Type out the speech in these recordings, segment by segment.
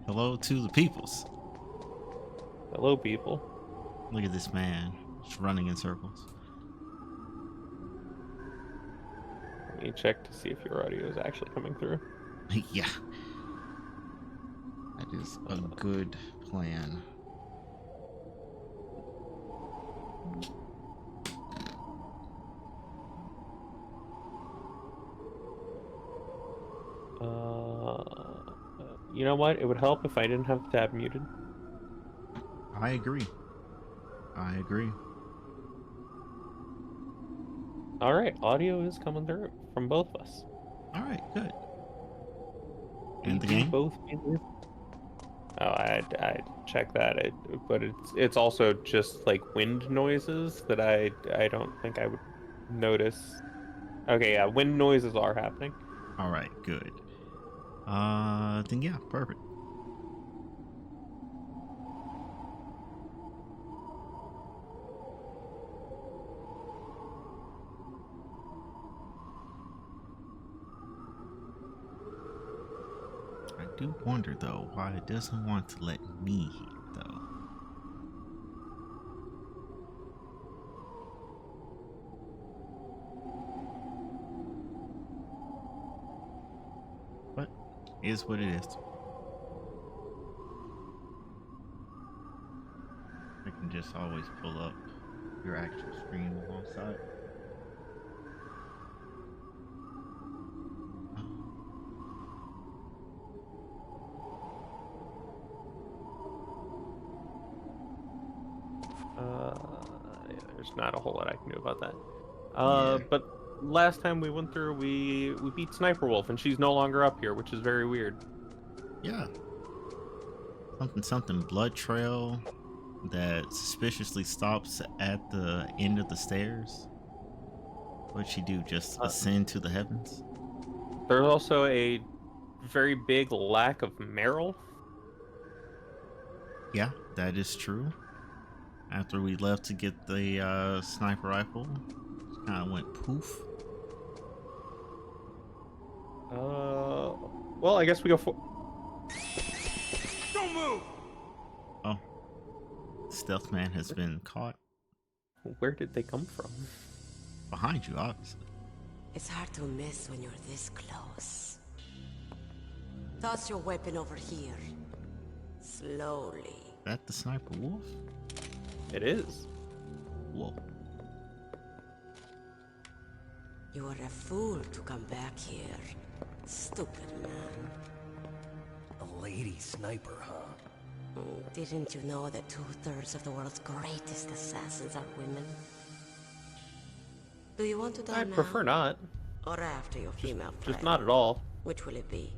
Hello to the peoples. Hello, people. Look at this man just running in circles. Let me check to see if your audio is actually coming through. Yeah, that is a good plan. You know what? It would help if I didn't have the tab muted. I agree. I agree. All right, audio is coming through from both of us. All right, good. We And the do game? both. Oh, I check that. But it's also just like wind noises that I don't think I would notice. Okay, yeah, wind noises are happening. All right, good. Then yeah, perfect. I do wonder though why it doesn't want to let me hear though. But is what it is. I can just always pull up your actual stream alongside. Yeah, there's not a whole lot I can do about that. Yeah. But last time we went through, we beat Sniper Wolf, and she's no longer up here, which is very weird. Yeah. Something blood trail that suspiciously stops at the end of the stairs. What'd she do? Just Uh, ascend to the heavens? there's also a very big lack of Meryl. Yeah, that is true. After we left to get the sniper rifle, kind of went poof. Well, I guess we go for. Don't move! Oh, stealth man has been caught Where did they come from? behind you, obviously. It's hard to miss when you're this close. Toss your weapon over here. Slowly. That the sniper wolf? It is. Whoa. You are a fool to come back here. Stupid man. A lady sniper, huh? Didn't you know that 2/3 of the world's greatest assassins are women? Do you want to die I now? prefer not. Or after your female friend? Just not at all. Which will it be?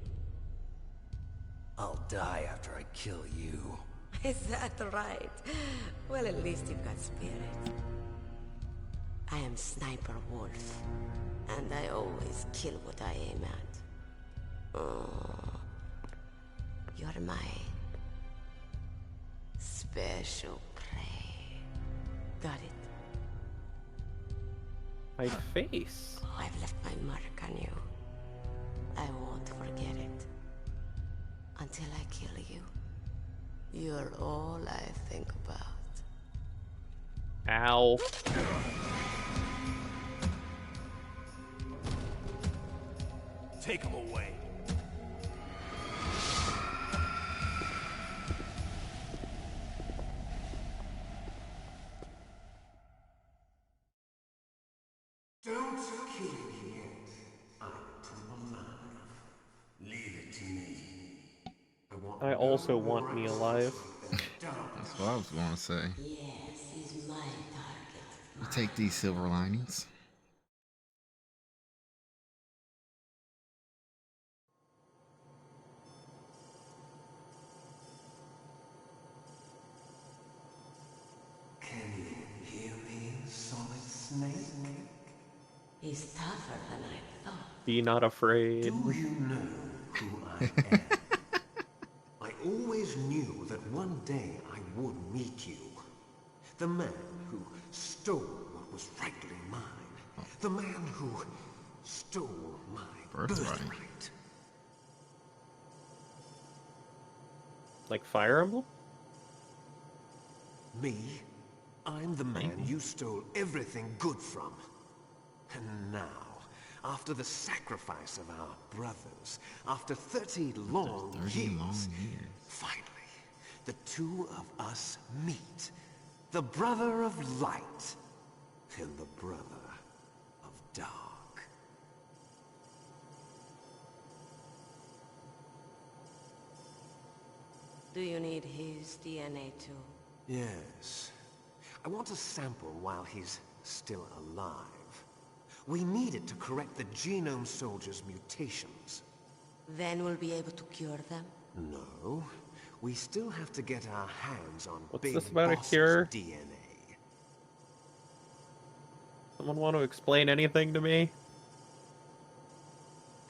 I'll die after I kill you. Is that right? Well, at least you've got spirit. I am Sniper Wolf, and I always kill what I aim at. Oh, you're my special prey. Got it? My face. I've left my mark on you. I won't forget it. Until I kill you. You're all I think about. Ow. Take him away. Don't kill me yet. I'm from alive. Leave it to me. I also want me alive. That's what I was going to say. Yes, he's my target. You take these silver linings. Can you hear me, Solid Snake? He's tougher than I thought. Be not afraid. Do you know who I am? I always knew that one day I would meet you. The man who stole what was rightly mine. The man who stole my Birthright. birthright. Like Fire Emblem? Me? I'm the man Maybe. you stole everything good from. And now, after the sacrifice of our brothers, after 30 long 30 years, long years. finally, the two of us meet. The brother of light and the brother of dark. Do you need his DNA too? Yes. I want a sample while he's still alive. We need it to correct the Genome Soldier's mutations. Then we'll be able to cure them? No. We still have to get our hands on What's Big this about a Boss's cure? DNA. Someone want to explain anything to me?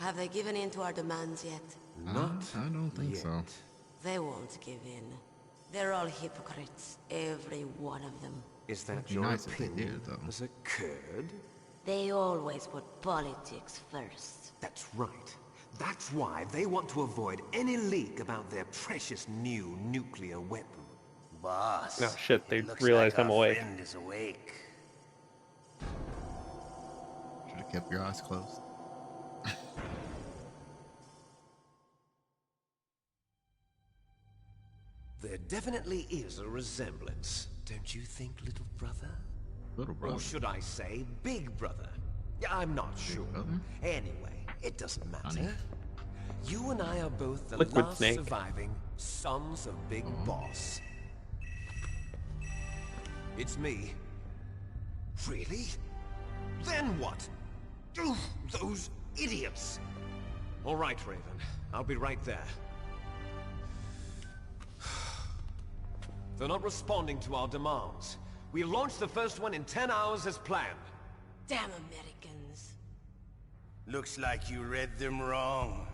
Have they given in to our demands yet? Not I don't think yet. so. They won't give in. They're all hypocrites, every one of them. Is that be your nice if they opinion did, though. as a Kurd? They always put politics first. That's right. That's why they want to avoid any leak about their precious new nuclear weapon. Boss. Oh shit, they it looks realized like I'm our awake. friend is awake. Should have kept your eyes closed. There definitely is a resemblance, don't you think, little brother? Little brother. Or should I say, big brother? Yeah, I'm not sure. brother? Anyway, it doesn't matter. Honey. You and I are both the Liquid last Snake. surviving sons of Big Boss. It's me. Really? Then what? Oof, those idiots! All right, Raven. I'll be right there. They're not responding to our demands. We launched the first one in 10 hours as planned. Damn Americans. Looks like you read them wrong.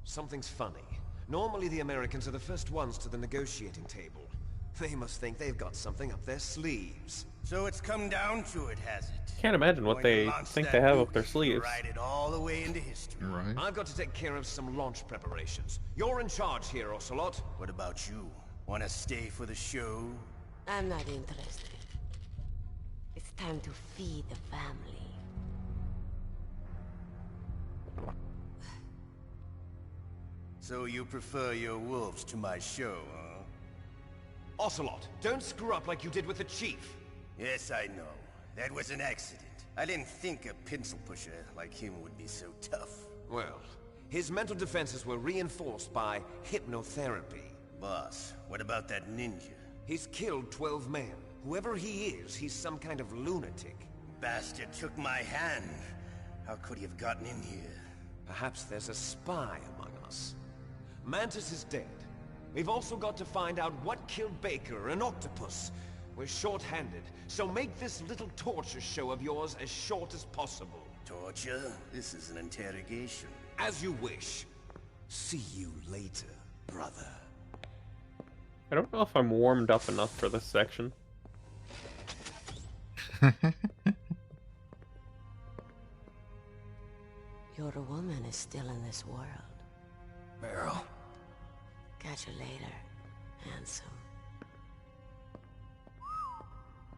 Something's funny. Normally the Americans are the first ones to the negotiating table. They must think they've got something up their sleeves. So it's come down to it, has it? Can't imagine what Going to they launch think that they have nuke up their sleeves. Ride it all the way into history. Right. I've got to take care of some launch preparations. You're in charge here, Ocelot. What about you? Want to stay for the show? I'm not interested. It's time to feed the family. So you prefer your wolves to my show, huh? Ocelot, don't screw up like you did with the Chief. Yes, I know. That was an accident. I didn't think a pencil pusher like him would be so tough. Well, his mental defenses were reinforced by hypnotherapy. Boss, what about that ninja? He's killed 12 men. Whoever he is, he's some kind of lunatic. Bastard took my hand. How could he have gotten in here? Perhaps there's a spy among us. Mantis is dead. We've also got to find out what killed Baker, an octopus. We're short-handed, so make this little torture show of yours as short as possible. Torture? This is an interrogation. As you wish. See you later, brother. I don't know if I'm warmed up enough for this section. Your woman is still in this world. Meryl. Catch you later, handsome.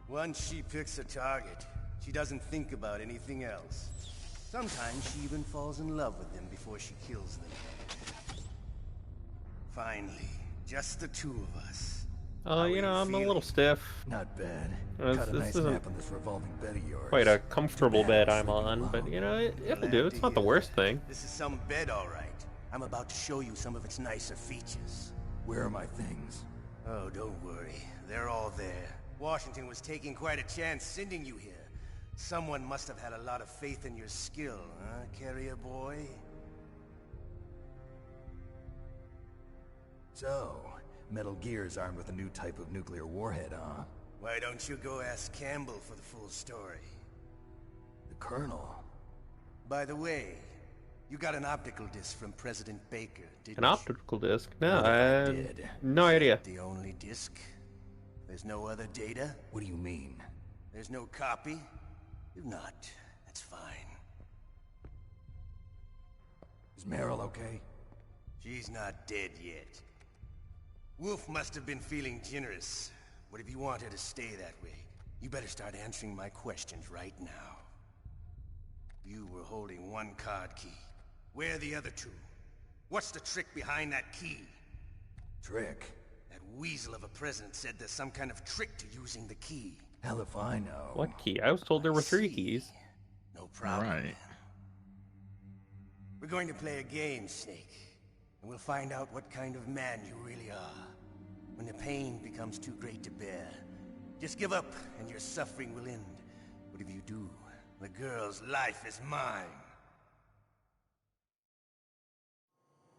Once she picks a target, she doesn't think about anything else. Sometimes she even falls in love with them before she kills them. Finally, just the two of us. Oh, you know, I'm a little stiff. Not bad. This- Got a this nice isn't nap on this revolving bed of yours. Quite a comfortable Too bad bed I was I'm sleeping on, but well. you know, it'll Glad do. to It's not the hear worst that. thing. This is some bed, all right. I'm about to show you some of its nicer features. Where are my things? Oh, don't worry. They're all there. Washington was taking quite a chance sending you here. Someone must have had a lot of faith in your skill, huh, carrier boy? So, Metal Gear's armed with a new type of nuclear warhead, huh? Why don't you go ask Campbell for the full story? The Colonel. By the way, you got an optical disc from President Baker, didn't An you? optical disc? No, What if I I did? no idea. The only disc? There's no other data? What do you mean? There's no copy? If not, that's fine. Is Meryl okay? She's not dead yet. Wolf must have been feeling generous. But if you want her to stay that way, you better start answering my questions right now. You were holding one card key. Where are the other two? What's the trick behind that key? Trick? That weasel of a president said there's some kind of trick to using the key. Hell if I know. What key? I was told there were 3 See. keys. No problem. Right. We're going to play a game, Snake. And we'll find out what kind of man you really are. When the pain becomes too great to bear, just give up and your suffering will end. But if you do, the girl's life is mine.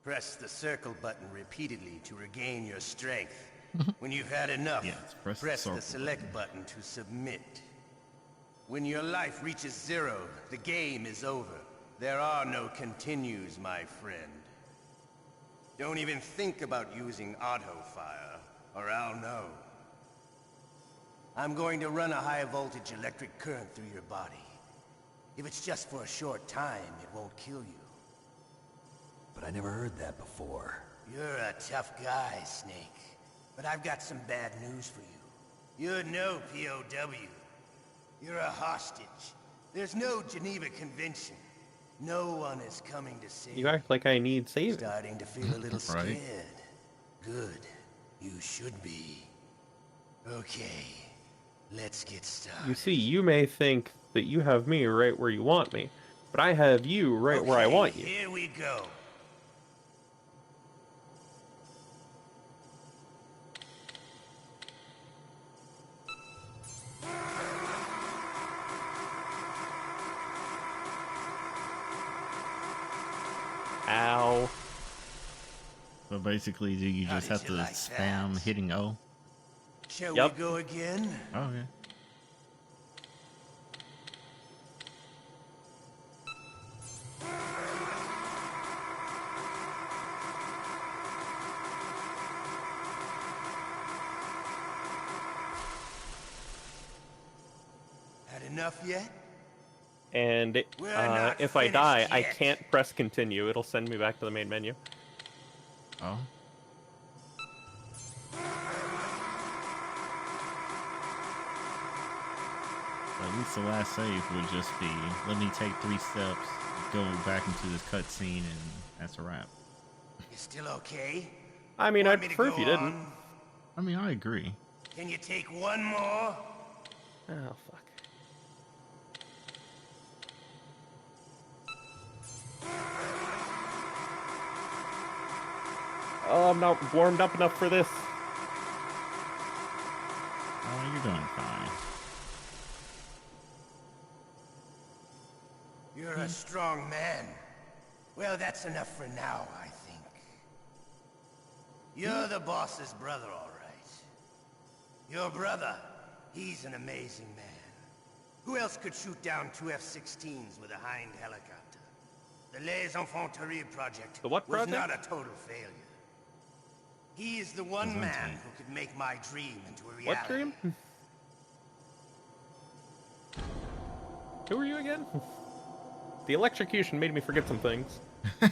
Press the circle button repeatedly to regain your strength. When you've had enough, Yes, press the press the circle select button to submit. When your life reaches 0, the game is over. There are no continues, my friend. Don't even think about using auto fire, or I'll know. I'm going to run a high-voltage electric current through your body. If it's just for a short time, it won't kill you. But I never heard that before. You're a tough guy, Snake. But I've got some bad news for you. You're no POW. You're a hostage. There's no Geneva Convention. No one is coming to save you. You act like I need saving. Starting to feel a little scared. Right. Good. You should be. Okay. Let's get started. You see, you may think that you have me right where you want me, but I have you right where I Okay, want you. Here we go. Ow. So basically, do you How just did have you to like spam that? hitting O? Shall Yup. we go again? Oh, yeah. Had enough yet? And We're not if I die, finished I yet. can't press continue. It'll send me back to the main menu. Oh. At least the last save would just be, let me take 3 steps, go back into this cutscene, and that's a wrap. You still okay? I mean, Want I'd me to prefer if go you didn't. on? I mean, I agree. Can you take one more? Oh, fuck. Oh, I'm not warmed up enough for this. Oh, you're doing fine. You're a strong man. Well, that's enough for now, I think. You're the boss's brother, all right. Your brother, he's an amazing man. Who else could shoot down 2 F-16s with a Hind helicopter? The Les Infanteries project The what was project? not a total failure. He is the one man who could make my dream into a reality. What dream? Who are you again? The electrocution made me forget some things. And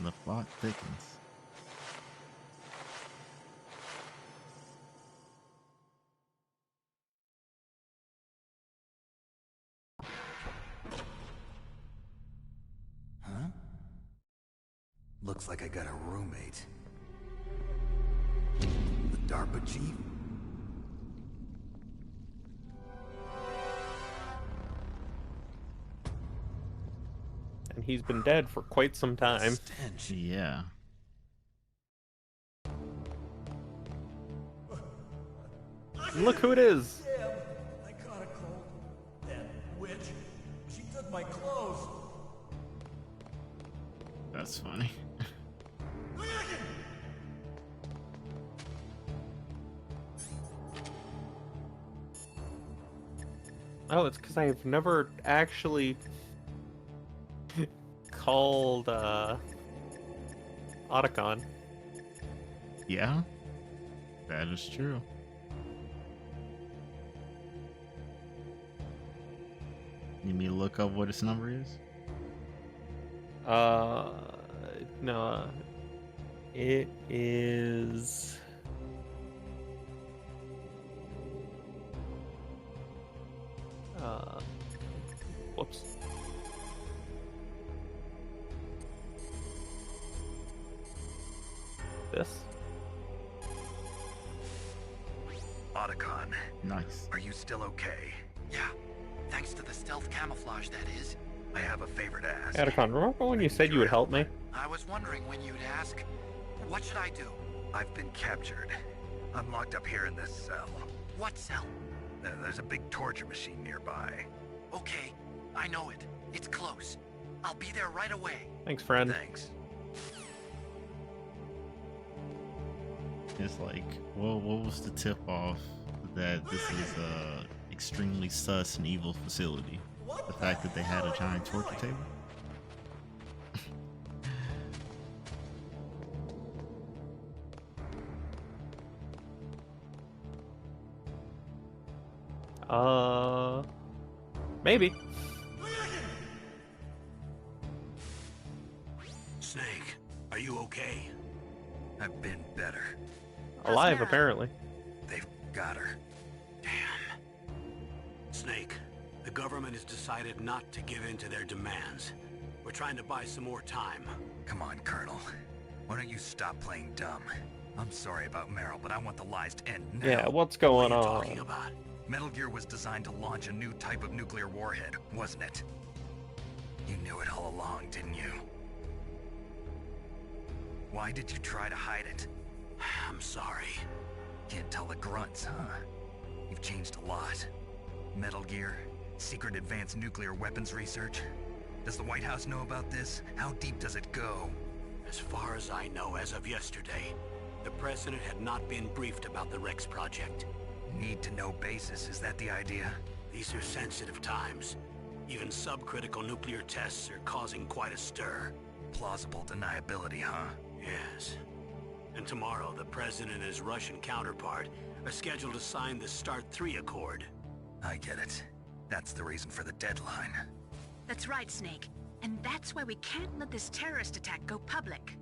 the plot thickens. Huh? Looks like I got a roommate. The DARPA chief? And he's been dead for quite some time. Stench. Yeah. And look who it is! Damn, I caught a cold. That witch. She took my clothes. That's funny. Oh, it's because I've never actually called Otacon. Yeah. That is true. Need me to look up what its number is? no. It is. Whoops. This. Otacon, Nice. are you still okay? Yeah, thanks to the stealth camouflage, that is. I have a favor to ask. Atticon, remember when you said you would help me? I was wondering when you'd ask. What should I do? I've been captured. I'm locked up here in this cell. What cell? There's a big torture machine nearby. Okay, I know it. It's close. I'll be there right away. Thanks, friend. Thanks. It's like, well, what was the tip off that this is a extremely sus and evil facility? The fact that they had a giant torture table? Maybe. Snake, are you okay? I've been better. Alive, apparently. They've got her. Damn. Snake, the government has decided not to give in to their demands. We're trying to buy some more time. Come on, Colonel. Why don't you stop playing dumb? I'm sorry about Meryl, but I want the lies to end now. Yeah, what's What going are you on? talking about? Metal Gear was designed to launch a new type of nuclear warhead, wasn't it? You knew it all along, didn't you? Why did you try to hide it? I'm sorry. Can't tell the grunts, huh? You've changed a lot. Metal Gear, secret advanced nuclear weapons research. Does the White House know about this? How deep does it go? As far as I know, as of yesterday, the president had not been briefed about the Rex project. Need-to-know basis, is that the idea? These are sensitive times. Even subcritical nuclear tests are causing quite a stir. Plausible deniability, huh? Yes. And tomorrow, the president and his Russian counterpart are scheduled to sign the START 3 Accord. I get it. That's the reason for the deadline. That's right, Snake. And that's why we can't let this terrorist attack go public.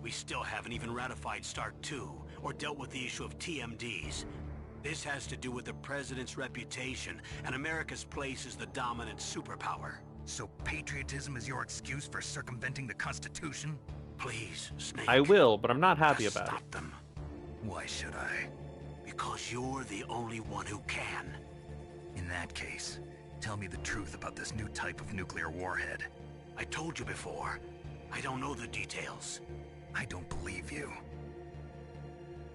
We still haven't even ratified START 2 or dealt with the issue of TMDs. This has to do with the president's reputation and America's place as the dominant superpower. So patriotism is your excuse for circumventing the Constitution? Please, Snake. I will, but I'm not happy just about stop it. them. Why should I? Because you're the only one who can. In that case, tell me the truth about this new type of nuclear warhead. I told you before. I don't know the details. I don't believe you.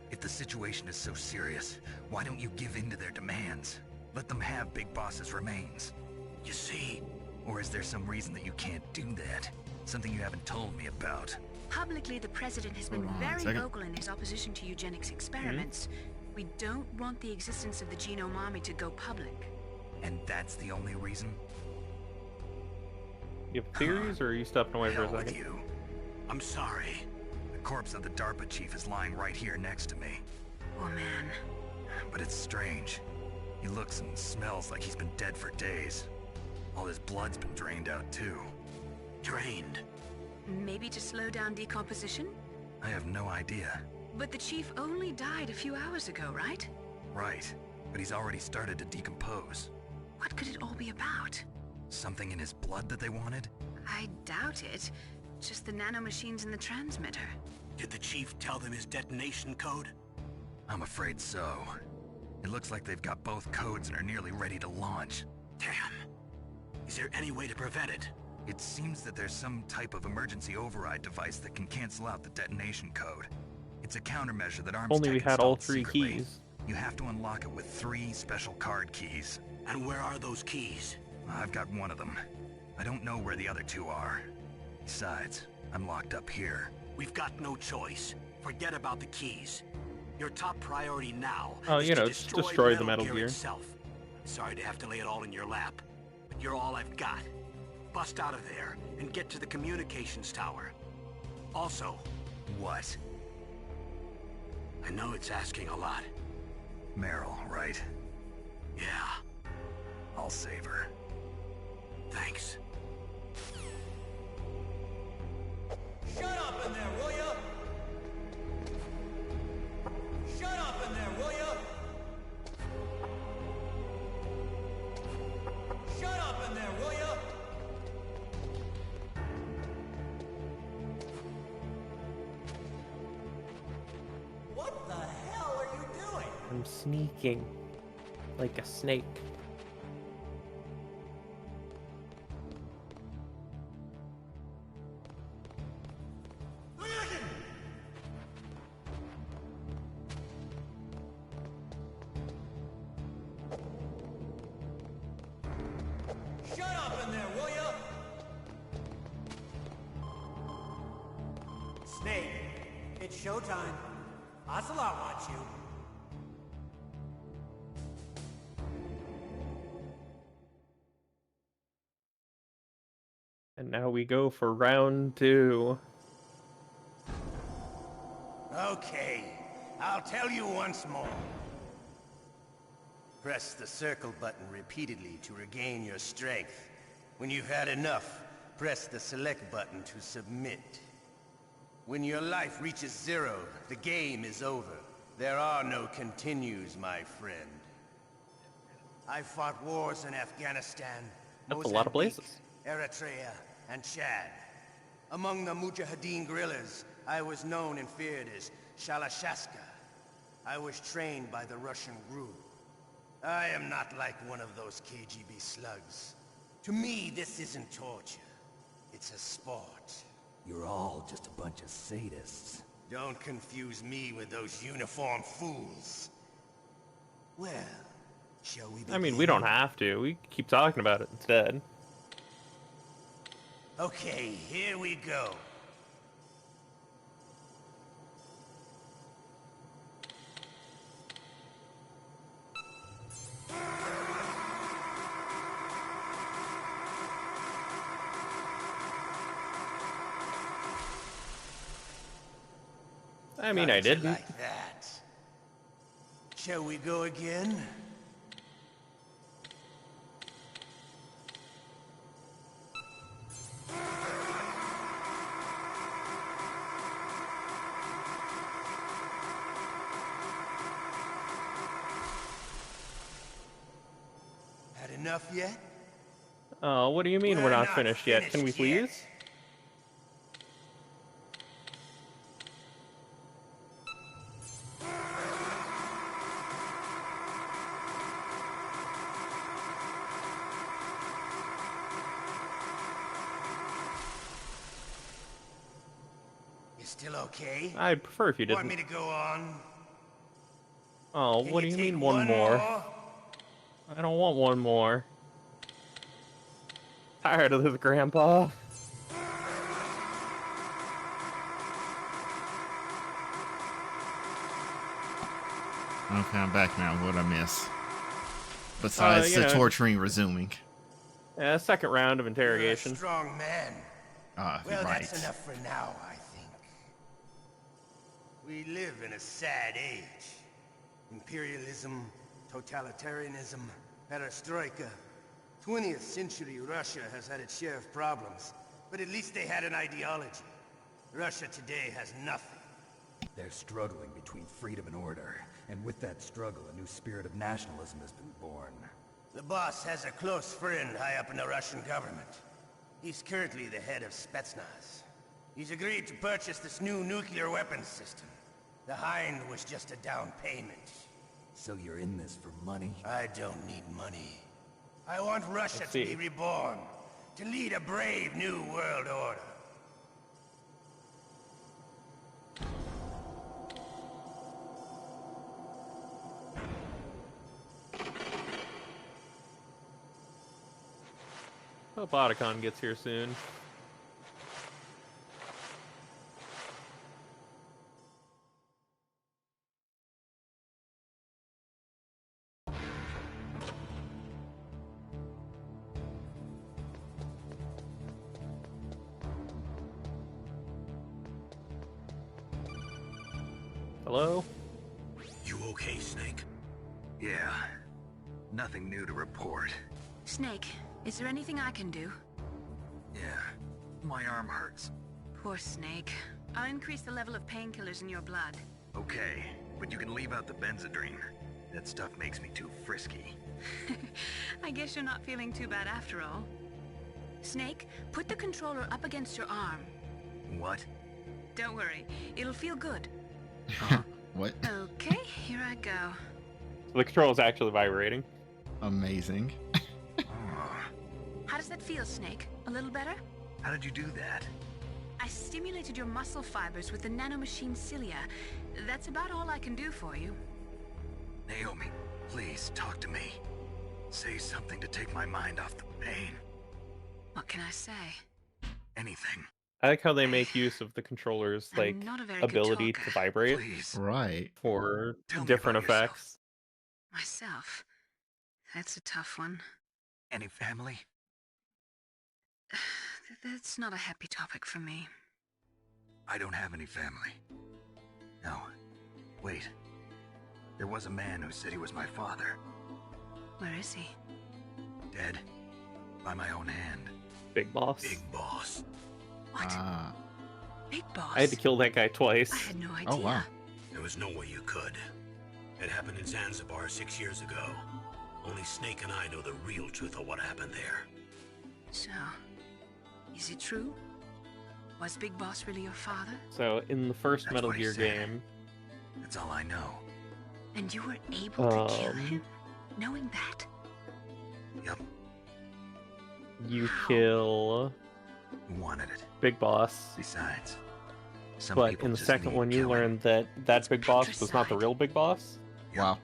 If the situation is so serious, why don't you give in to their demands? Let them have Big Boss's remains. You see, Or is there some reason that you can't do that? Something you haven't told me about? Publicly, the president has been Hold on a very second. vocal in his opposition to eugenics experiments. We don't want the existence of the genome army to go public. And that's the only reason? You have theories, or are you stepping away for a Hell with second? you. I'm sorry. The corpse of the DARPA chief is lying right here next to me. Oh man. But it's strange. He looks and smells like he's been dead for days. All his blood's been drained out too. Drained. Maybe to slow down decomposition? I have no idea. But the chief only died a few hours ago, right? Right, but he's already started to decompose. What could it all be about? Something in his blood that they wanted? I doubt it. Just the nanomachines in the transmitter. Did the chief tell them his detonation code? I'm afraid so. It looks like they've got both codes and are nearly ready to launch. Damn. Is there any way to prevent it? It seems that there's some type of emergency override device that can cancel out the detonation code. It's a countermeasure that arms Only we tech had all installed three secretly. keys. You have to unlock it with 3 special card keys. And where are those keys? I've got one of them. I don't know where the other 2 are. Besides, I'm locked up here. We've got no choice. Forget about the keys. Your top priority now Oh, is you to know, destroy the Metal Gear. itself. Sorry to have to lay it all in your lap, but you're all I've got. Bust out of there and get to the communications tower. Also, What? I know it's asking a lot. Meryl, right? Yeah, I'll save her. thanks. Shut up! in there, will ya? Shut up in there, will ya? Shut up in there, will ya? What the hell are you doing? I'm sneaking. Like a snake. Shut up in there, will ya? Snake, it's showtime. Ocelot wants you. And now we go for round 2. Okay, I'll tell you once more. Press the circle button repeatedly to regain your strength. When you've had enough, press the select button to submit. When your life reaches 0, the game is over. There are no continues, my friend. I fought wars in Afghanistan, That's a lot of Mozambique, places. Eritrea, and Chad. Among the Mujahideen guerrillas, I was known and feared as Shalashaska. I was trained by the Russian GRU. I am not like one of those KGB slugs. To me, this isn't torture. It's a sport. You're all just a bunch of sadists. Don't confuse me with those uniformed fools. Well, shall we begin? I mean, we don't have to. We can keep talking about it instead. Okay, here we go. I mean, I didn't. Like that. Shall we go again? Had enough yet? Oh, what do you mean we're not finished yet? Can we please? You still okay? I'd prefer if you Want didn't. me to go on? Oh, Can what do you you take mean one more? I don't want one more. Tired of this, Grandpa. Okay, I'm back now. What'd I miss? Besides the torturing resuming. Yeah, second round of interrogation. You're a strong man. Well, right. that's enough for now, I think. We live in a sad age. Imperialism, totalitarianism, perestroika. 20th century Russia has had its share of problems, but at least they had an ideology. Russia today has nothing. They're struggling between freedom and order, and with that struggle, a new spirit of nationalism has been born. The boss has a close friend high up in the Russian government. He's currently the head of Spetsnaz. He's agreed to purchase this new nuclear weapons system. The Hind was just a down payment. So you're in this for money? I don't need money. I want Russia to be reborn, to lead a brave new world order. Hope Otacon gets here soon. Hello? You okay, Snake? Yeah. Nothing new to report. Snake, is there anything I can do? Yeah. My arm hurts. Poor Snake. I'll increase the level of painkillers in your blood. Okay, but you can leave out the benzodrine. That stuff makes me too frisky. I guess you're not feeling too bad after all. Snake, put the controller up against your arm. What? Don't worry, it'll feel good. What? Okay, here I go. So the control is actually vibrating. Amazing. How does that feel, Snake? A little better? How did you do that? I stimulated your muscle fibers with the nanomachine cilia. That's about all I can do for you. Naomi, please talk to me. Say something to take my mind off the pain. What can I say? Anything. I like how they make use of the controller's I'm like not a very good ability talker. to vibrate Please. Right. for Tell me different about yourself. effects. Myself. That's a tough one. Any family? That's not a happy topic for me. I don't have any family. No. Wait. There was a man who said he was my father. Where is he? Dead. By my own hand. Big Boss. Big Boss. What? Ah. Big Boss? I had to kill that guy twice. I had no idea. Oh wow. There was no way you could. It happened in Zanzibar 6 years ago. Only Snake and I know the real truth of what happened there. So, is it true? Was Big Boss really your father? So in the first That's Metal what he Gear said. game, That's all I know. And you were able to kill him? Knowing that? Yep. you kill Who wanted it? Big Boss. Besides, some But people in the just second need one, you killing. learn that that Big Boss was not the patricide. real Big Boss, Yep. Wow.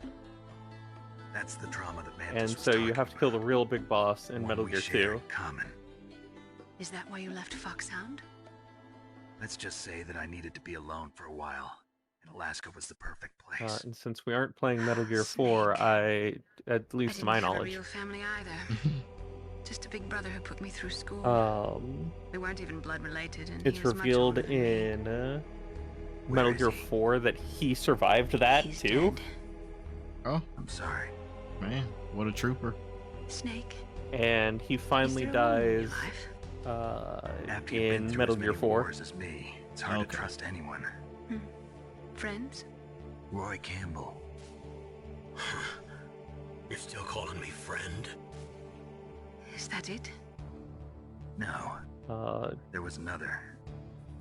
That's the trauma that Mantis and was so you talking have to kill the about. real Big Boss in One Metal we Gear share 2. in common. Is that why you left Foxhound? Let's just say that I needed to be alone for a while, and Alaska was the perfect place. And since we aren't playing Metal Gear 4, at I least to didn't my have a knowledge, real family either. Just a big brother who put me through school. We weren't even blood related, and it's he was much revealed older than me. in Where Metal is Gear he? 4 that he survived that He's too. dead. Oh I'm sorry. man, what a trooper. Snake. And he finally is there a woman in your dies life? After you've been in through Metal as Gear many 4. wars as me, it's hard Okay. to trust anyone. Friends? Roy Campbell. You're still calling me friend? Is that it? No, there was another.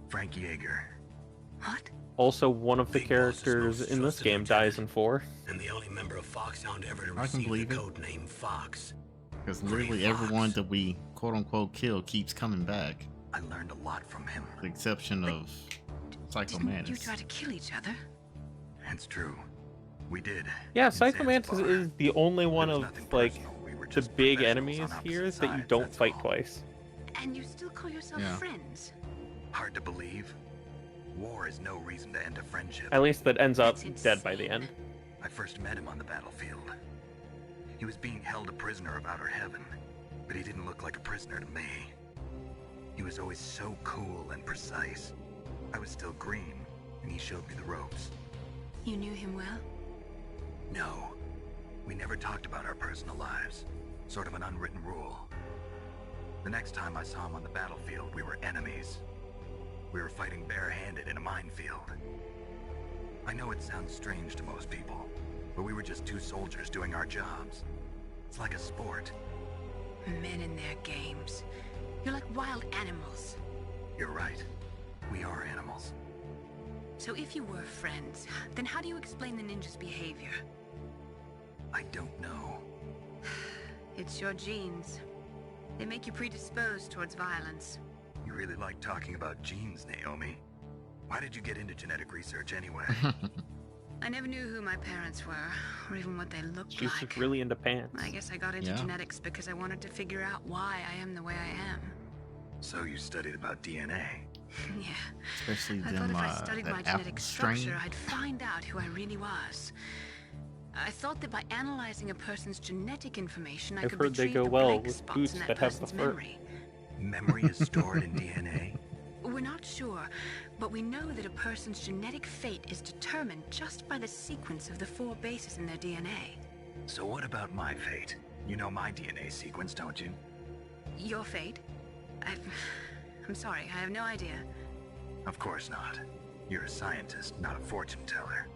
Frank Yeager. What? Also, one of the Big Boss is characters most in this trusted game dies in 4. And the only member of Foxhound ever to I can receive the believe it. code name Fox. Because Gray literally Fox. everyone that we quote unquote kill keeps coming back. I learned a lot from him. With the exception of Psycho Didn't you Mantis. try to kill each other? That's true. We did. Yeah, in Psycho Mantis Zanzibar. is the only one There was of nothing like personal. We were the just big professionals enemies on opposite here that you sides, don't that's fight all. twice. And you still call yourself Yeah. friends? Hard to believe. War is no reason to end a friendship. At least that ends up That's dead by the insane. end. I first met him on the battlefield. He was being held a prisoner of outer heaven, but he didn't look like a prisoner to me. He was always so cool and precise. I was still green, and he showed me the ropes. You knew him well? No, we never talked about our personal lives. Sort of an unwritten rule. The next time I saw him on the battlefield, we were enemies. We were fighting barehanded in a minefield. I know it sounds strange to most people, but we were just two soldiers doing our jobs. It's like a sport. Men in their games. You're like wild animals. You're right. We are animals. So if you were friends, then how do you explain the ninja's behavior? I don't know. It's your genes. They make you predisposed towards violence. You really like talking about genes, Naomi. Why did you get into genetic research anyway? I never knew who my parents were, or even what they looked She's like. just really into pants. I guess I got into Yeah. genetics because I wanted to figure out why I am the way I am. So you studied about DNA. Yeah. Especially I thought them, if I studied my that apple genetic strain. structure, I'd find out who I really was. I thought that by analyzing a person's genetic information, I I've could heard they retrieve go the well blank with spots boots in that that have the person's fur. memory. Memory is stored in DNA. We're not sure, but we know that a person's genetic fate is determined just by the sequence of the 4 bases in their DNA. So what about my fate? You know my DNA sequence, don't you? Your fate? I'm sorry, I have no idea. Of course not. You're a scientist, not a fortune teller.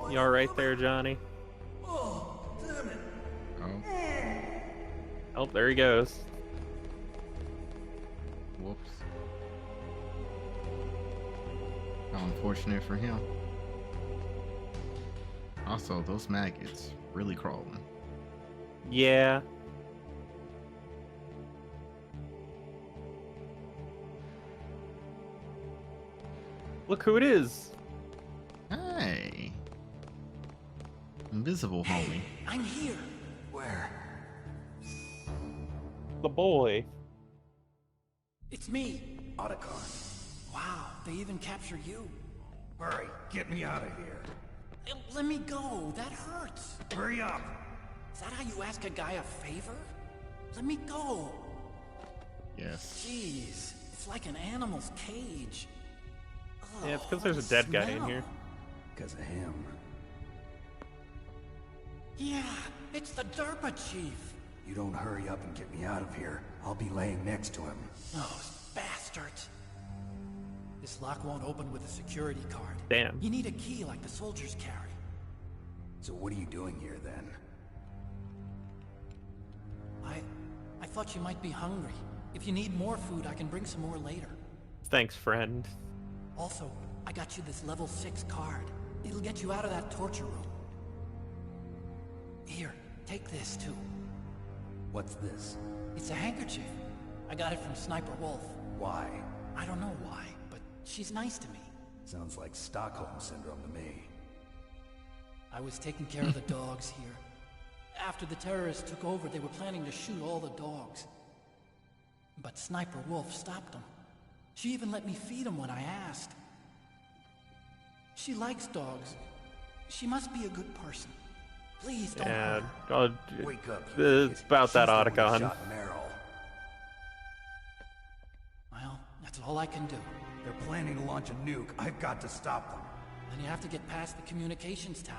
You all right there, Johnny? Oh, damn it. Oh, there he goes. Whoops. How unfortunate for him. Also, those maggots really crawling. Yeah. Look who it is. Hey. Invisible homie. I'm here. Where? The boy. It's me. Otacon. Wow, they even captured you. Hurry, get me out of here. Let me go. That hurts. Hurry up. Is that how you ask a guy a favor? Let me go. Yes. Jeez, it's like an animal's cage. Yeah, it's because Oh, there's a dead guy in smell. here. Because of him. Yeah, it's the Derpa chief. You don't hurry up and get me out of here, I'll be laying next to him. Those bastards. This lock won't open with a security card. Damn. You need a key like the soldiers carry. So what are you doing here then? I thought you might be hungry. If you need more food, I can bring some more later. Thanks, friend. Also, I got you this level 6 card. It'll get you out of that torture room. Here, take this too. What's this? It's a handkerchief. I got it from Sniper Wolf. Why? I don't know why, but she's nice to me. Sounds like Stockholm Syndrome to me. I was taking care of the dogs here. After the terrorists took over, they were planning to shoot all the dogs. But Sniper Wolf stopped them. She even let me feed them when I asked. She likes dogs. She must be a good person. Please don't Yeah, hurt her. Wake up, it's about that She's the one who Otacon. shot Meryl. Well, that's all I can do. They're planning to launch a nuke. I've got to stop them. Then you have to get past the communications tower.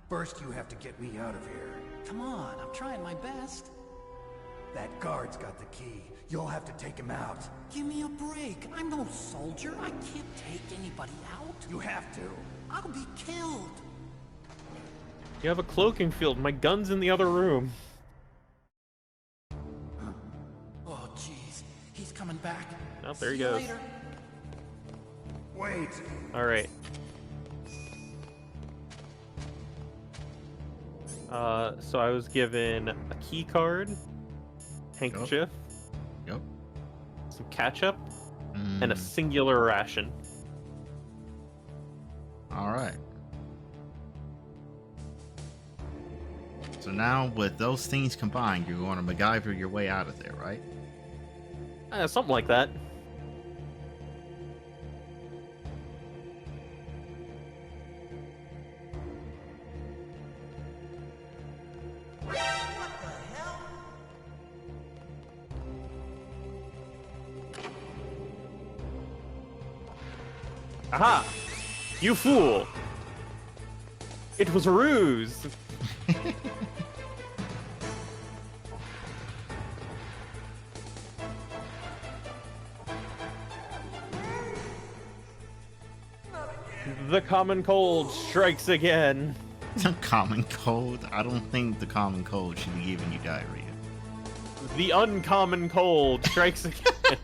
First, you have to get me out of here. Come on, I'm trying my best. That guard's got the key. You'll have to take him out. Give me a break. I'm no soldier. I can't take anybody out. You have to. I'll be killed. You have a cloaking field. My gun's in the other room. Oh, jeez. He's coming back. Oh, there he See you goes. later. Wait. All right. So I was given a key card, handkerchief, Yep. some ketchup, and a singular ration. All right. So now, with those things combined, you're going to MacGyver your way out of there, right? Something like that. Aha! You fool! It was a ruse! The common cold strikes again. The common cold? I don't think the common cold should be giving you diarrhea. The uncommon cold strikes again.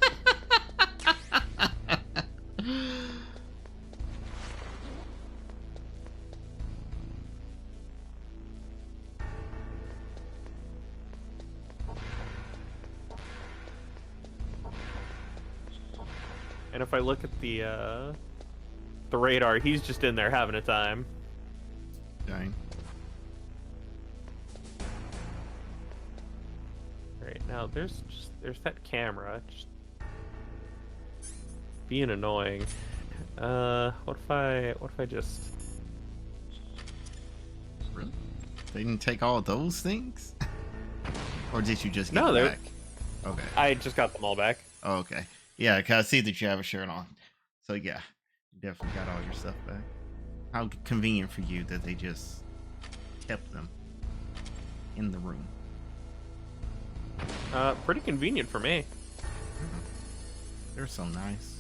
And if I look at the radar, he's just in there having a time. Dang. Right now, there's that camera just being annoying. What if I just Really? They didn't take all those things? Or did you just get No, them they're- back? Okay. I just got them all back. Oh, okay. Yeah, because I see that you have a shirt on. So yeah, you definitely got all your stuff back. How convenient for you that they just kept them in the room. Pretty convenient for me. They're so nice.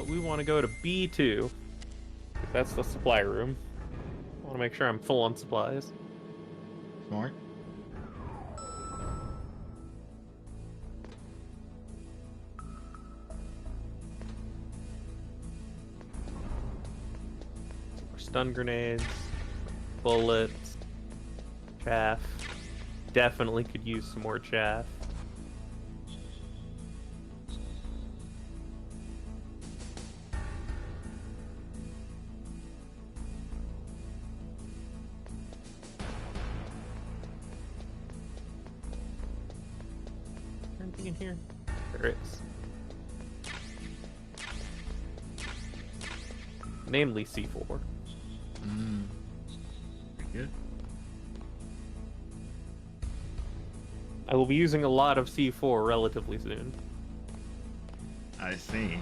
We want to go to B2. That's the supply room. I want to make sure I'm full on supplies. Smart. Stun grenades, bullets, chaff. Definitely could use some more chaff. Anything in here? There is. Namely C4. Pretty good. I will be using a lot of C4 relatively soon. I see.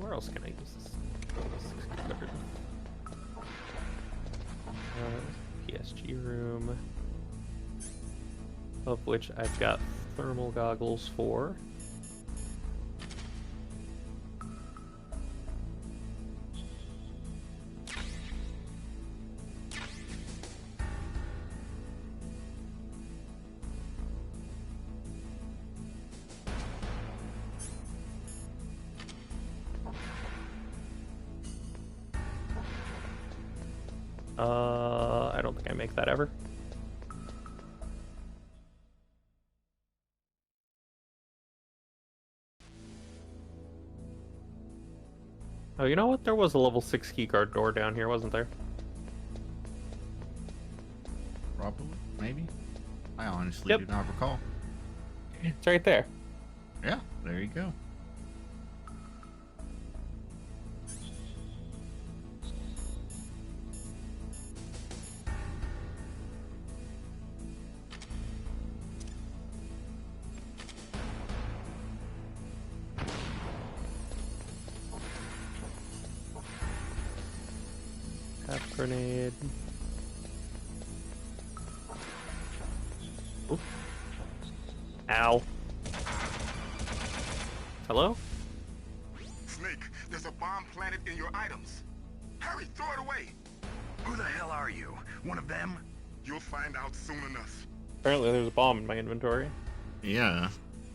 Where else can I use this? PSG room, of which I've got thermal goggles for. I don't think I make that ever. Oh, you know what? There was a level 6 keycard door down here, wasn't there? Probably, maybe. I honestly do not recall. It's right there. Yeah, there you go. Half grenade. Oop. Ow. Hello? Snake, there's a bomb planted in your items. Hurry, throw it away. Who the hell are you? One of them? You'll find out soon enough. Apparently there's a bomb in my inventory. Yeah.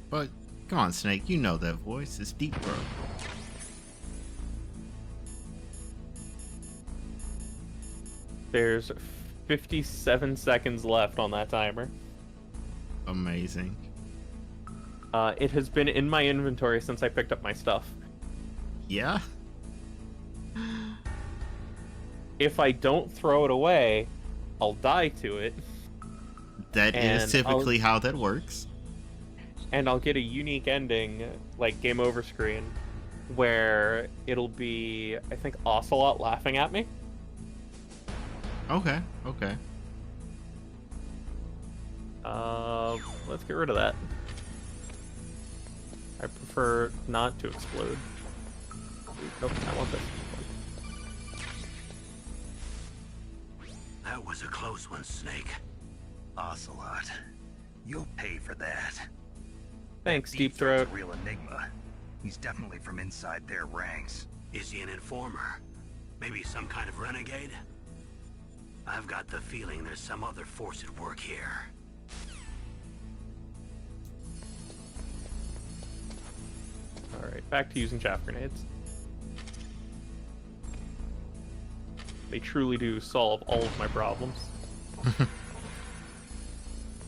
But, come on, Snake, you know that voice. It's Deep Throat. There's 57 seconds left on that timer. Amazing. It has been in my inventory since I picked up my stuff. Yeah? If I don't throw it away, I'll die to it. That is typically how that works. And I'll get a unique ending, like game over screen, where it'll be, I think, Ocelot laughing at me. Okay, okay. Let's get rid of that. I prefer not to explode. Nope, I want this. That was a close one, Snake. Ocelot. You'll pay for that. Thanks, Deep Throat's Throat. a real enigma. He's definitely from inside their ranks. Is he an informer? Maybe some kind of renegade? I've got the feeling there's some other force at work here. Alright, back to using chaff grenades. They truly do solve all of my problems.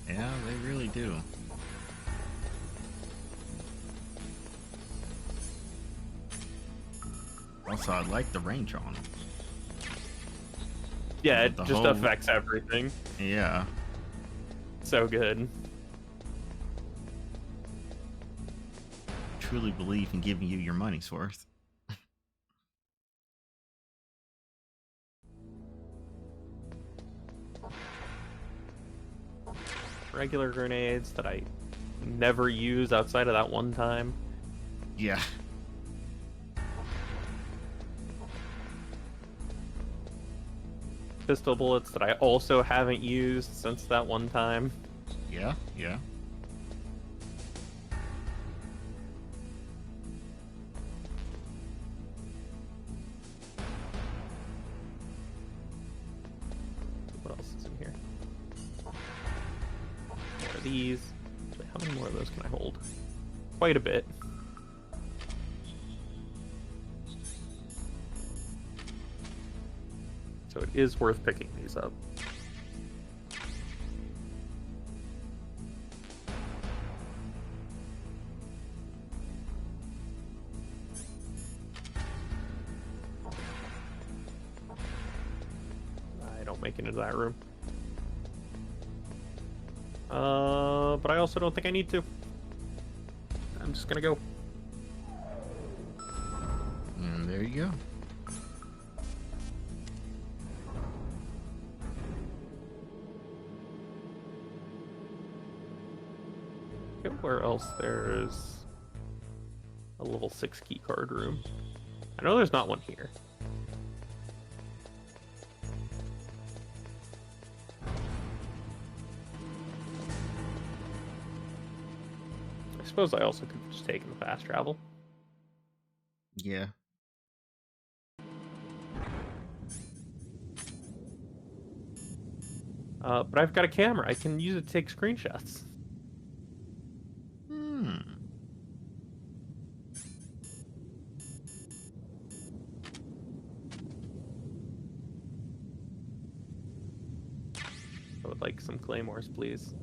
Yeah, they really do. Also, I like the range on them. Yeah, it The just whole- affects everything. Yeah. So good. truly believe in giving you your money's worth. Regular grenades that I never use outside of that one time. Yeah. Pistol bullets that I also haven't used since that one time. Yeah, yeah. What else is in here? More of these. How many more of those can I hold? Quite a bit. So it is worth picking these up. I don't make it into that room. But I also don't think I need to. I'm just gonna go. And there you go. Where else there's a level 6 key card room? I know there's not one here. I suppose I also could have just taken the fast travel. Yeah. But I've got a camera. I can use it to take screenshots. I would like some claymores, please.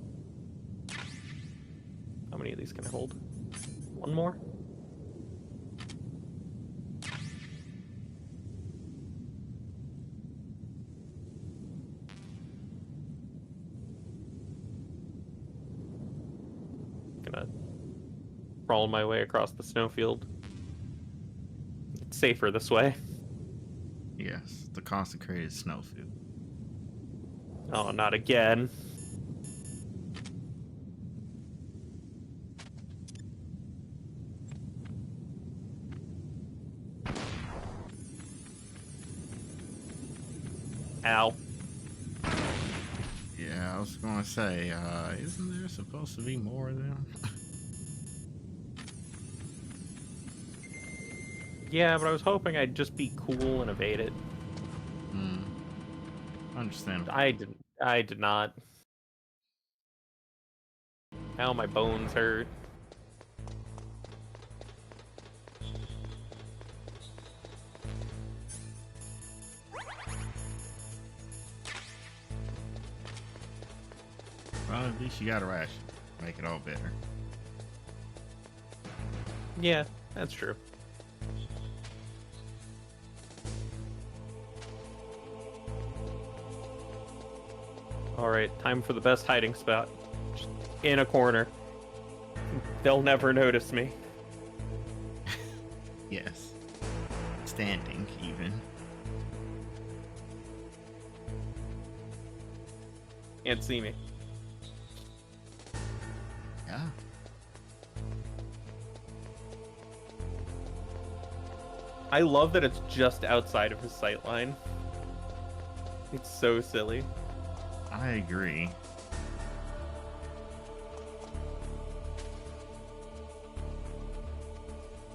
How many of these can I hold? One more? Gonna crawl my way across the snowfield. It's safer this way. Yes, the consecrated snowfield. Oh, not again. Ow. Yeah, I was gonna say, isn't there supposed to be more of them? Yeah, but I was hoping I'd just be cool and evade it. Understand. I did not. Ow, my bones hurt. Well, at least you got a ration. Make it all better. Yeah, that's true. Alright, time for the best hiding spot. Just in a corner. They'll never notice me. Yes. Standing, even. Can't see me. Yeah. I love that it's just outside of his sight line. It's so silly. I agree.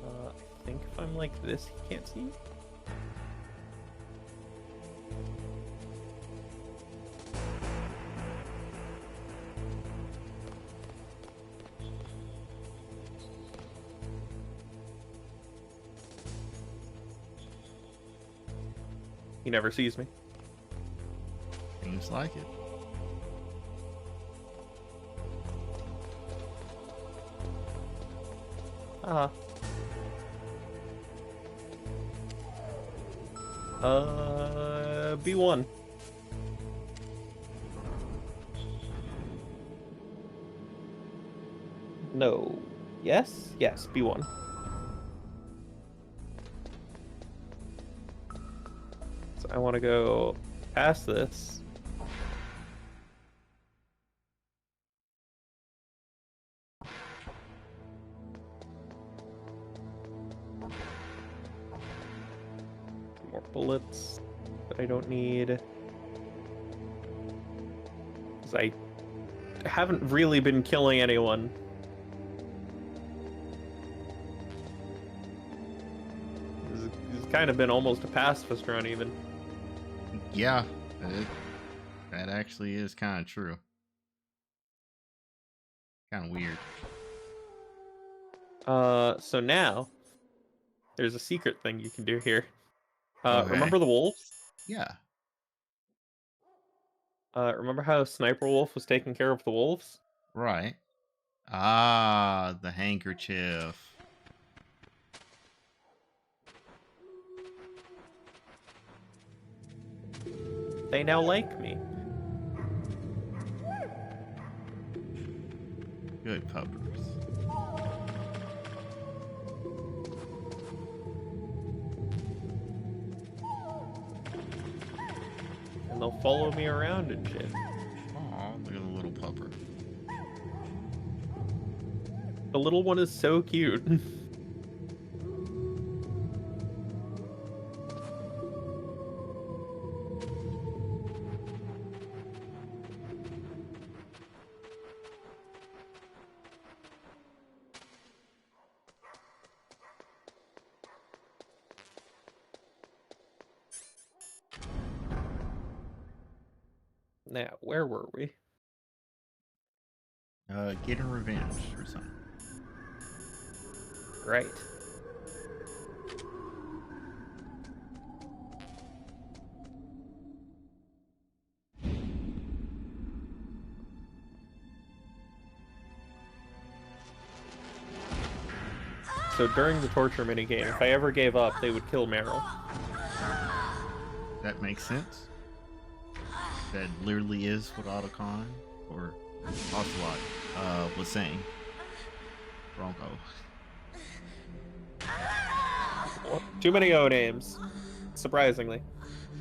I think if I'm like this, he can't see me. He never sees me. Seems like it. B1. No. Yes? Yes, B1. I want to go past this. More bullets that I don't need. Because I haven't really been killing anyone. It's kind of been almost a pacifist run, even. Yeah, that actually is kind of true. Kind of weird. So now there's a secret thing you can do here. Okay. Remember the wolves? Yeah. Remember how Sniper Wolf was taking care of the wolves? Right. Ah, the handkerchief. They now like me. Good puppers. And they'll follow me around and shit. Aw, look at the little pupper. The little one is so cute. Now, where were we? Getting revenge or something. Right. So during the torture minigame, if I ever gave up, they would kill Meryl. That makes sense. That literally is what Otacon or Ocelot was saying. Bronco. Well, too many O names, surprisingly.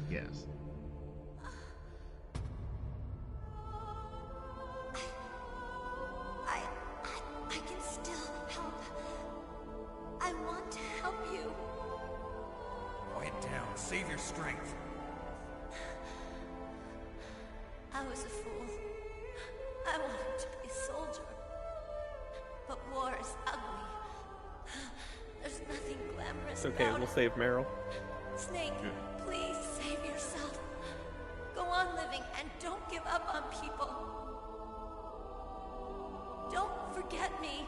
Yes. I can still help. I want to help you. Quiet down. Save your strength. I was a fool. I wanted to be a soldier. But war is ugly. There's nothing glamorous It's okay, about we'll it. save Meryl. Snake, please save yourself. Go on living and don't give up on people. Don't forget me.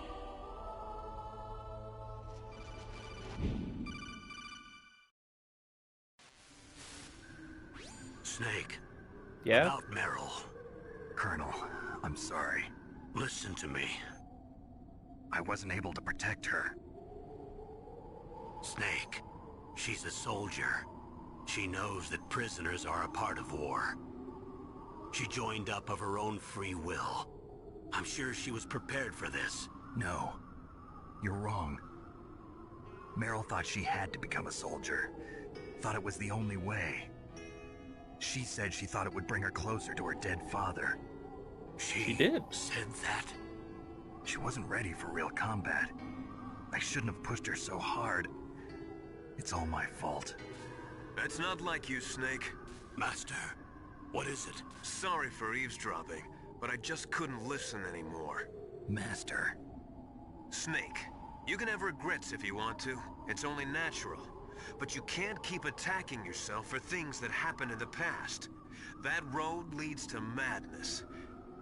Snake. Yeah? About Meryl. Colonel, I'm sorry. Listen to me. I wasn't able to protect her. Snake. She's a soldier. She knows that prisoners are a part of war. She joined up of her own free will. I'm sure she was prepared for this. No. You're wrong. Meryl thought she had to become a soldier. Thought it was the only way. She said she thought it would bring her closer to her dead father. She did. Said that? She wasn't ready for real combat. I shouldn't have pushed her so hard. It's all my fault. That's not like you, Snake. Master, what is it? Sorry for eavesdropping, but I just couldn't listen anymore. Master. Snake, you can have regrets if you want to. It's only natural. But you can't keep attacking yourself for things that happened in the past. That road leads to madness.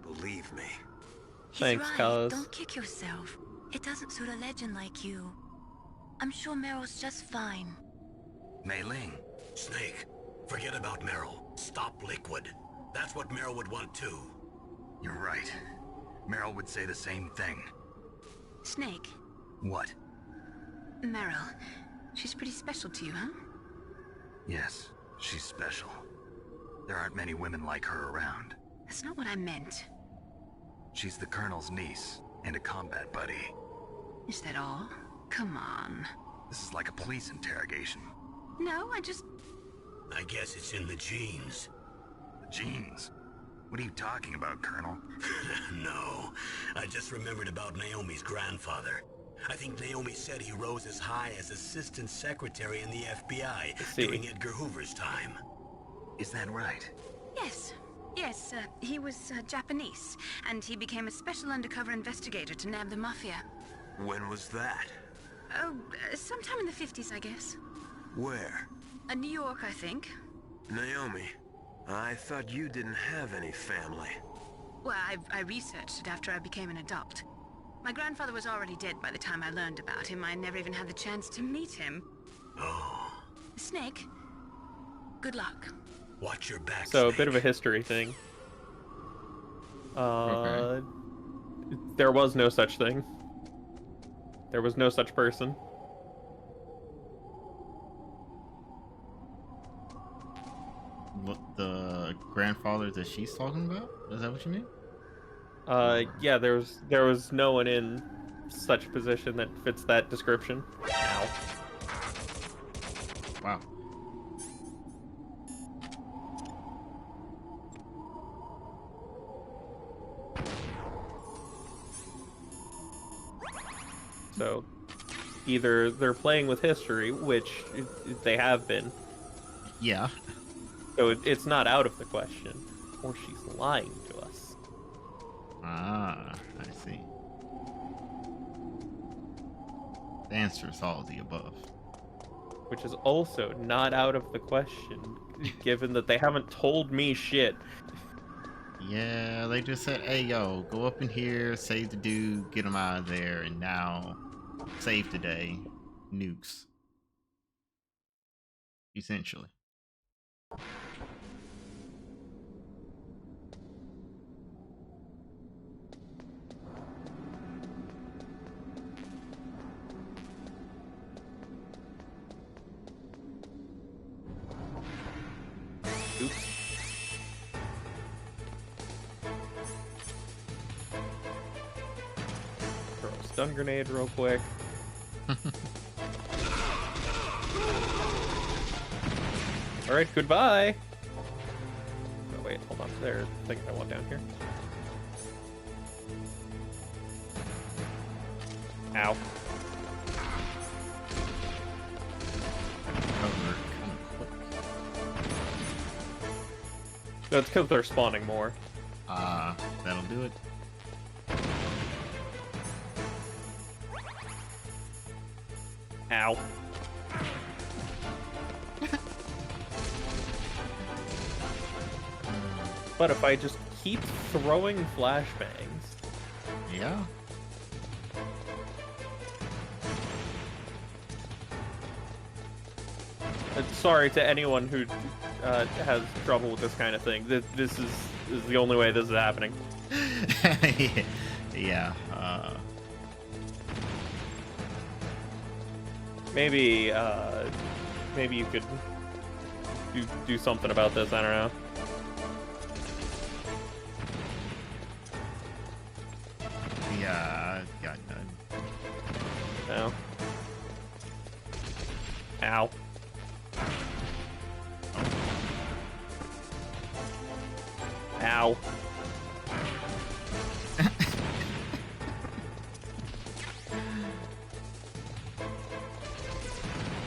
Believe me. He's Thanks, right. Cuz. Don't kick yourself. It doesn't suit a legend like you. I'm sure Meryl's just fine. Mei Ling. Snake, forget about Meryl. Stop Liquid. That's what Meryl would want too. You're right. Meryl would say the same thing. Snake, What? Meryl, she's pretty special to you, huh? Yes, she's special. There aren't many women like her around. That's not what I meant. She's the Colonel's niece and a combat buddy. Is that all? Come on. This is like a police interrogation. No, I just... I guess it's in the genes. Genes? What are you talking about, Colonel? No, I just remembered about Naomi's grandfather. I think Naomi said he rose as high as assistant secretary in the FBI during Edgar Hoover's time. Is that right? Yes. Yes, he was Japanese, and he became a special undercover investigator to nab the Mafia. When was that? Oh, sometime in the 50s, I guess. Where? New York, I think. Naomi, I thought you didn't have any family. Well, I researched it after I became an adult. My grandfather was already dead by the time I learned about him. I never even had the chance to meet him. Oh. Snake, good luck. Watch your back, So, Snake. a bit of a history thing. Okay. There was no such thing. There was no such person. What, the grandfather that she's talking about? Is that what you mean? Yeah, there was no one in such a position that fits that description. Ow. Wow. So, either they're playing with history, which they have been. Yeah. So it's not out of the question, or she's lying to us. Ah, I see. The answer is all of the above. Which is also not out of the question, given that they haven't told me shit. Yeah, they just said, hey, yo, go up in here, save the dude, get him out of there, and now, save the day, nukes. Essentially. Oops. Throw a stun grenade real quick. Alright, goodbye! Oh, wait, hold on. There's things I want down here. Ow. No, it's because they're spawning more. That'll do it. Ow. But if I just keep throwing flashbangs... Yeah. Sorry to anyone who has trouble with this kind of thing. This is the only way this is happening. Yeah. Maybe you could do something about this. I don't know. Yeah, got none. No. Ow. Ow.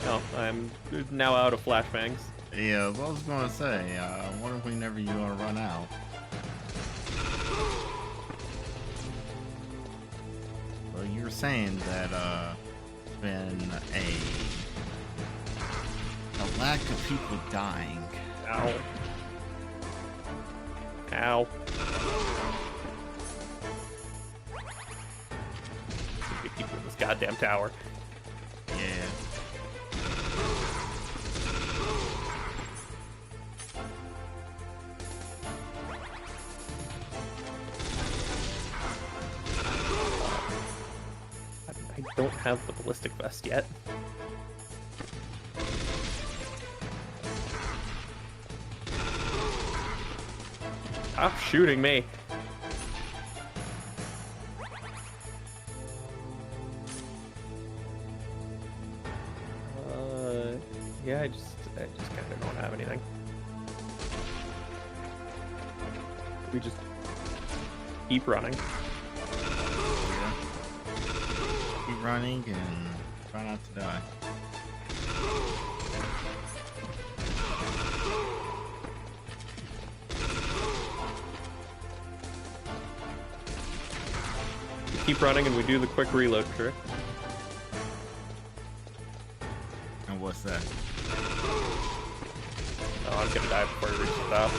Oh, I'm now out of flashbangs. Yeah, what I was gonna say, I wonder whenever you're gonna run out. Well, you were saying that, it's been a lack of people dying. Ow. Ow. Get people in this goddamn tower. Yeah. I don't have the ballistic vest yet. Stop shooting me. Yeah, I just I just kind of don't have anything. We just keep running. Yeah. Keep running and try not to die. We keep running and we do the quick reload trick. And what's that? Oh, I'm gonna die before I reach the top.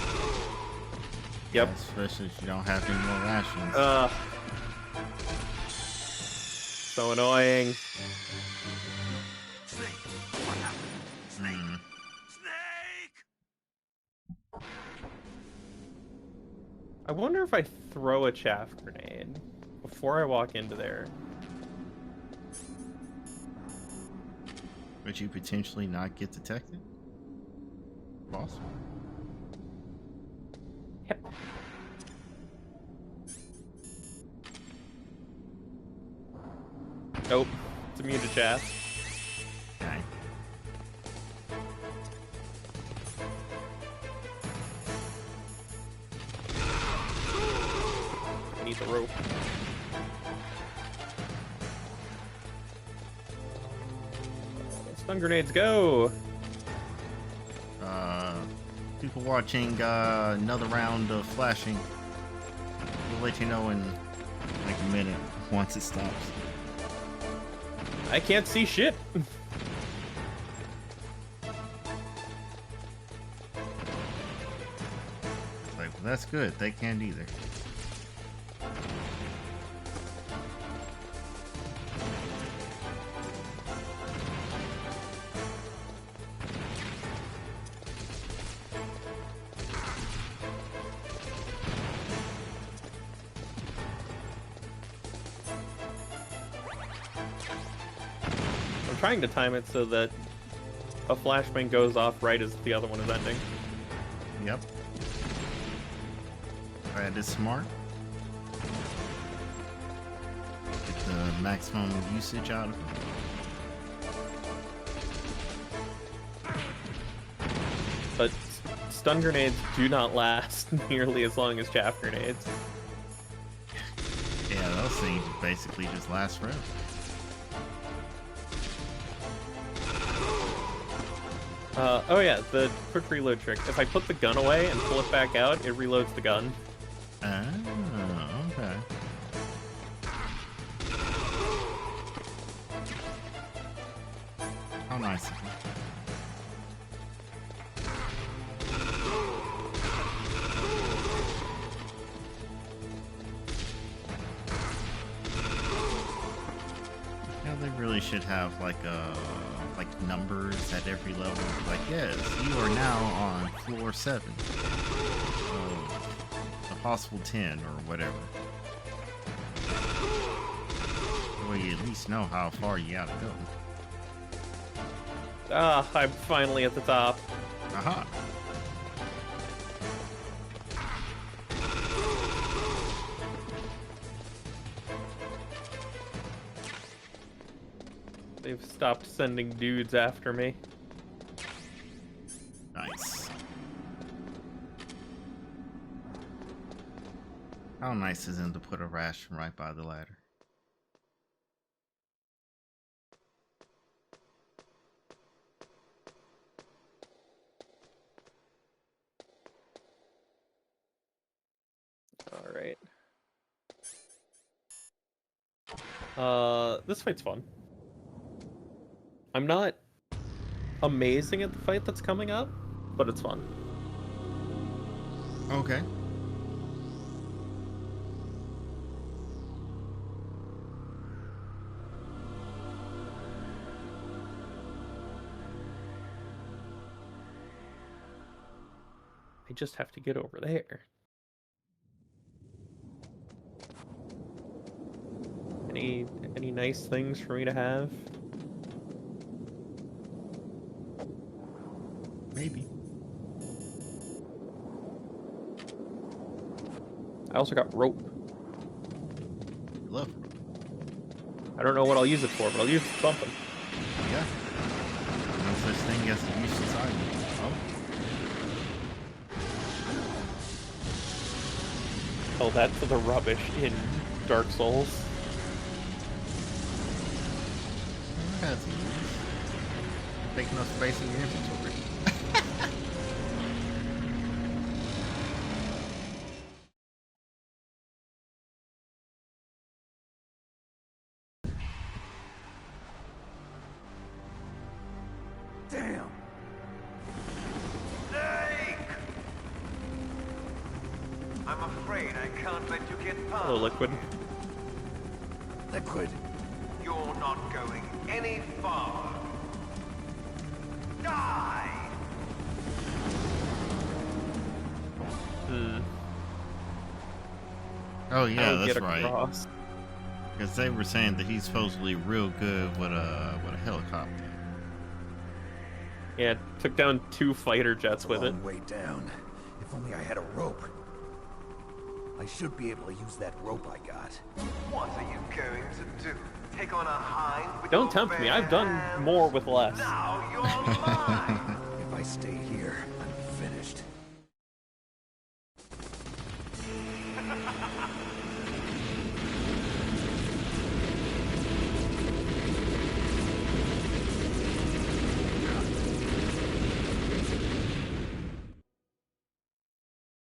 Yep. Yeah, especially if you don't have any more rations. So annoying. Snake! What happened? Snake! Snake! I wonder if I throw a chaff grenade before I walk into there. Would you potentially not get detected? Boss? Yep. Nope. It's immune to chaff. Okay. I need the rope. Stun grenades, go! People watching another round of flashing. We'll let you know in like a minute once it stops. I can't see shit. Like, well, that's good. They can't either. I'm trying to time it so that a flashbang goes off right as the other one is ending. Yep. That is smart. Get the maximum usage out of it. But stun grenades do not last nearly as long as chaff grenades. Yeah, those things basically just last forever. Oh yeah, the quick reload trick. If I put the gun away and pull it back out, it reloads the gun. Oh, okay. How nice of you. Yeah, they really should have like numbers at every level. Like, yes, you are now on floor 7. A possible 10 or whatever. Well, you at least know how far you gotta go. Ah, I'm finally at the top. Aha. They've stopped sending dudes after me. Nice. How nice is it to put a ration right by the ladder? Alright. This fight's fun. I'm not amazing at the fight that's coming up, but it's fun. Okay. I just have to get over there. Any nice things for me to have? Maybe. I also got rope. Love. I don't know what I'll use it for, but I'll use it for something. Yeah. Once such thing as a useless item. Oh, that's the rubbish in Dark Souls. That's easy. Taking up space in your inventory. Damn! Snake! I'm afraid I can't let you get past. Oh, Liquid. Liquid. You're not going any farther. Die! Oh yeah, that's get right. across. Because they were saying that he's supposedly real good with a helicopter. Yeah, took down 2 fighter jets with it. Way down. If only I had a rope. I should be able to use that rope I got. What are you going to do? Take on a hind with Don't your tempt me. bare I've done hands? more with less. Now you're mine! If I stay here, I'm finished.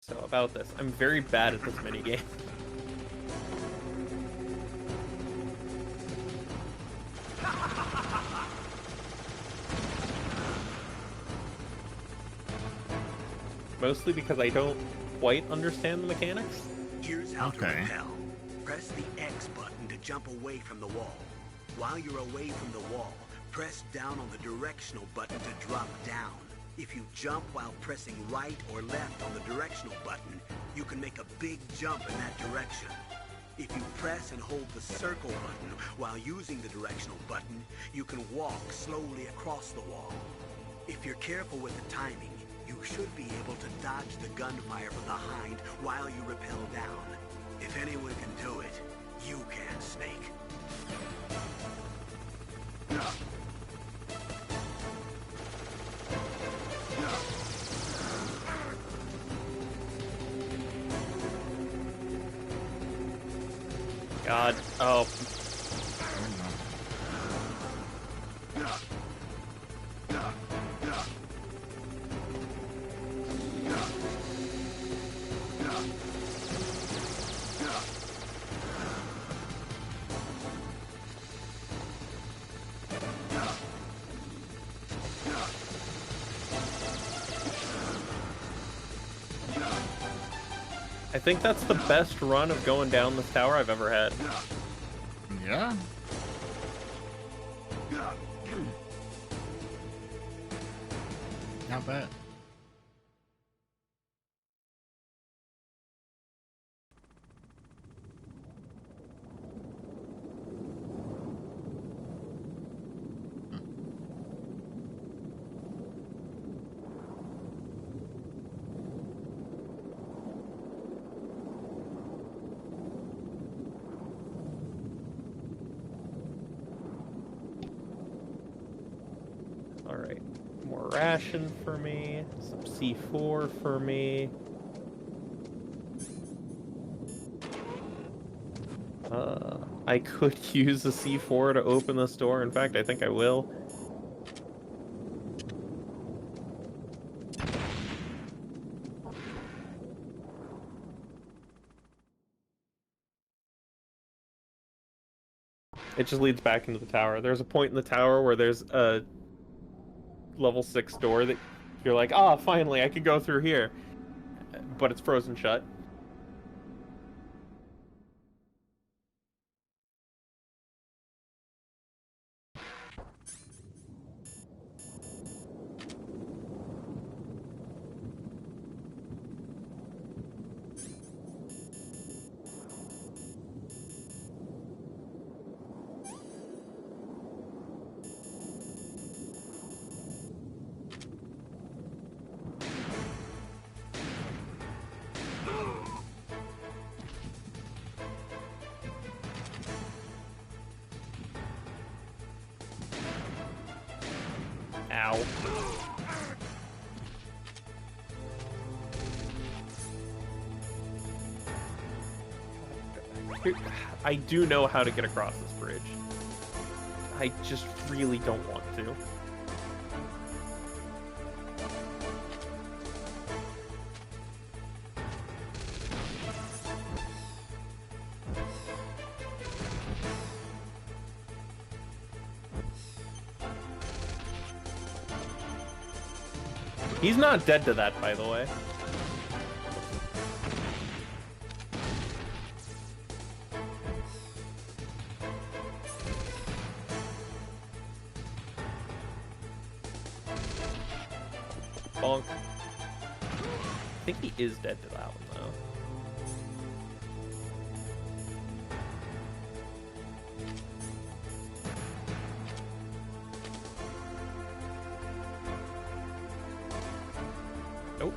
So about this, I'm very bad at this minigame. Mostly because I don't quite understand the mechanics. Here's how to Okay. repel. Press the X button to jump away from the wall. While you're away from the wall, press down on the directional button to drop down. If you jump while pressing right or left on the directional button, you can make a big jump in that direction. If you press and hold the circle button while using the directional button, you can walk slowly across the wall. If you're careful with the timing, you should be able to dodge the gunfire from the hind while you rappel down. If anyone can do it, you can, Snake. God. Oh. I think that's the best run of going down this tower I've ever had. Yeah. Not bad. Alright. More ration for me. Some C4 for me. I could use the C4 to open this door. In fact, I think I will. It just leads back into the tower. There's a point in the tower where there's a level 6 door that you're like, ah, finally, I can go through here. But it's frozen shut. Ow. I do know how to get across this bridge. I just really don't want to. He's not dead to that, by the way. Bonk. I think he is dead to that one, though. Nope.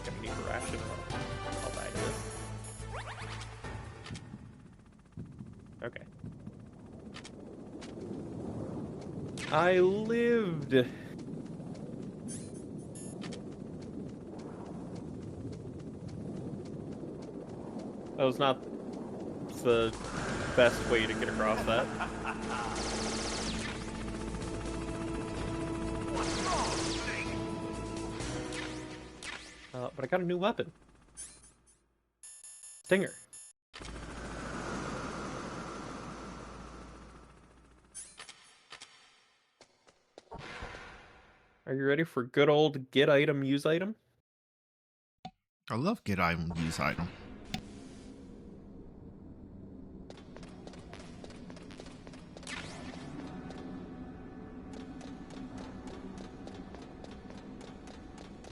Gonna need a ration or I'll die to this. Okay. I lived. That was not the best way to get across that. But I got a new weapon. Stinger. Are you ready for good old get item, use item? I love get item, use item.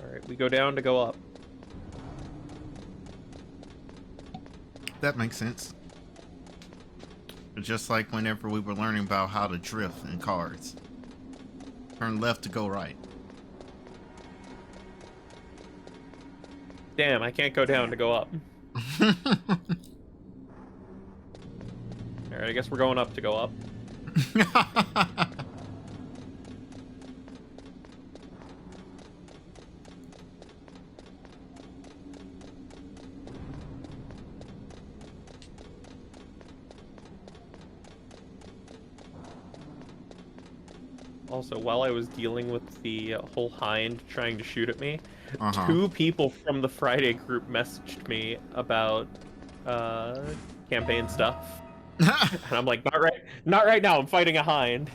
Alright, we go down to go up. That makes sense. Just like whenever we were learning about how to drift in cars. Turn left to go right. Damn, I can't go down to go up. Alright, I guess we're going up to go up. Also, while I was dealing with the whole hind trying to shoot at me, two people from the Friday group messaged me about campaign stuff. And I'm like, not right now, I'm fighting a hind.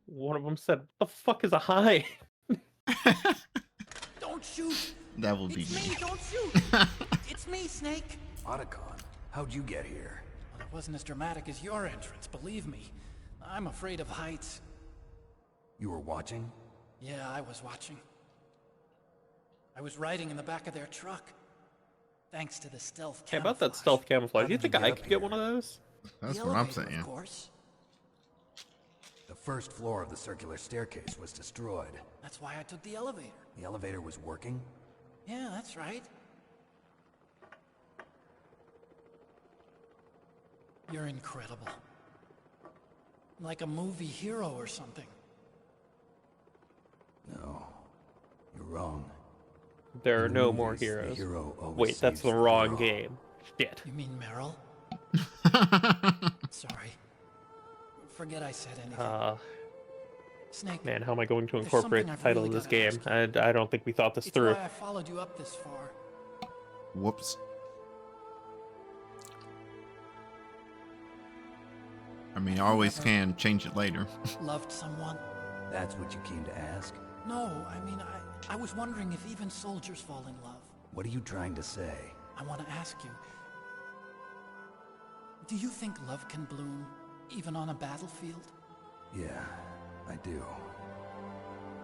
One of them said, what the fuck is a hind? Don't shoot! That will be It's me, don't shoot! It's me, Snake! Otacon, how'd you get here? Well, it wasn't as dramatic as your entrance, believe me. I'm afraid of heights. You were watching? Yeah, I was watching. I was riding in the back of their truck. Thanks to the stealth camouflage. Hey, about that stealth camouflage, do you think I could get one of those? That's what I'm saying. Of course. The first floor of the circular staircase was destroyed. That's why I took the elevator. The elevator was working? Yeah, that's right. You're incredible. Like a movie hero or something. No, you're wrong. There are In the no more movies, the heroes. hero always Wait, that's saves the the wrong hero. game. Shit. You mean Meryl? Sorry. Forget I said anything. Snake, Man, how am I going to there's incorporate the something I've title really of this gotta game? ask I don't think we thought this it's through. why I followed you up this far. Whoops. I mean, I always can change it later. Loved someone? That's what you came to ask? No, I mean, I was wondering if even soldiers fall in love. What are you trying to say? I want to ask you, do you think love can bloom, even on a battlefield? Yeah, I do.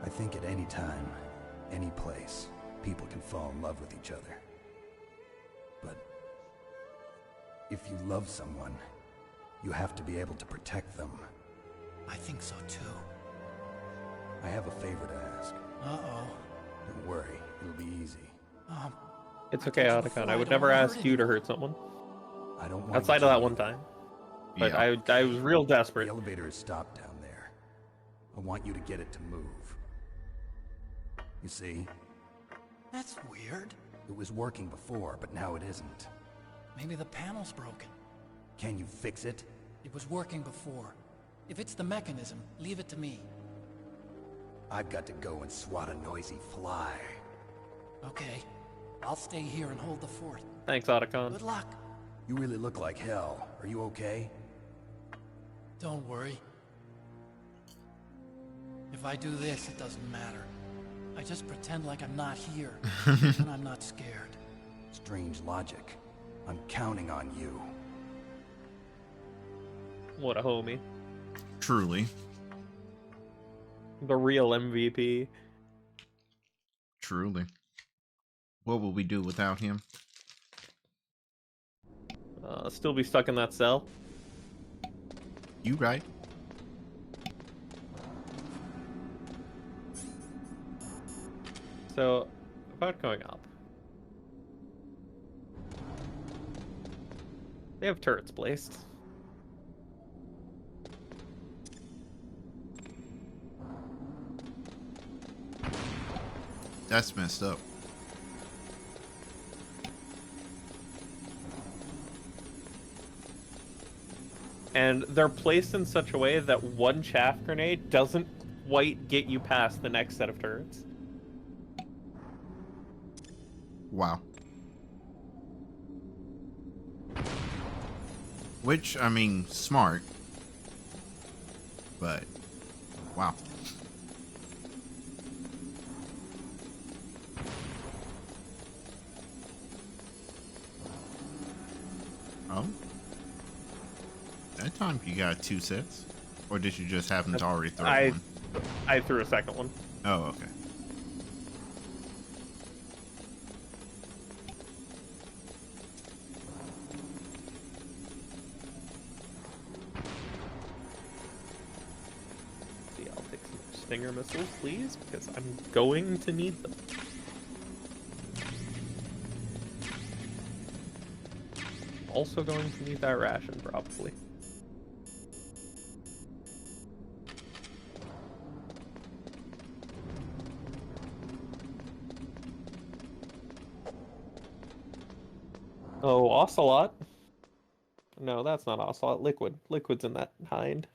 I think at any time, any place, people can fall in love with each other. But If you love someone, you have to be able to protect them. I think so too. I have a favor to ask. Uh-oh. Don't worry, it'll be easy. It's okay, Otacon. I would never ask you to hurt someone. I don't want outside you of that to. one time. But Yeah. I was real desperate. The elevator is stopped down there. I want you to get it to move. You see? That's weird. It was working before, but now it isn't. Maybe the panel's broken. Can you fix it? It was working before. If it's the mechanism, leave it to me. I've got to go and swat a noisy fly. Okay. I'll stay here and hold the fort. Thanks, Otacon. Good luck. You really look like hell. Are you okay? Don't worry. If I do this, it doesn't matter. I just pretend like I'm not here, and I'm not scared. Strange logic. I'm counting on you. What a homie. Truly. The real MVP. Truly. What would we do without him? Still be stuck in that cell. You right. So, about going up. They have turrets placed. That's messed up. And they're placed in such a way that one chaff grenade doesn't quite get you past the next set of turrets. Wow. Which, I mean, smart. But, wow. Oh? That time you got 2 sets? Or did you just happen to already throw one? I threw a second one. Oh, okay. See, I'll take some Stinger missiles, please, because I'm going to need them. Also going to need that ration, probably. Oh, Ocelot. No, that's not Ocelot. Liquid. Liquid's in that hind.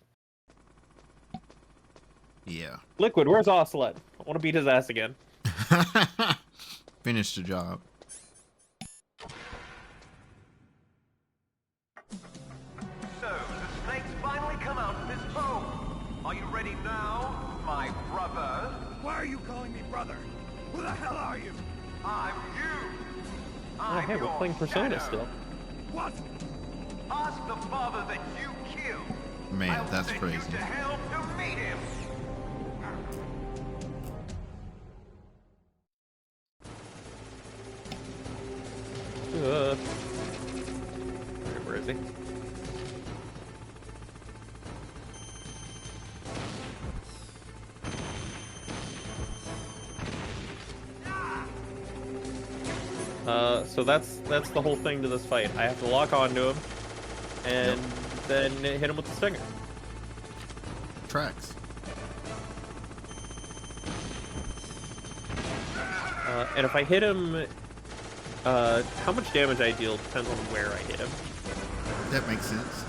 Yeah. Liquid, where's Ocelot? I want to beat his ass again. Finish the job. So, the snakes finally come out of this home. Are you ready now, my brother? Why are you calling me brother? Who the hell are you? I'm you. Oh, hey, we're playing Persona still. What? Ask the father that you killed. Man, I'll that's send crazy. you to hell to meet him. Where is he? So that's the whole thing to this fight. I have to lock onto him, and then hit him with the stinger. Tracks. And if I hit him, how much damage I deal depends on where I hit him. That makes sense.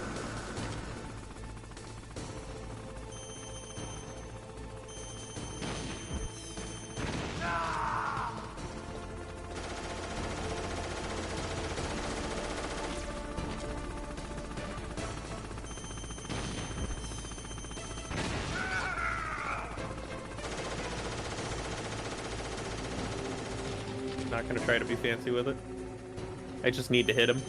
Not gonna try to be fancy with it. I just need to hit him.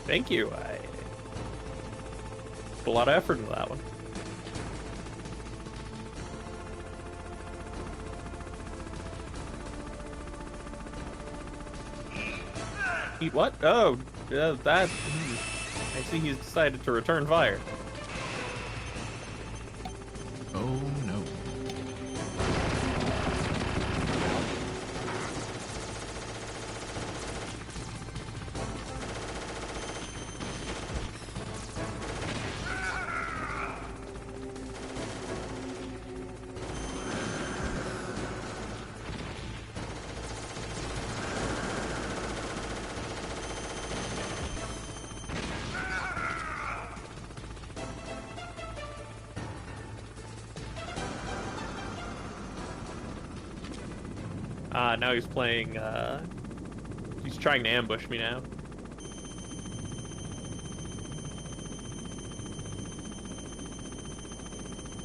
Thank you. I put a lot of effort into that one. Eat what? Oh, that. I see he's decided to return fire. Oh no. Now he's playing, he's trying to ambush me now.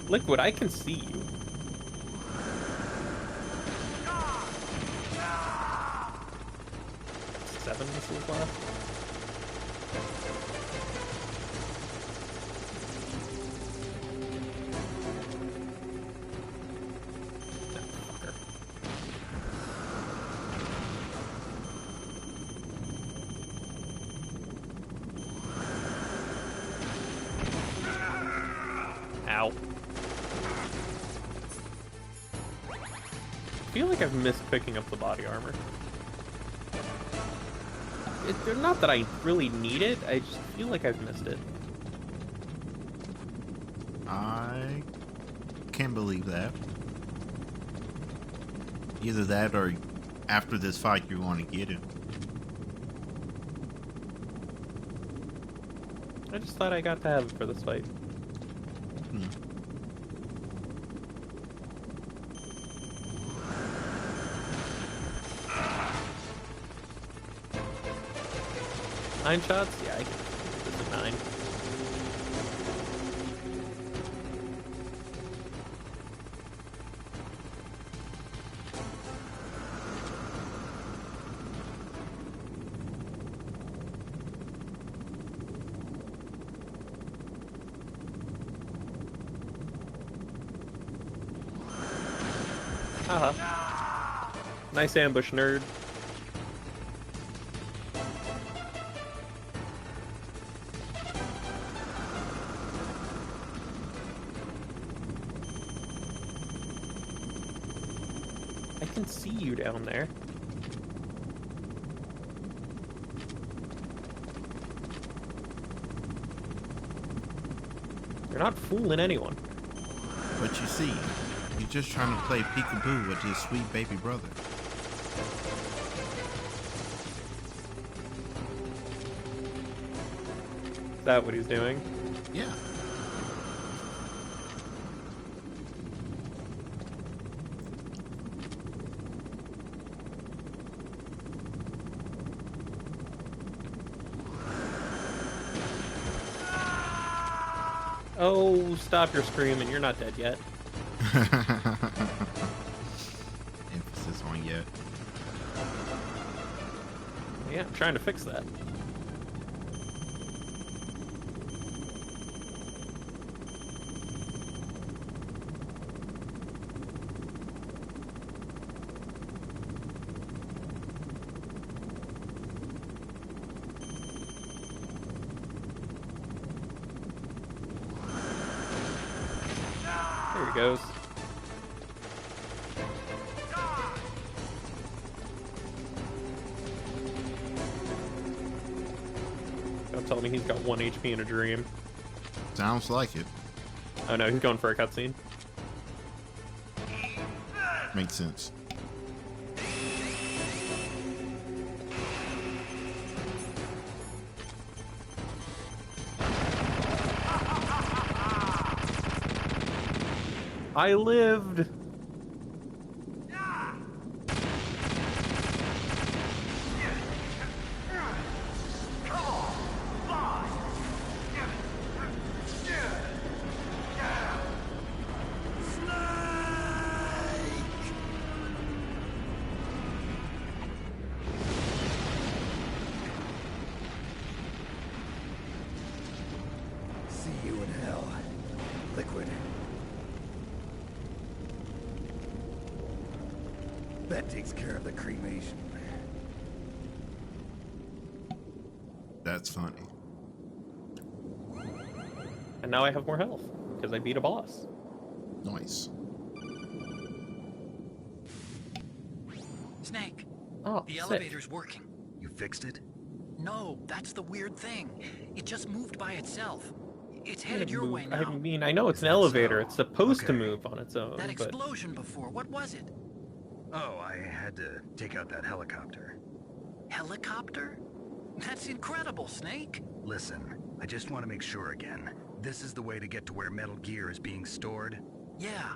Liquid, I can see you. Seven missiles left. Ow. I feel like I've missed picking up the body armor. Not that I really need it, I just feel like I've missed it. I can't believe that. Either that or after this fight you want to get it. I just thought I got to have it for this fight. Hmm. 9 shots? Yeah, I can do this at 9. Haha. Nice ambush, nerd. I can see you down there. You're not fooling anyone. But you see, he's just trying to play peekaboo with his sweet baby brother. Is that what he's doing? Yeah. Oh, stop your screaming. You're not dead yet. Emphasis on yet. Yeah, I'm trying to fix that. There he goes. Don't tell me he's got 1 HP in a dream. Sounds like it. Oh no, he's going for a cutscene. Makes sense. I lived! That takes care of the cremation. That's funny. And now I have more health because I beat a boss. Nice. Snake, Oh, the sick. elevator's working. You fixed it? No, that's the weird thing. It just moved by itself. It's It headed your way moved. I now. mean, I know it's an Is that elevator. so? It's supposed to Okay. move on its own, That but explosion before, what was it? Oh, I had to take out that helicopter. Helicopter? That's incredible, Snake. Listen, I just want to make sure again. This is the way to get to where Metal Gear is being stored? Yeah.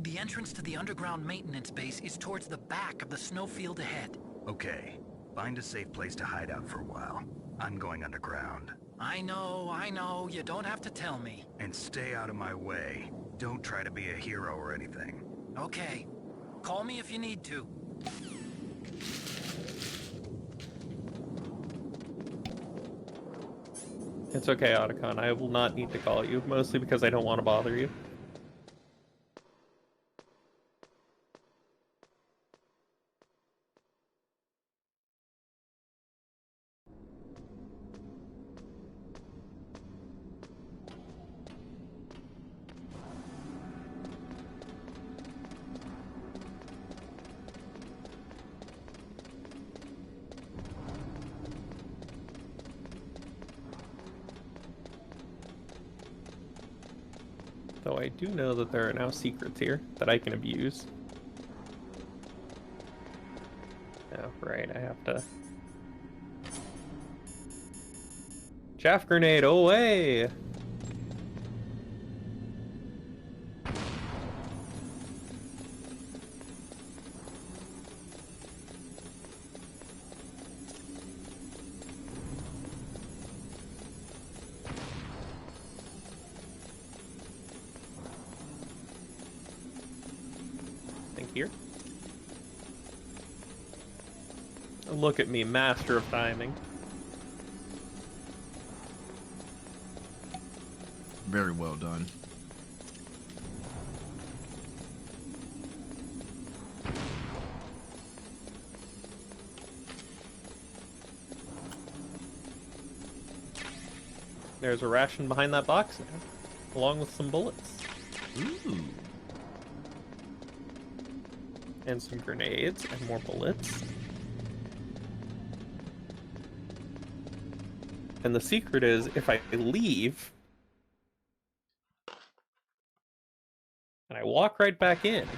The entrance to the underground maintenance base is towards the back of the snowfield ahead. Okay. Find a safe place to hide out for a while. I'm going underground. I know. You don't have to tell me. And stay out of my way. Don't try to be a hero or anything. Okay. Call me if you need to. it's okay, Otacon. I will not need to call you, mostly because I don't want to bother you. Though I do know that there are now secrets here that I can abuse. Oh, right, I have to... Chaff grenade away! Here. Look at me, master of timing. Very well done. There's a ration behind that box now, along with some bullets. Ooh. And some grenades, and more bullets. And the secret is, if I leave, and I walk right back in,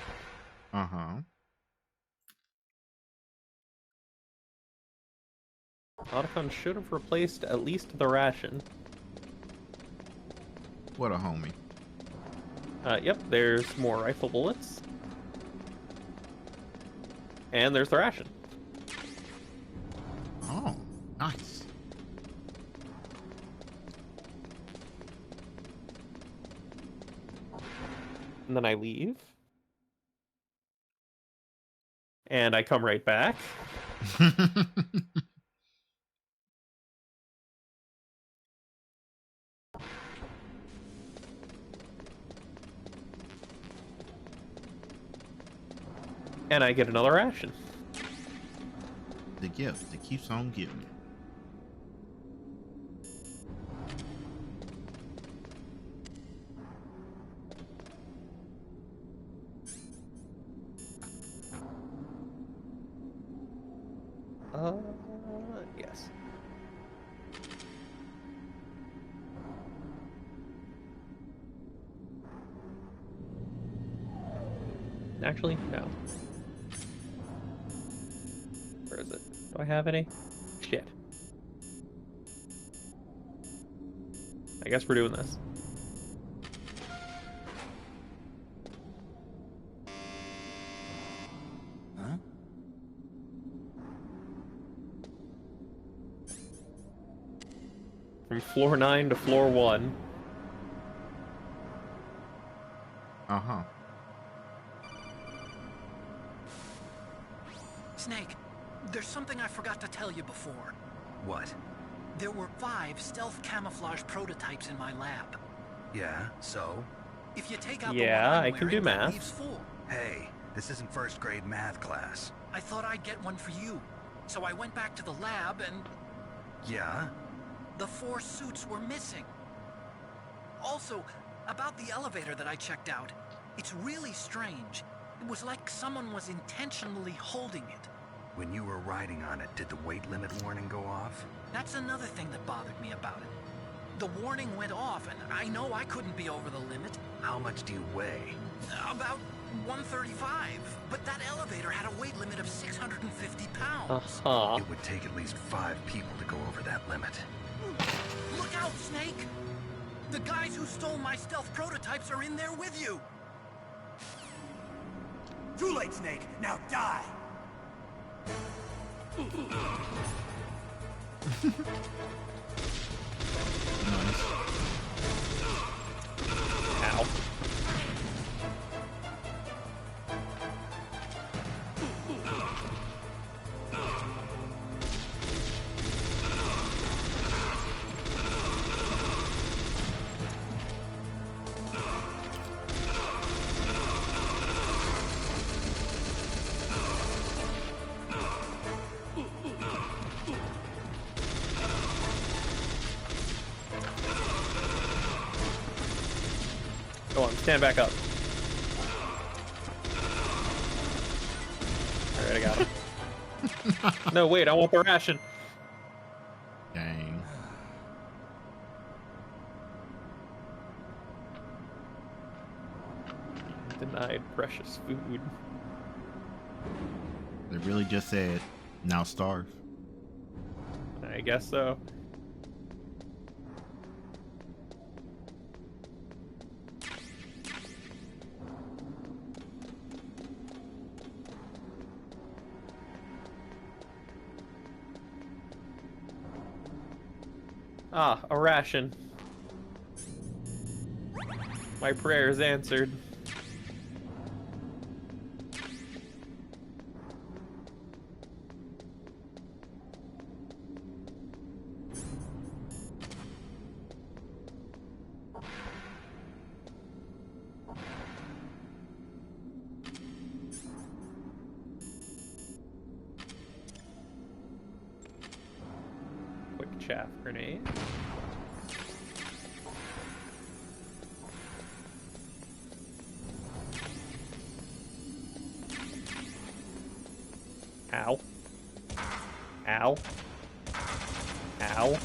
Uh-huh. Otacon should have replaced at least the ration. What a homie. Yep, there's more rifle bullets. And there's the ration. Oh, nice. And then I leave. And I come right back. And I get another ration. The gift that keeps on giving. Yes. Actually, no. Where is it? Do I have any? Shit. I guess we're doing this. Huh? From floor 9 to floor 1. Uh-huh. Snake, there's something I forgot to tell you before. What? There were 5 stealth camouflage prototypes in my lab. Yeah, so? If you take out Yeah, the one I I'm can do wearing, that math. leaves 4. Hey, This isn't first grade math class. I thought I'd get one for you. So I went back to the lab and... Yeah? The 4 suits were missing. Also, about the elevator that I checked out, it's really strange. It was like someone was intentionally holding it. When you were riding on it, did the weight limit warning go off? That's another thing that bothered me about it. The warning went off, and I know I couldn't be over the limit. How much do you weigh? About 135, but that elevator had a weight limit of 650 pounds. It would take at least 5 people to go over that limit. Look out, Snake! The guys who stole my stealth prototypes are in there with you! Too late, Snake! Now die! Ow. Go on, stand back up. Alright, I got him. No, wait, I want the ration. Dang. Denied precious food. They really just said, now starve. I guess so. Ah, a ration. My prayers answered. Quick chaff grenade. Ow. Ow. Ow.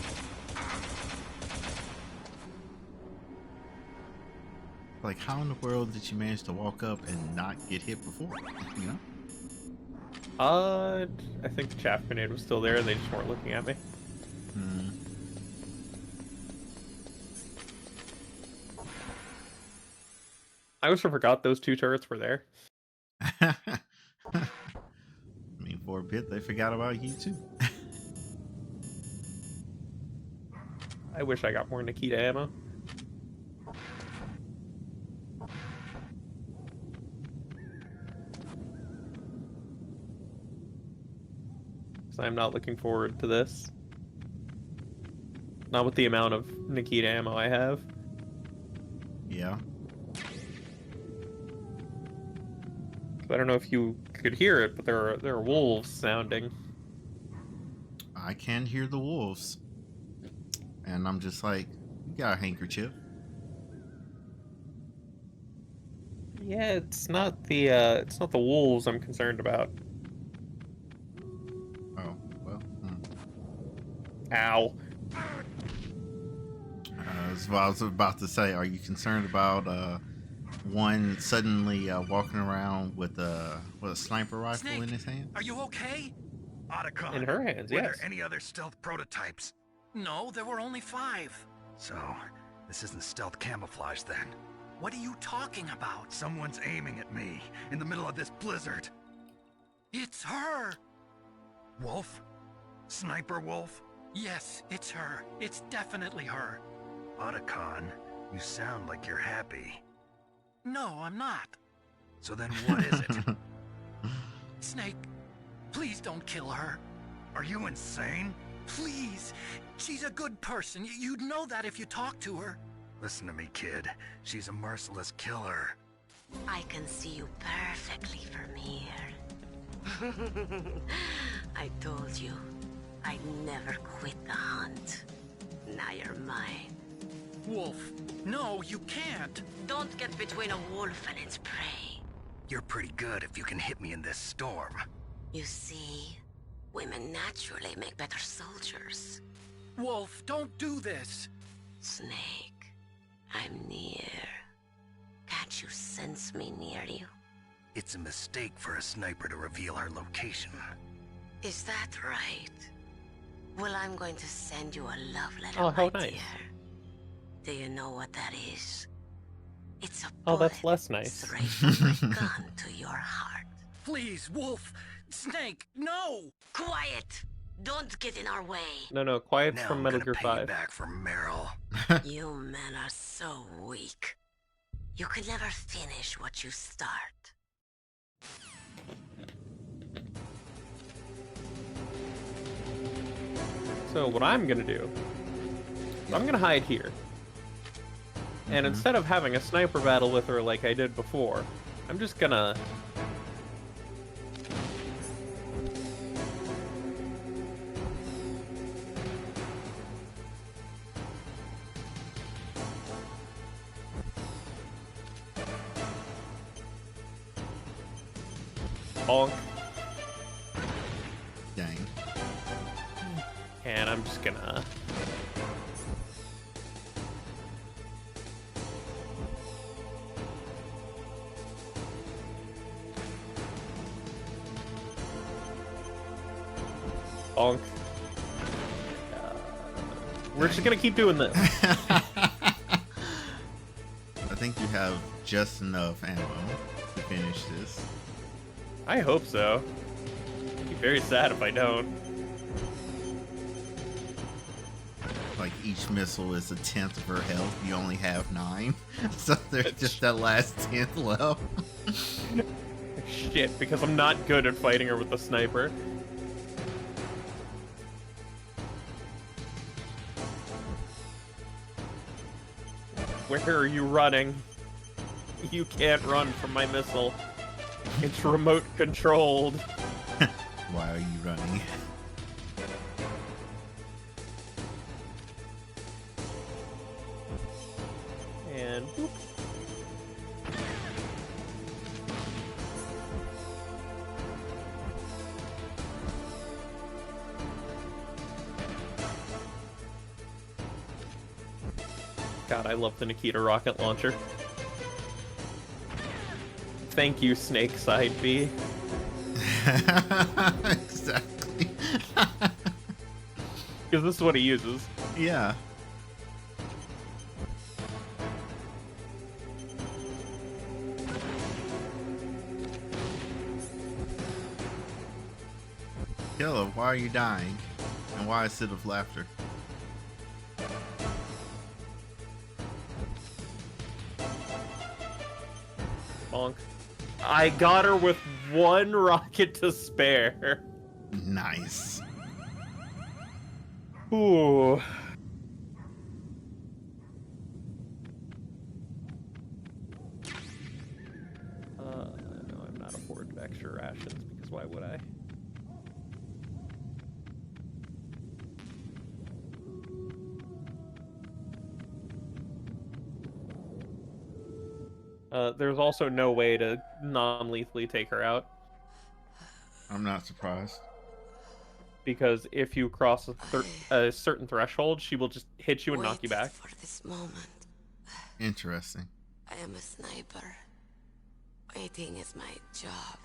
Like, how in the world did you manage to walk up and not get hit before? You know? I think the chaff grenade was still there and they just weren't looking at me. Hmm. I also forgot those 2 turrets were there. I mean, for a bit, they forgot about you too. I wish I got more Nikita ammo. So I'm not looking forward to this. Not with the amount of Nikita ammo I have. Yeah. I don't know if you could hear it, but there are wolves sounding. I can hear the wolves. And I'm just like, you got a handkerchief. Yeah, it's not the wolves I'm concerned about. Oh, well. Ow. That's what I was about to say. Are you concerned about one suddenly walking around with a sniper rifle Snake, in his hand? Are you okay? Otacon. In her hands, Were yes. there any other stealth prototypes? No, there were only 5. So, this isn't stealth camouflage then. What are you talking about? Someone's aiming at me in the middle of this blizzard. It's her! Wolf? Sniper Wolf? Yes, it's her. It's definitely her. Otacon, you sound like you're happy. No, I'm not. So then what is it? Snake, please don't kill her. Are you insane? Please. She's a good person. You'd know that if you talked to her. Listen to me, kid. She's a merciless killer. I can see you perfectly from here. I told you, I'd never quit the hunt. Now you're mine. Wolf, no, you can't. Don't get between a wolf and its prey. You're pretty good if you can hit me in this storm. You see, women naturally make better soldiers. Wolf, don't do this. Snake, I'm near. Can't you sense me near you? It's a mistake for a sniper to reveal our location. Is that right? Well, I'm going to send you a love letter, Oh, how my nice. dear. Do you know what that is? It's a Oh, bullet that's less nice. straight from my gun to your heart. Please, Wolf! Snake, no! Quiet! Don't get in our way. No, quiet's Now from I'm Metal gonna Gear pay you 5. back for Meryl. You men are so weak. You can never finish what you start. So what I'm gonna do, I'm gonna hide here. And instead of having a sniper battle with her like I did before, I'm just gonna... bonk. Dang. And I'm just gonna... bonk. We're just gonna keep doing this. I think you have just enough ammo to finish this. I hope so. I'd be very sad if I don't. Like each missile is a tenth of her health. You only have 9, so there's just that last tenth left. Shit, because I'm not good at fighting her with the sniper. Where are you running? You can't run from my missile. It's remote controlled. Why are you running? And boop. God, I love the Nikita rocket launcher. Thank you, Snake Side B. Exactly. Because this is what he uses. Yeah. Killer, why are you dying? And why a sit of laughter? Bonk. I got her with 1 rocket to spare. Nice. Ooh. No, I'm not afforded extra rations because why would I? There's also no way to non-lethally take her out. I'm not surprised. Because if you cross a certain threshold, she will just hit you and knock you back. For this moment, Interesting. I am a sniper. Waiting is my job.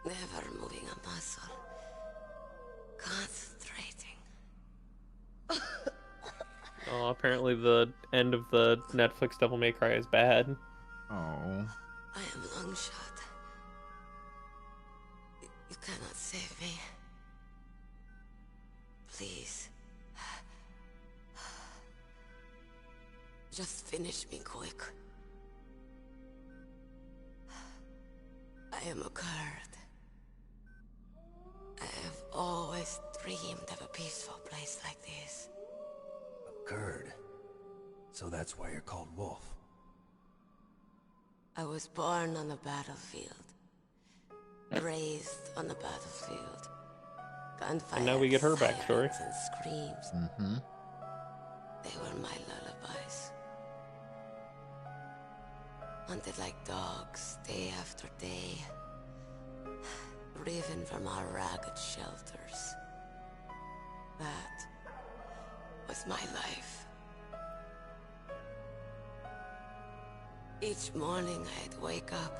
Never moving a muscle. Concentrating. Oh, apparently the end of the Netflix Devil May Cry is bad. Oh. I am long shot. You cannot save me. Please. Just finish me quick. I am a Kurd. I have always dreamed of a peaceful place like this. A Kurd. So that's why you're called Wolf. I was born on the battlefield. Raised on the battlefield. Gunfire And now we get her backstory. and screams. Mm-hmm. They were my lullabies. Hunted like dogs, day after day. Driven from our ragged shelters. That was my life. Each morning I'd wake up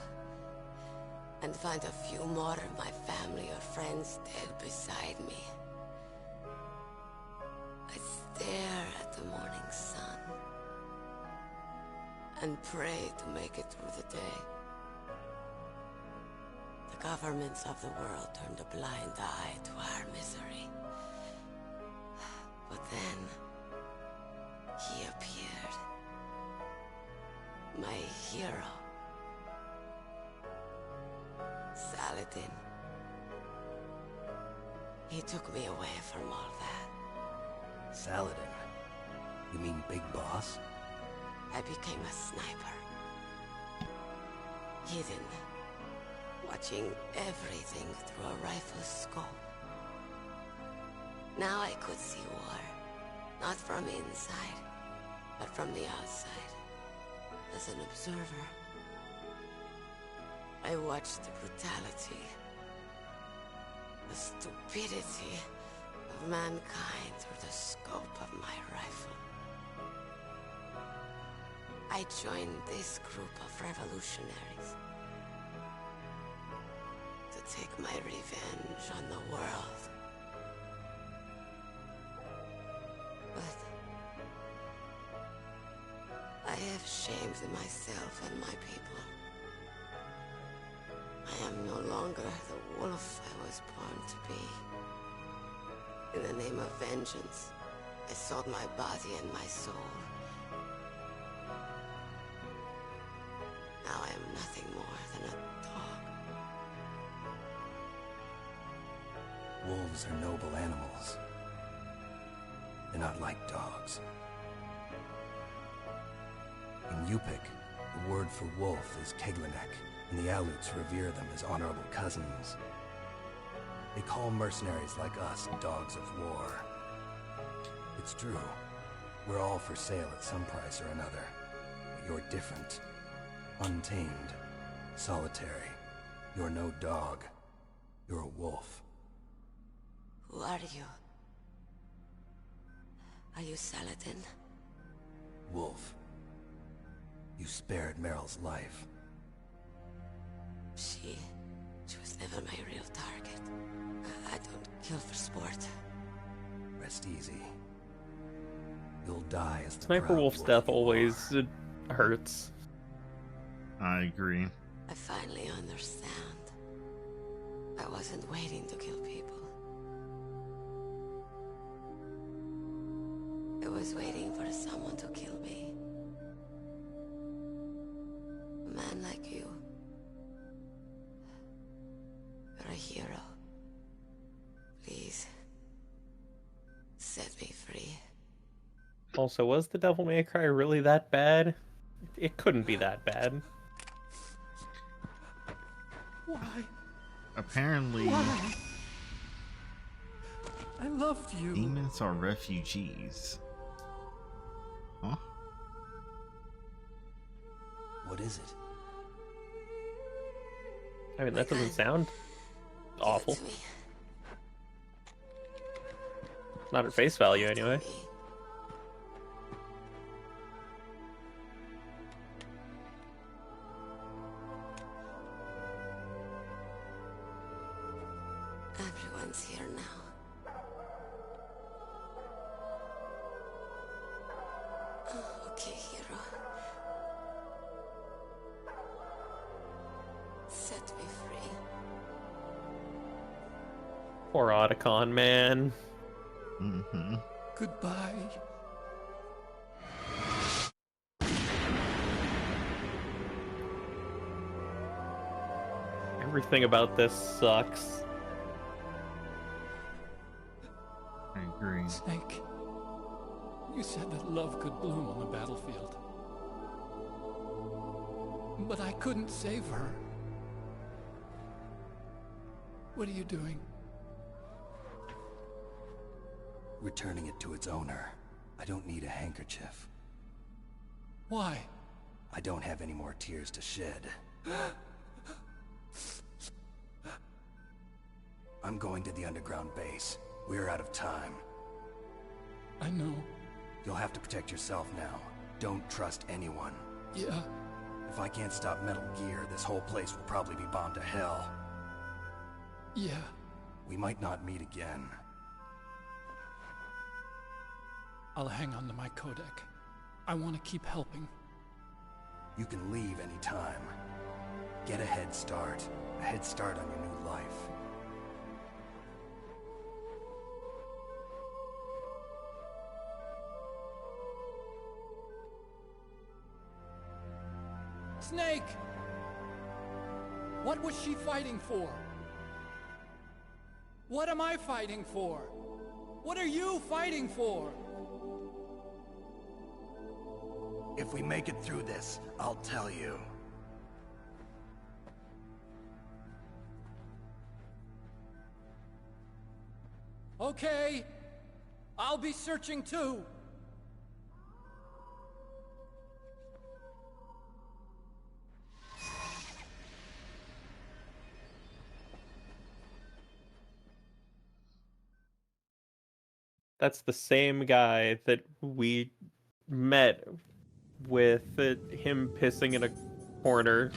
and find a few more of my family or friends dead beside me. I'd stare at the morning sun and pray to make it through the day. The governments of the world turned a blind eye to our misery. But then, he appeared. My hero. Saladin. He took me away from all that. Saladin? You mean Big Boss? I became a sniper. Hidden. Watching everything through a rifle's scope. Now I could see war. Not from inside, but from the outside. As an observer. I watched the brutality, the stupidity of mankind through the scope of my rifle. I joined this group of revolutionaries to take my revenge on the world. But I have shamed myself and my people. I am no longer the wolf I was born to be. In the name of vengeance, I sold my body and my soul. Now I am nothing more than a dog. Wolves are noble animals. They're not like dogs. In Yupik, the word for wolf is Keglanek, and the Aleuts revere them as honorable cousins. They call mercenaries like us dogs of war. It's true. We're all for sale at some price or another. But you're different. Untamed. Solitary. You're no dog. You're a wolf. Who are you? Are you Saladin? Wolf. You spared Meryl's life. She was never my real target. I don't kill for sport. Rest easy. You'll die as the Sniper proud Wolf's wolf death you always hurts. I agree. I finally understand. I wasn't waiting to kill people. I was waiting for someone to kill me. A man like you. You're a hero. Please, set me free. Also, was the Devil May Cry really that bad? It couldn't be that bad. Why? Apparently, Why? I loved you. demons are refugees. Huh? What is it? I mean, that doesn't sound awful. Not at face value, anyway. Everyone's here now. Okay, hero. Set me free. Poor Otacon, man. Mm-hmm. Goodbye. Everything about this sucks. I agree. Snake, you said that love could bloom on the battlefield. But I couldn't save her. What are you doing? Returning it to its owner. I don't need a handkerchief. Why? I don't have any more tears to shed. I'm going to the underground base. We're out of time. I know. You'll have to protect yourself now. Don't trust anyone. Yeah. If I can't stop Metal Gear, this whole place will probably be bombed to hell. Yeah. We might not meet again. I'll hang on to my codec. I want to keep helping. You can leave anytime. Get a head start. A head start on your new life. Snake! What was she fighting for? What am I fighting for? What are you fighting for? If we make it through this, I'll tell you. Okay. I'll be searching too. That's the same guy that we met with him pissing in a corner.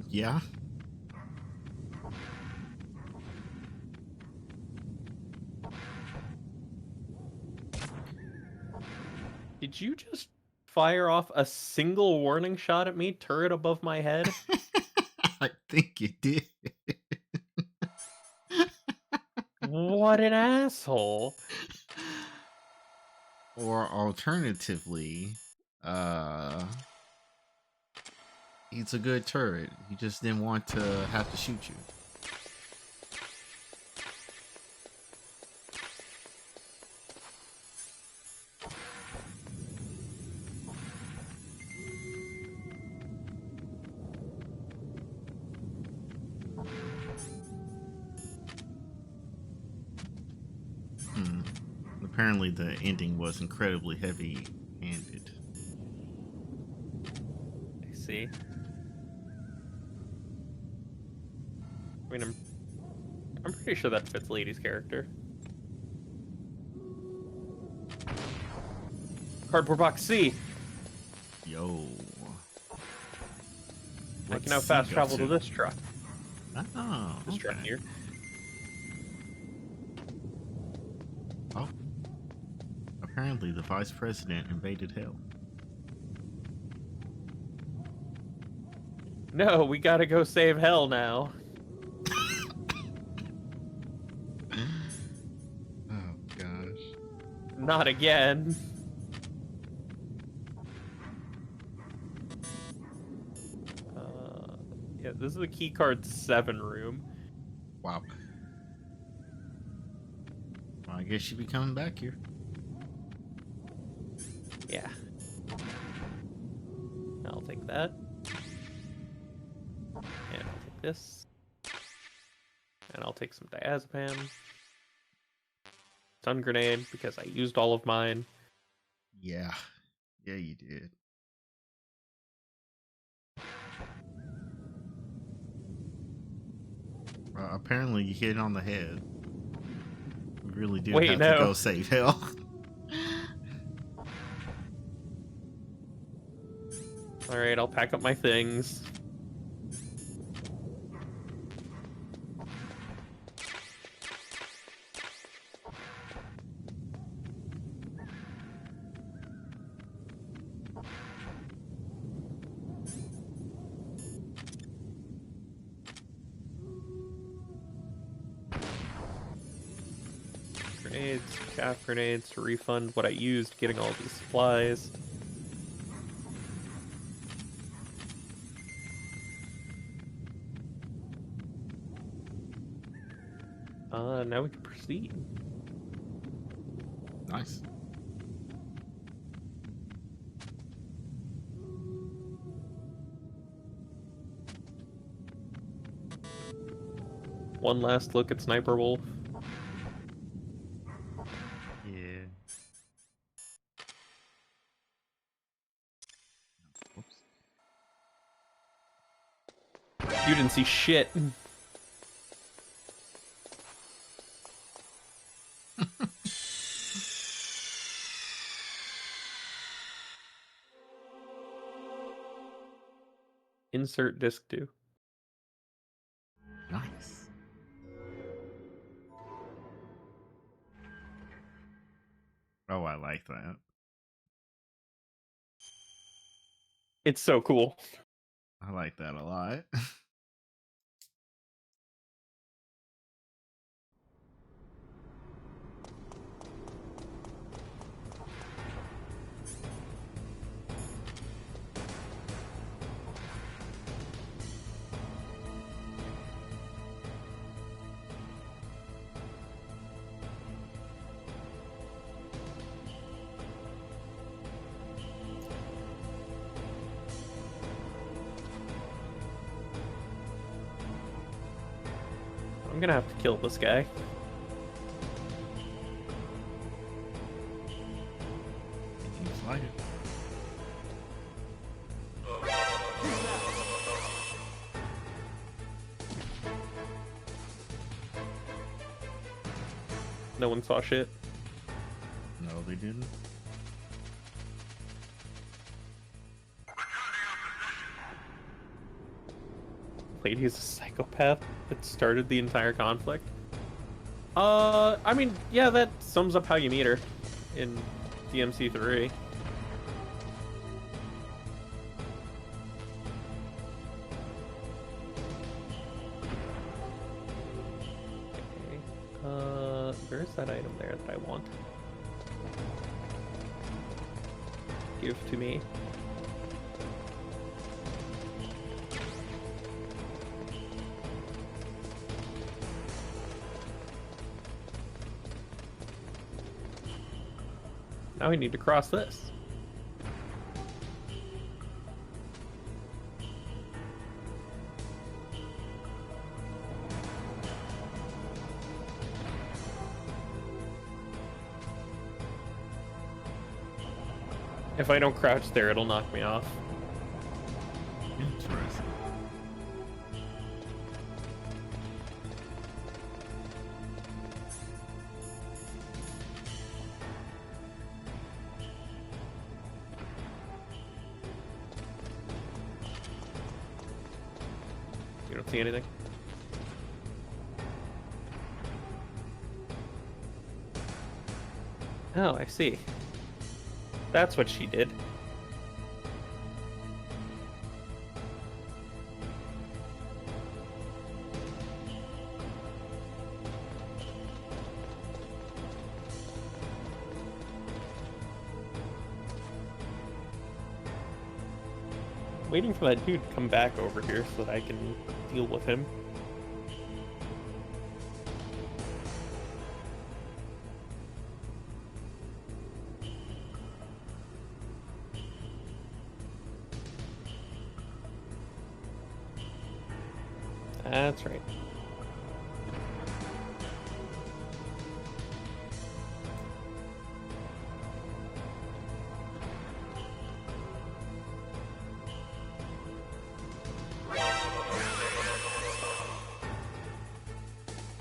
Yeah. Did you just fire off a single warning shot at me, turret above my head? I think you did. What an asshole. Or alternatively, he's a good turret. He just didn't want to have to shoot you. Apparently the ending was incredibly heavy-handed. I see. I mean, I'm pretty sure that fits Lady's character. Cardboard box C. Yo. I can now fast travel to this truck. Oh, this truck here. Oh. Apparently the vice president invaded hell. No, we gotta go save hell now. Oh gosh. Not again. Yeah, this is the keycard 7 room. Wow. Well, I guess she'll be coming back here. Yeah. I'll take that. And I'll take this. And I'll take some diazepam. Stun grenade, because I used all of mine. Yeah. Yeah, you did. Apparently you hit it on the head. We really do have to go save hell. Alright, I'll pack up my things. Grenades, chaff grenades to refund what I used getting all these supplies. Now we can proceed. Nice. One last look at Sniper Wolf. Yeah. Oops. You didn't see shit. Insert disc 2. Nice. Oh, I like that. It's so cool. I like that a lot. I'm gonna have to kill this guy. Seems like it. No one saw shit. No, they didn't. Lady's a psychopath that started the entire conflict. I mean, yeah, that sums up how you meet her in DMC3. Okay. There's that item there that I want. Give to me. Now we need to cross this. If I don't crouch there, it'll knock me off. Interesting. You don't see anything? Oh, I see. That's what she did. Waiting for that dude to come back over here so that I can deal with him. That's right.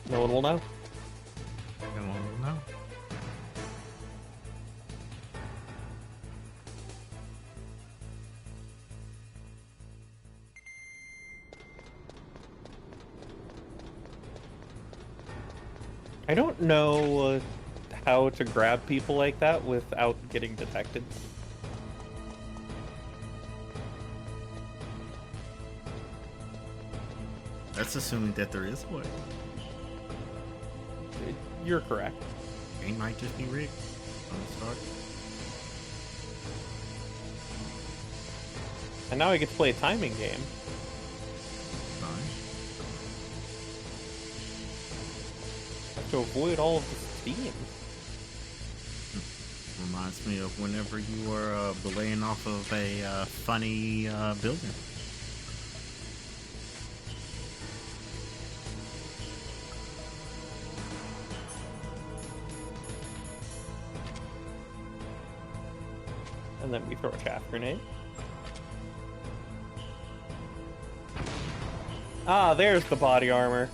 No one will know. No one will know. I don't know how to grab people like that without getting detected. That's assuming that there is one. You're correct. Game might just be rigged from the start. And now I get to play a timing game. To avoid all of the steam. Reminds me of whenever you were belaying off of a funny building. And then we throw a chaff grenade. Ah, there's the body armor.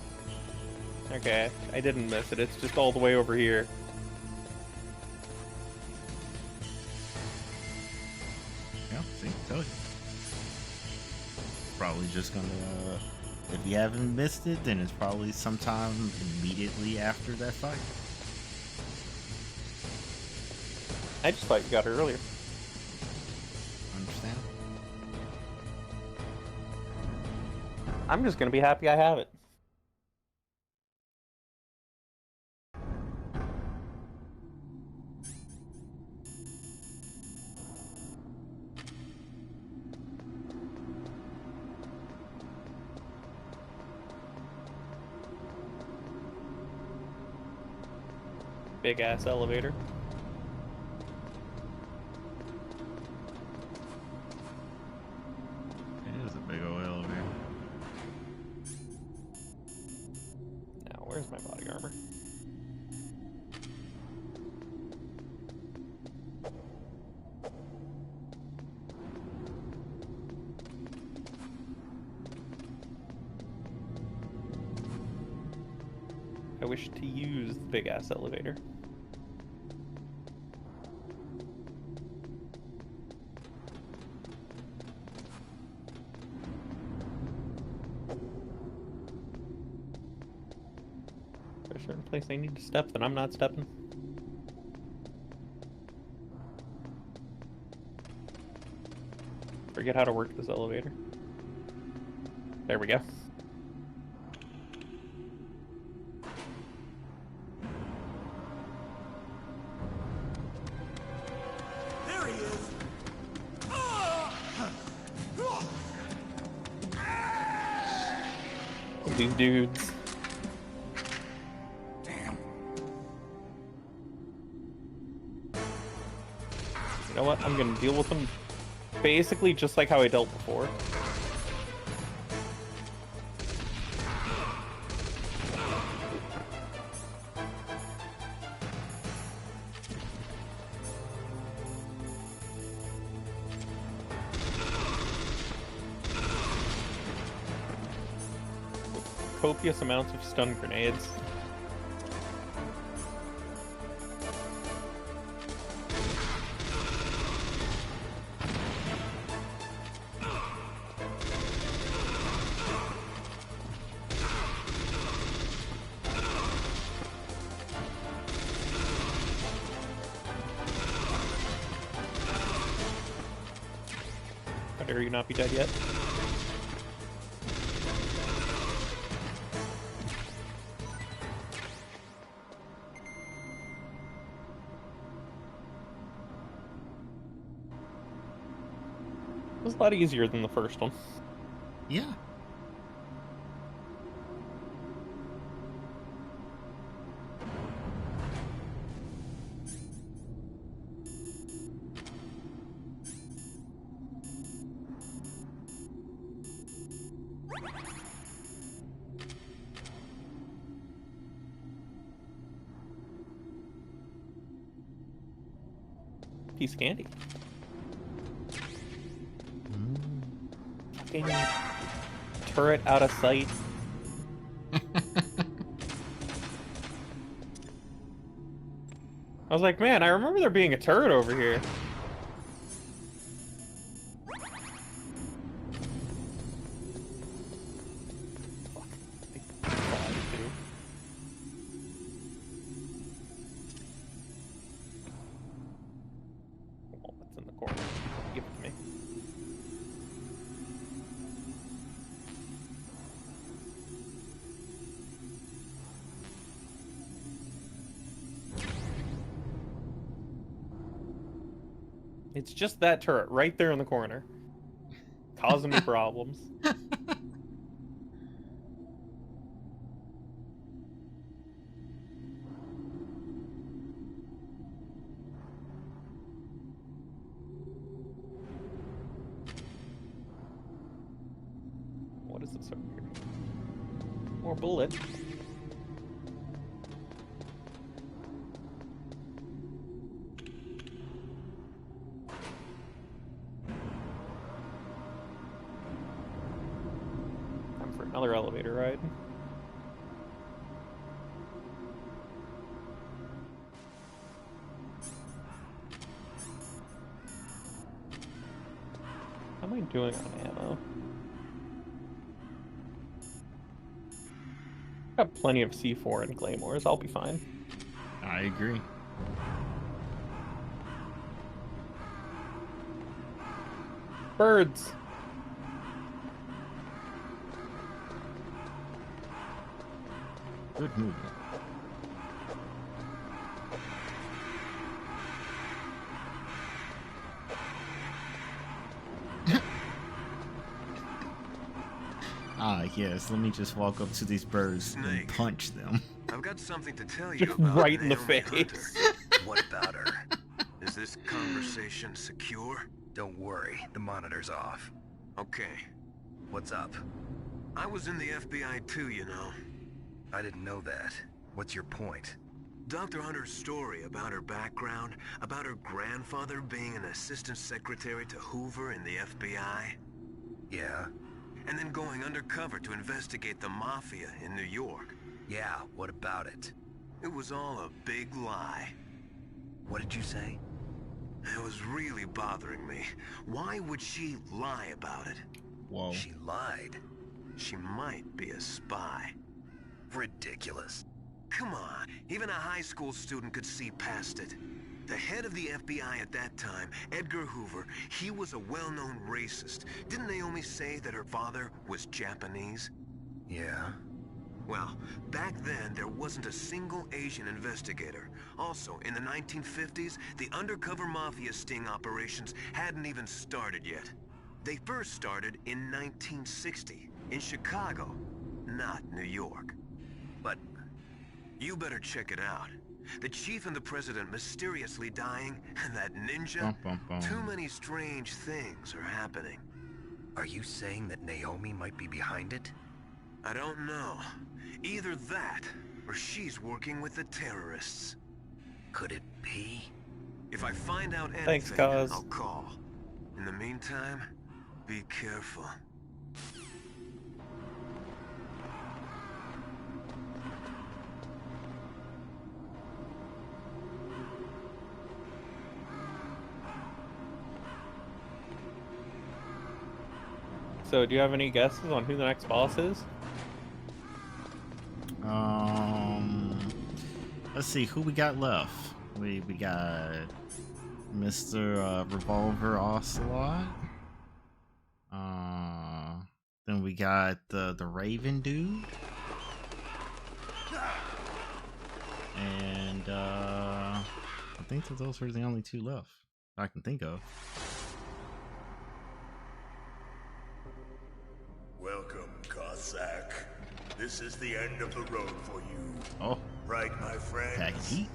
Okay, I didn't miss it. It's just all the way over here. Yeah, see, told you. Probably just gonna, if you haven't missed it, then it's probably sometime immediately after that fight. I just thought you got it earlier. Understand? I'm just gonna be happy I have it. Big ass elevator. It is a big old elevator. Now, where's my body armor? I wish to use the big ass elevator. There's a certain place I need to step that I'm not stepping. Forget how to work this elevator. There we go. There he is! These dudes. You know what? I'm gonna deal with them basically just like how I dealt before. With copious amounts of stun grenades. How dare you not be dead yet? It was a lot easier than the first one. Yeah. Piece of candy. Fucking turret out of sight. I was like, man, I remember there being a turret over here. What's in the corner? Give it to me. It's just that turret right there in the corner. Causing me problems. What is this over here? More bullet. elevator ride. How am I doing on ammo? Got plenty of C4 and claymores. I'll be fine. I agree. Birds. Good movement. Ah, yes. Let me just walk up to these birds and punch them. I've got something to tell you Just about right in the Naomi face. Hunter. What about her? Is this conversation secure? Don't worry, the monitor's off. Okay. What's up? I was in the FBI too, you know. I didn't know that. What's your point? Dr. Hunter's story about her background, about her grandfather being an assistant secretary to Hoover in the FBI. Yeah? And then going undercover to investigate the mafia in New York. Yeah, what about it? It was all a big lie. What did you say? It was really bothering me. Why would she lie about it? Whoa. She lied. She might be a spy. Ridiculous. Come on, even a high school student could see past it. The head of the FBI at that time, Edgar Hoover, he was a well-known racist. Didn't Naomi say that her father was Japanese? Yeah. Well, back then, there wasn't a single Asian investigator. Also, in the 1950s, the undercover mafia sting operations hadn't even started yet. They first started in 1960, in Chicago, not New York. But you better check it out. The chief and the president mysteriously dying, and that ninja. Bum, bum, bum. Too many strange things are happening. are you saying that Naomi might be behind it? I don't know. Either that, or she's working with the terrorists. Could it be? If I find out anything, Thanks, Kaz. I'll call. In the meantime, be careful. So, do you have any guesses on who the next boss is? Let's see who we got left. We got Mr. Revolver Ocelot. Then we got the Raven dude. And I think that those were the only two left I can think of. Welcome, Cossack. This is the end of the road for you. Oh. Right, my friends? Pack heat.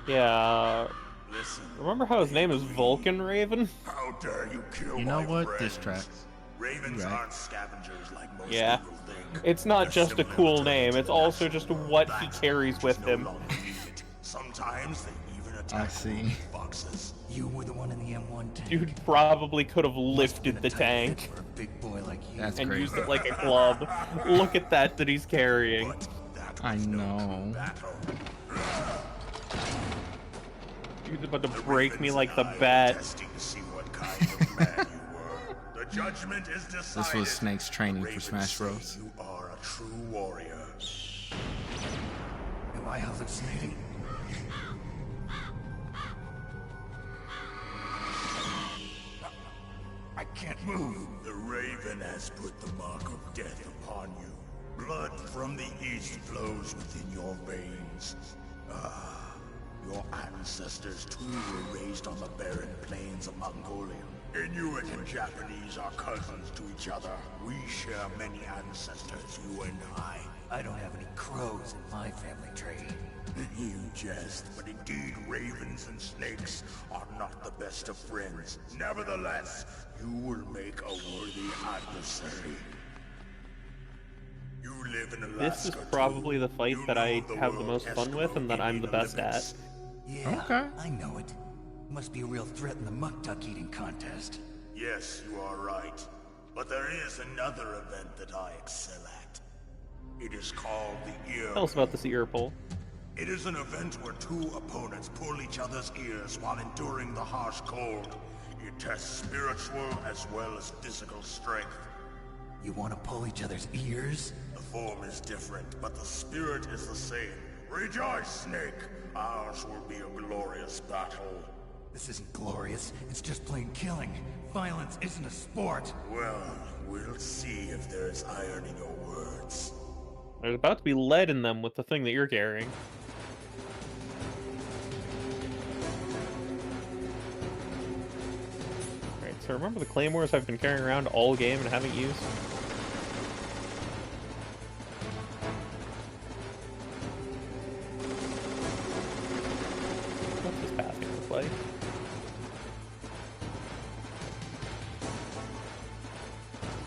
Yeah. Listen. Remember how his name is Vulcan Raven? How dare you kill You know my what? friends? This tracks. Ravens Right. aren't scavengers like most Yeah. people think. It's not They're just a simply cool returning name, to it's the also natural just what he battle. carries with No him. longer need it. Sometimes they even I attack see. foxes. You were the one in the M1 tank. Dude probably could have lifted the Must've been a tight fit tank for a big boy like you. That's and crazy. used it like a club. Look at that he's carrying. But that I was no know. battle. He's about to The break me Ravens like and the I were bat. testing to see what kind of man you were. The judgment is decided. This was Snake's training for Ravens Smash say Bros. You are a true warrior. Am I hallucinating? I can't move. The Raven has put the mark of death upon you. Blood from the east flows within your veins. Ah, your ancestors too were raised on the barren plains of Mongolia. Inuit and Japanese are cousins to each other. We share many ancestors, you and I. I don't have any crows in my family tree. You jest, but indeed ravens and snakes are not the best of friends. Nevertheless, you will make a worthy adversary. You live in Alaska. This is probably the fight You that I know the have the world most has fun with and that no I'm the best limits. at. Yeah, Okay. I know it. Must be a real threat in the muck duck eating contest. Yes, you are right. But there is another event that I excel at. It is called the ear. Tell us about this ear pull. It is an event where two opponents pull each other's ears while enduring the harsh cold. It tests spiritual as well as physical strength. You want to pull each other's ears? The form is different, but the spirit is the same. Rejoice, Snake! Ours will be a glorious battle. This isn't glorious, it's just plain killing. Violence isn't a sport. Well, we'll see if there's iron in your words. There's about to be lead in them with the thing that you're carrying. Alright, so remember the claymores I've been carrying around all game and haven't used? What's this path gonna look like?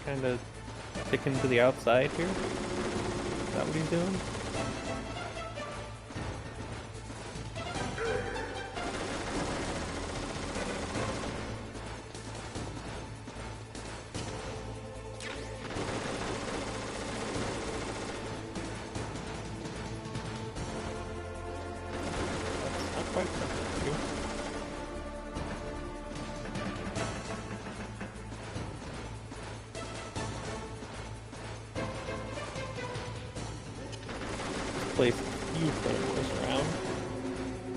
Kinda sticking to the outside here? Is that what he's doing? That's not quite true. Place a few claymores around.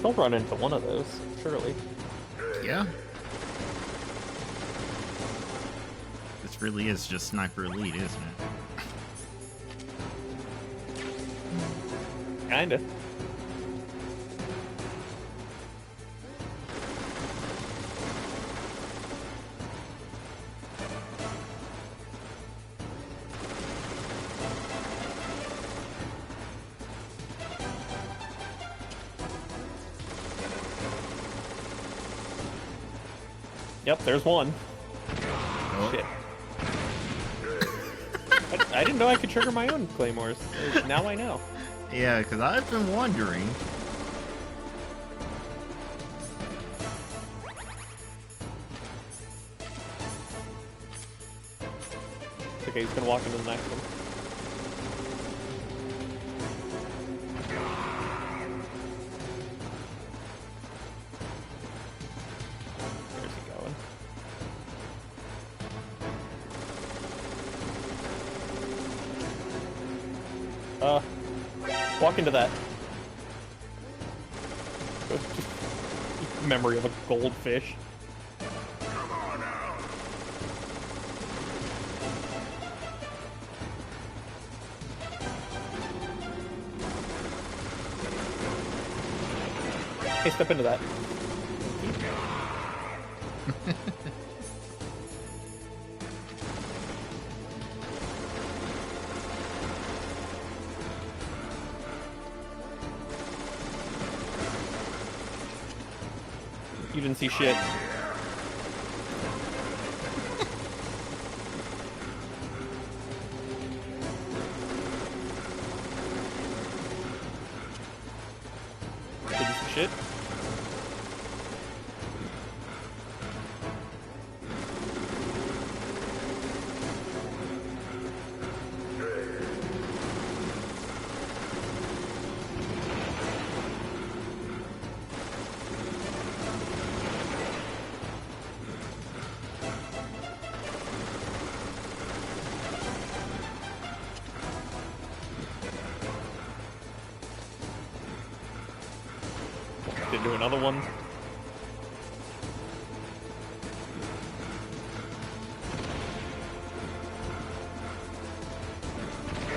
They'll run into one of those, surely. Yeah. This really is just Sniper Elite, isn't it? Kinda. Yep, there's one. Oh. Shit. I didn't know I could trigger my own claymores. Now I know. Yeah, because I've been wondering. It's okay, he's gonna walk into the next one. Where's he going? Walk into that. Memory of a goldfish. Hey, step into that. You didn't see shit. Didn't see shit. Did do another one.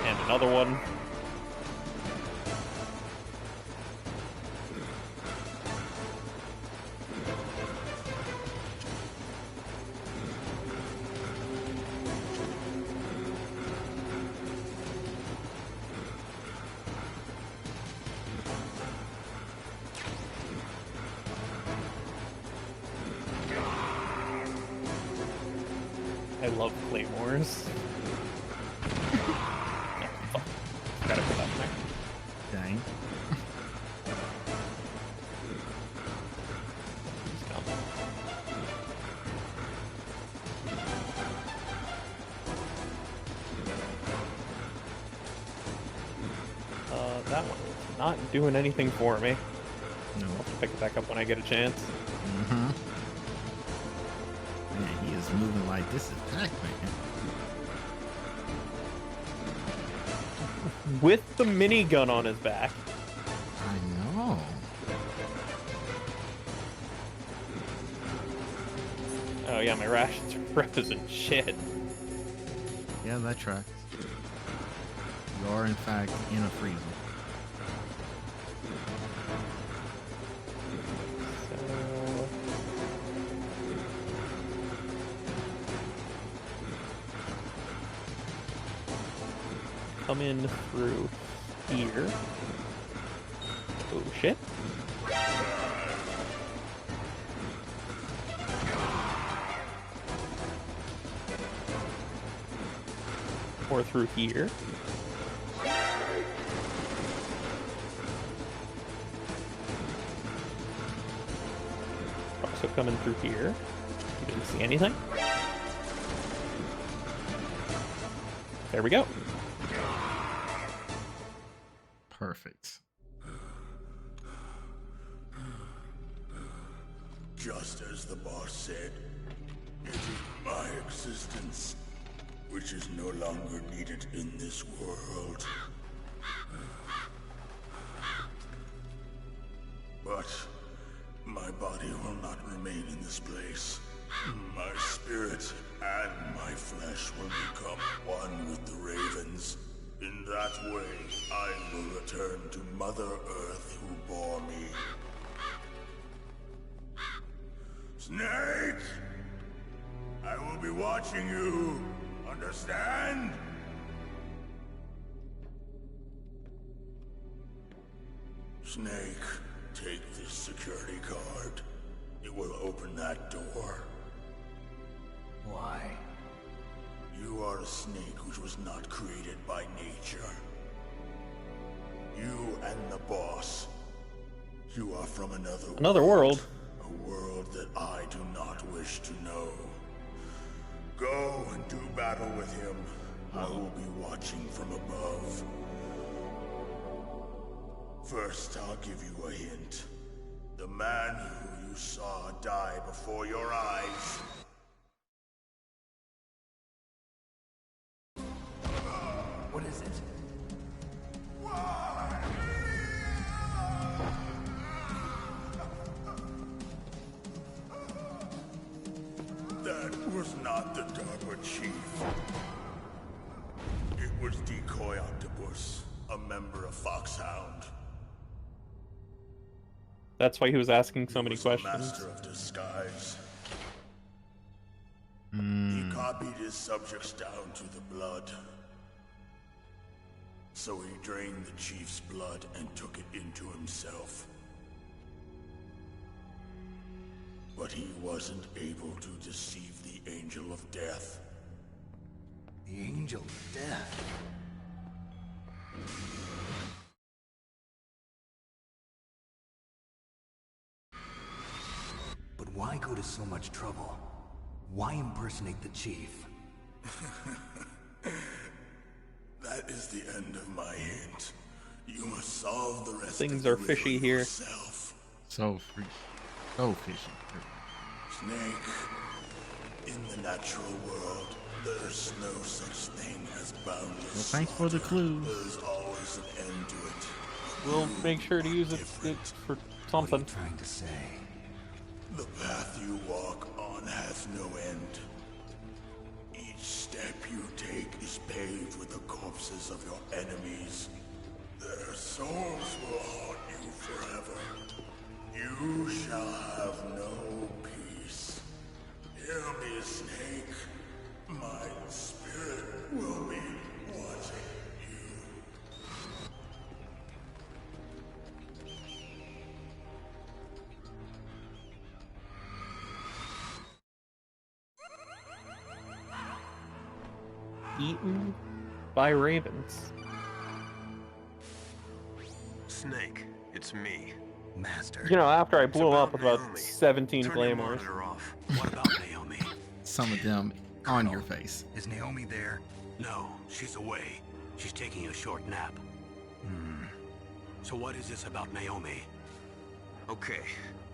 And another one. I love claymores. Yeah, fuck. Gotta put that in there. Dang. He's gone. not doing anything for me. No. I'll pick it back up when I get a chance. Mm-hmm. Man, he is moving like this is Pac-Man. With the minigun on his back. I know. Oh yeah, my rations are frozen. Shit. Yeah, that tracks. You are in fact in a freezer. Come in through here. Oh shit. Or through here. Also coming through here. You didn't see anything. There we go. Perfect. Just as the boss said, it is my existence which is no longer needed in this world. But my body will not remain in this place. My spirit and my flesh will become one with the ravens. In that way, I will return to Mother Earth who bore me. Snake! I will be watching you. Understand? Snake, take this security card. It will open that door. Why? You are a snake which was not created by nature. You and the boss. You are from Another world. A world that I do not wish to know. Go and do battle with him. I will be watching from above. First, I'll give you a hint. The man who you saw die before your eyes. What is it? That was not the DARPA chief. It was Decoy Octopus, a member of Foxhound. That's why he was asking so many A questions. master of disguise. He copied his subjects down to the blood. So he drained the chief's blood and took it into himself. But he wasn't able to deceive the Angel of Death. The Angel of Death? But why go to so much trouble? Why impersonate the chief? That is the end of my hint. You must solve the rest Things of the are fishy riddle here. yourself. So fishy. Snake, in the natural world, there's no such thing as boundless. Well, thanks for the clues. There's always an end to it. We'll make sure to use it for something. What are you trying to say? The path you walk on has no end. Each step you take is paved with the corpses of your enemies. Their souls will haunt you forever. You shall have no peace. Hear me, Snake. My spirit will be watching you. Eaten by ravens. Snake, it's me. Master. You know, after I blew him up with about Naomi. 17 Turn your claymores. monitor off. What about Naomi? Some of them on your face. Is Naomi there? No, she's away. She's taking a short nap. So what is this about Naomi? Okay,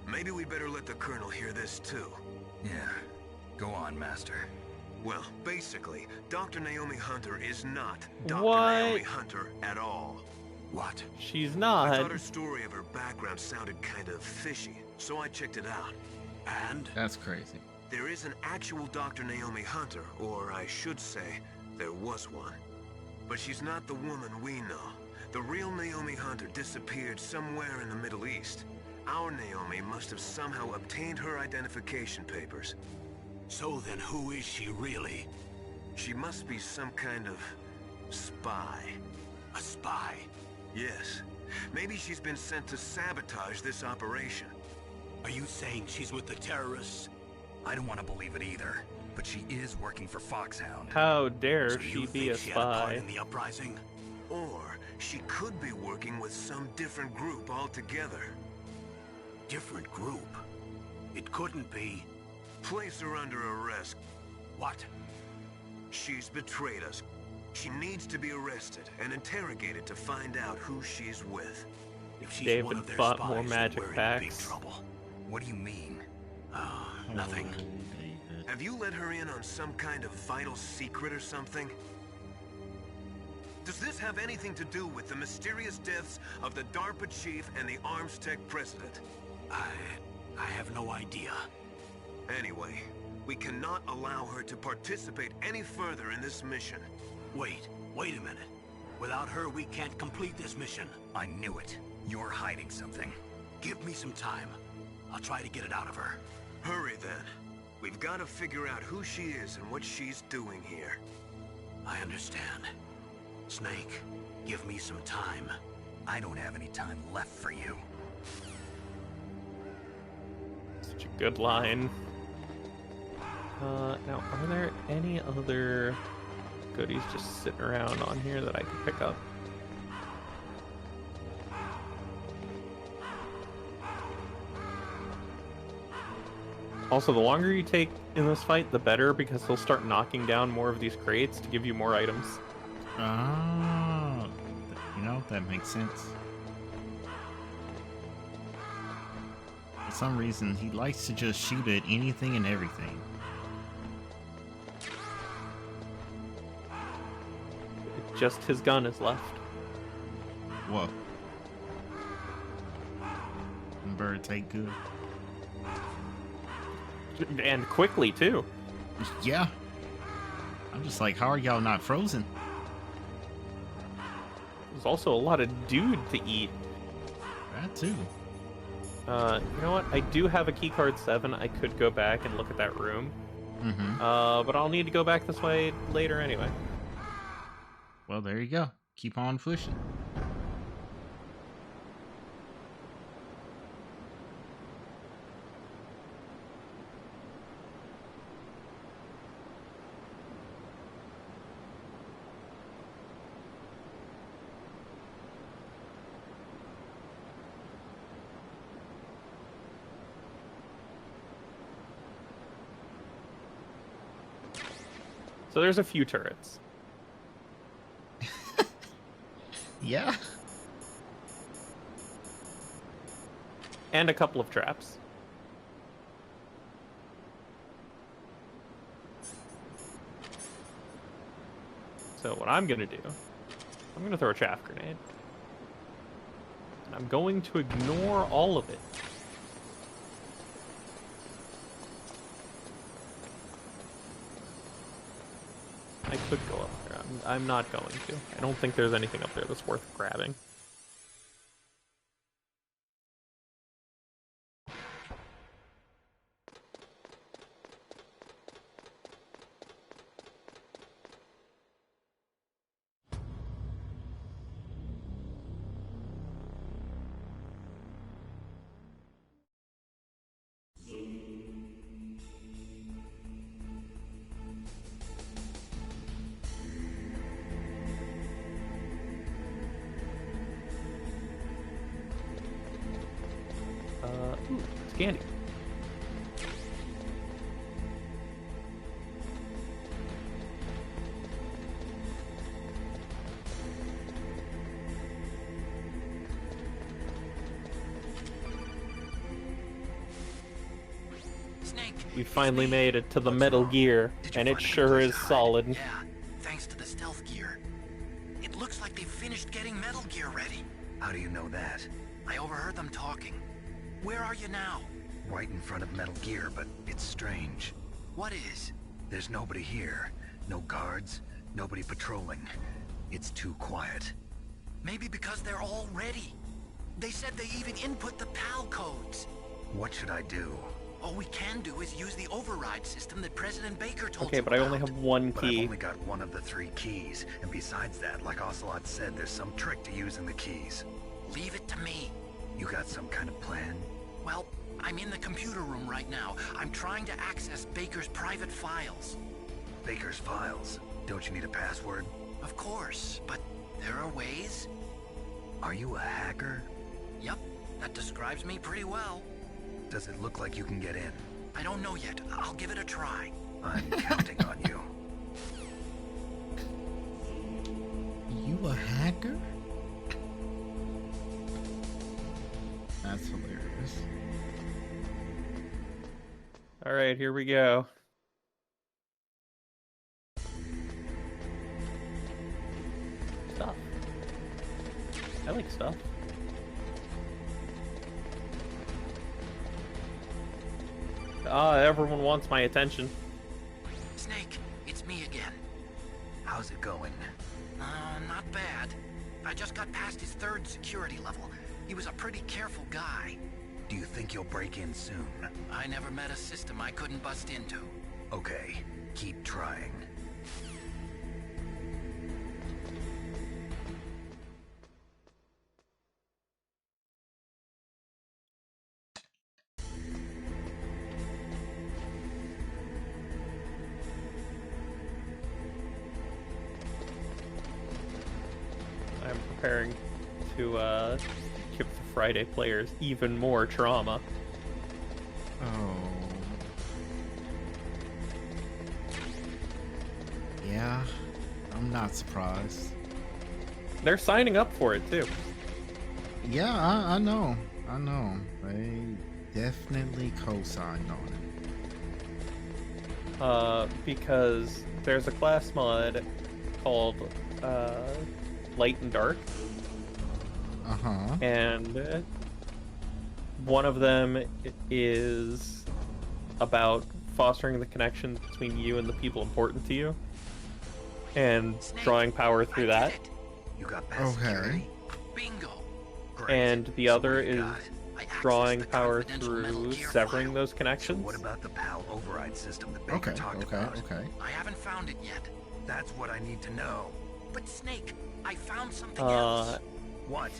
maybe we'd better let the Colonel hear this too. Yeah, go on, Master. Well, basically, Dr. Naomi Hunter is not Dr. What? Naomi Hunter at all. What? She's I not. thought her story of her background sounded kind of fishy, so I checked it out. And? That's crazy. There is an actual Dr. Naomi Hunter, or I should say, there was one. But she's not the woman we know. The real Naomi Hunter disappeared somewhere in the Middle East. Our Naomi must have somehow obtained her identification papers. So then who is she really? She must be some kind of spy. A spy? Yes. Maybe she's been sent to sabotage this operation. Are you saying she's with the terrorists? I don't want to believe it either, but she is working for Foxhound. How dare So she you be think a she had a part spy? in the uprising? Or she could be working with some different group altogether. Different group? It couldn't be. Place her under arrest. What? She's betrayed us. She needs to be arrested and interrogated to find out who she's with. If she's David one of their bought spies, more then magic we're in big packs. trouble. What do you mean? Nothing. David. Have you let her in on some kind of vital secret or something? Does this have anything to do with the mysterious deaths of the DARPA chief and the Arms Tech president? I have no idea. Anyway, we cannot allow her to participate any further in this mission. Wait a minute. Without her, we can't complete this mission. I knew it. You're hiding something. Give me some time. I'll try to get it out of her. Hurry then. We've got to figure out who she is and what she's doing here. I understand. Snake, give me some time. I don't have any time left for you. Such a good line. Now, are there any other goodies just sitting around on here that I can pick up? Also, the longer you take in this fight, the better, because he'll start knocking down more of these crates to give you more items. Oh, you know, that makes sense. For some reason, he likes to just shoot at anything and everything. Just his gun is left. Whoa. Bird take good. And quickly, too. Yeah. I'm just like, how are y'all not frozen? There's also a lot of dude to eat. That too. You know what? I do have a keycard 7. I could go back and look at that room. Mm-hmm. But I'll need to go back this way later anyway. Well, there you go. Keep on pushing. So there's a few turrets. Yeah. And a couple of traps. So what I'm gonna do, I'm gonna throw a chaff grenade. And I'm going to ignore all of it. I could go up there. I'm not going to. I don't think there's anything up there that's worth grabbing. Ooh, it's candy. We finally made it to the Metal Gear, and it sure is solid. Yeah, thanks to the stealth gear. It looks like they've finished getting Metal Gear ready. How do you know that? I overheard them talking. Where are you now? Right in front of Metal Gear, but it's strange. What is? There's nobody here. No guards, nobody patrolling. It's too quiet. Maybe because they're all ready. They said they even input the PAL codes. What should I do? All we can do is use the override system that President Baker told Okay, you but I only about. have one But I've key. only got one of the 3 keys, and besides that, like Ocelot said, there's some trick to using the keys. Leave it to me. You got some kind of plan? Well, I'm in the computer room right now. I'm trying to access Baker's private files. Baker's files? Don't you need a password? Of course, but there are ways. Are you a hacker? Yep, that describes me pretty well. Does it look like you can get in? I don't know yet. I'll give it a try. I'm counting on you. You a hacker? That's hilarious. Alright, here we go. Stuff. I like stuff. Everyone wants my attention. Snake, it's me again. How's it going? Not bad. I just got past his 3rd security level. He was a pretty careful guy. Do you think you'll break in soon? I never met a system I couldn't bust into. Okay, keep trying. I'm preparing to give the Friday players even more trauma. Oh. Yeah, I'm not surprised. They're signing up for it too. Yeah, I know. I know. They definitely co-signed on it. Because there's a class mod called Light and Dark. Uh-huh. And one of them is about fostering the connections between you and the people important to you, and drawing power through that. You got past security? Bingo. And the other is drawing power through severing those connections. What about the PAL override system that Baker talked about? I haven't found it yet. That's what I need to know. But Snake, I found something else. What?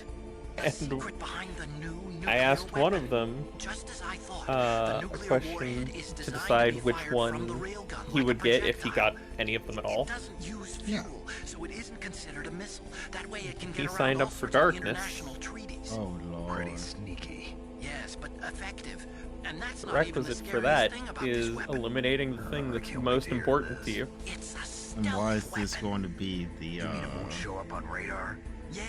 A secret behind the new nuclear I asked weapon. one of them Just as I thought, a question to decide which one he would get if he got any of them at all. It doesn't use fuel, so it isn't considered a missile. That way it can get He around signed all up for sorts of darkness. international treaties. Oh lord. Pretty sneaky. Yes, but effective. And that's The not even the requisite for scariest that thing about this is weapon. eliminating the thing that's most important to you. It's a And stealth why is this weapon. going to be the You mean it won't show up on radar? Yeah.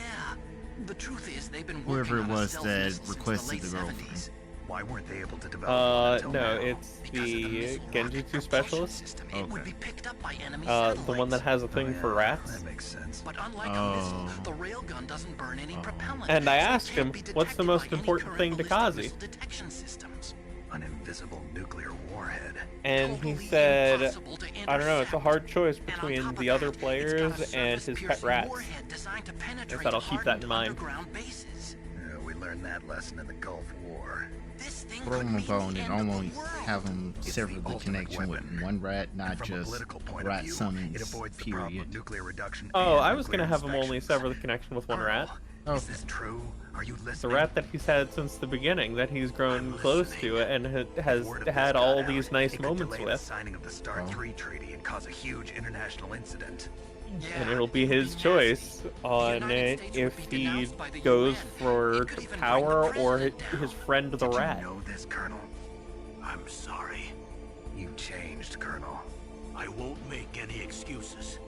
The truth is they've been whoever working it on a was stealth that missile since the requested late the girlfriend? 70s. Why weren't they able to develop one until No, now? it's Because of the the missile rocket Genjutsu propulsion specialist. system. It would be picked up by enemy The one satellites. that has a thing for rats. That makes sense. But unlike a missile, the railgun doesn't burn any propellant. And I so it asked can't him, be what's the detected most by any important current thing to ballistic Kazi? missile detection systems. An invisible nuclear warhead. And he Totally said, impossible to I don't know, it's a intercept. hard choice And on between top of the other that, it's got a players and his pet surface-piercing rats. warhead designed to I penetrate said I'll keep that in hardened mind. underground bases. Yeah, we learned that lesson in the Gulf War. This thing throw could him a mean the bone and end of the almost world. have him It's sever the the ultimate connection with weapon. one rat, And not from a just political point rat of view, summons, it avoids the problem period. of nuclear reduction. Oh, and I was nuclear gonna have him only inspections. sever the connection with one rat. Oh, Is this true? Are you The listening? rat that he's had since the beginning, that he's grown I'm close listening. to it and has Word of this had got all out, these nice it could moments delay the with. signing of the Star Oh. 3 treaty and cause a huge international incident. Yeah, And it'll be it would his nasty. choice on United States if would be he denounced by the goes UN. for It could even bring power the or president his down. friend the Did rat. you know this, Colonel? I'm sorry. You changed, Colonel. I won't make any excuses.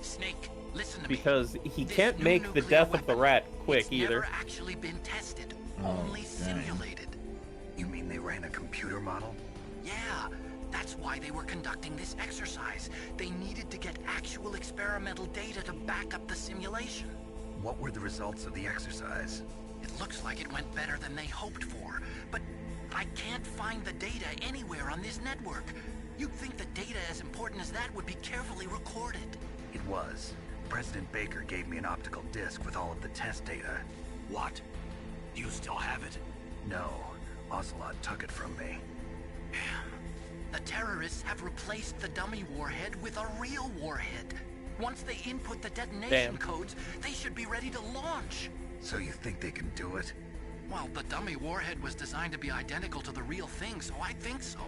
Snake, listen to me. Because he This can't new make the nuclear death of the weapon, rat quick it's either. never actually been tested, Oh, only dang. simulated. You mean they ran a computer model? Yeah, That's why they were conducting this exercise. They needed to get actual experimental data to back up the simulation. What were the results of the exercise? It looks like it went better than they hoped for, but I can't find the data anywhere on this network. You'd think the data as important as that would be carefully recorded. It was. President Baker gave me an optical disc with all of the test data. What? Do you still have it? No, Ocelot took it from me. The terrorists have replaced the dummy warhead with a real warhead. Once they input the detonation codes, they should be ready to launch. So you think they can do it? Well, the dummy warhead was designed to be identical to the real thing, so I think so.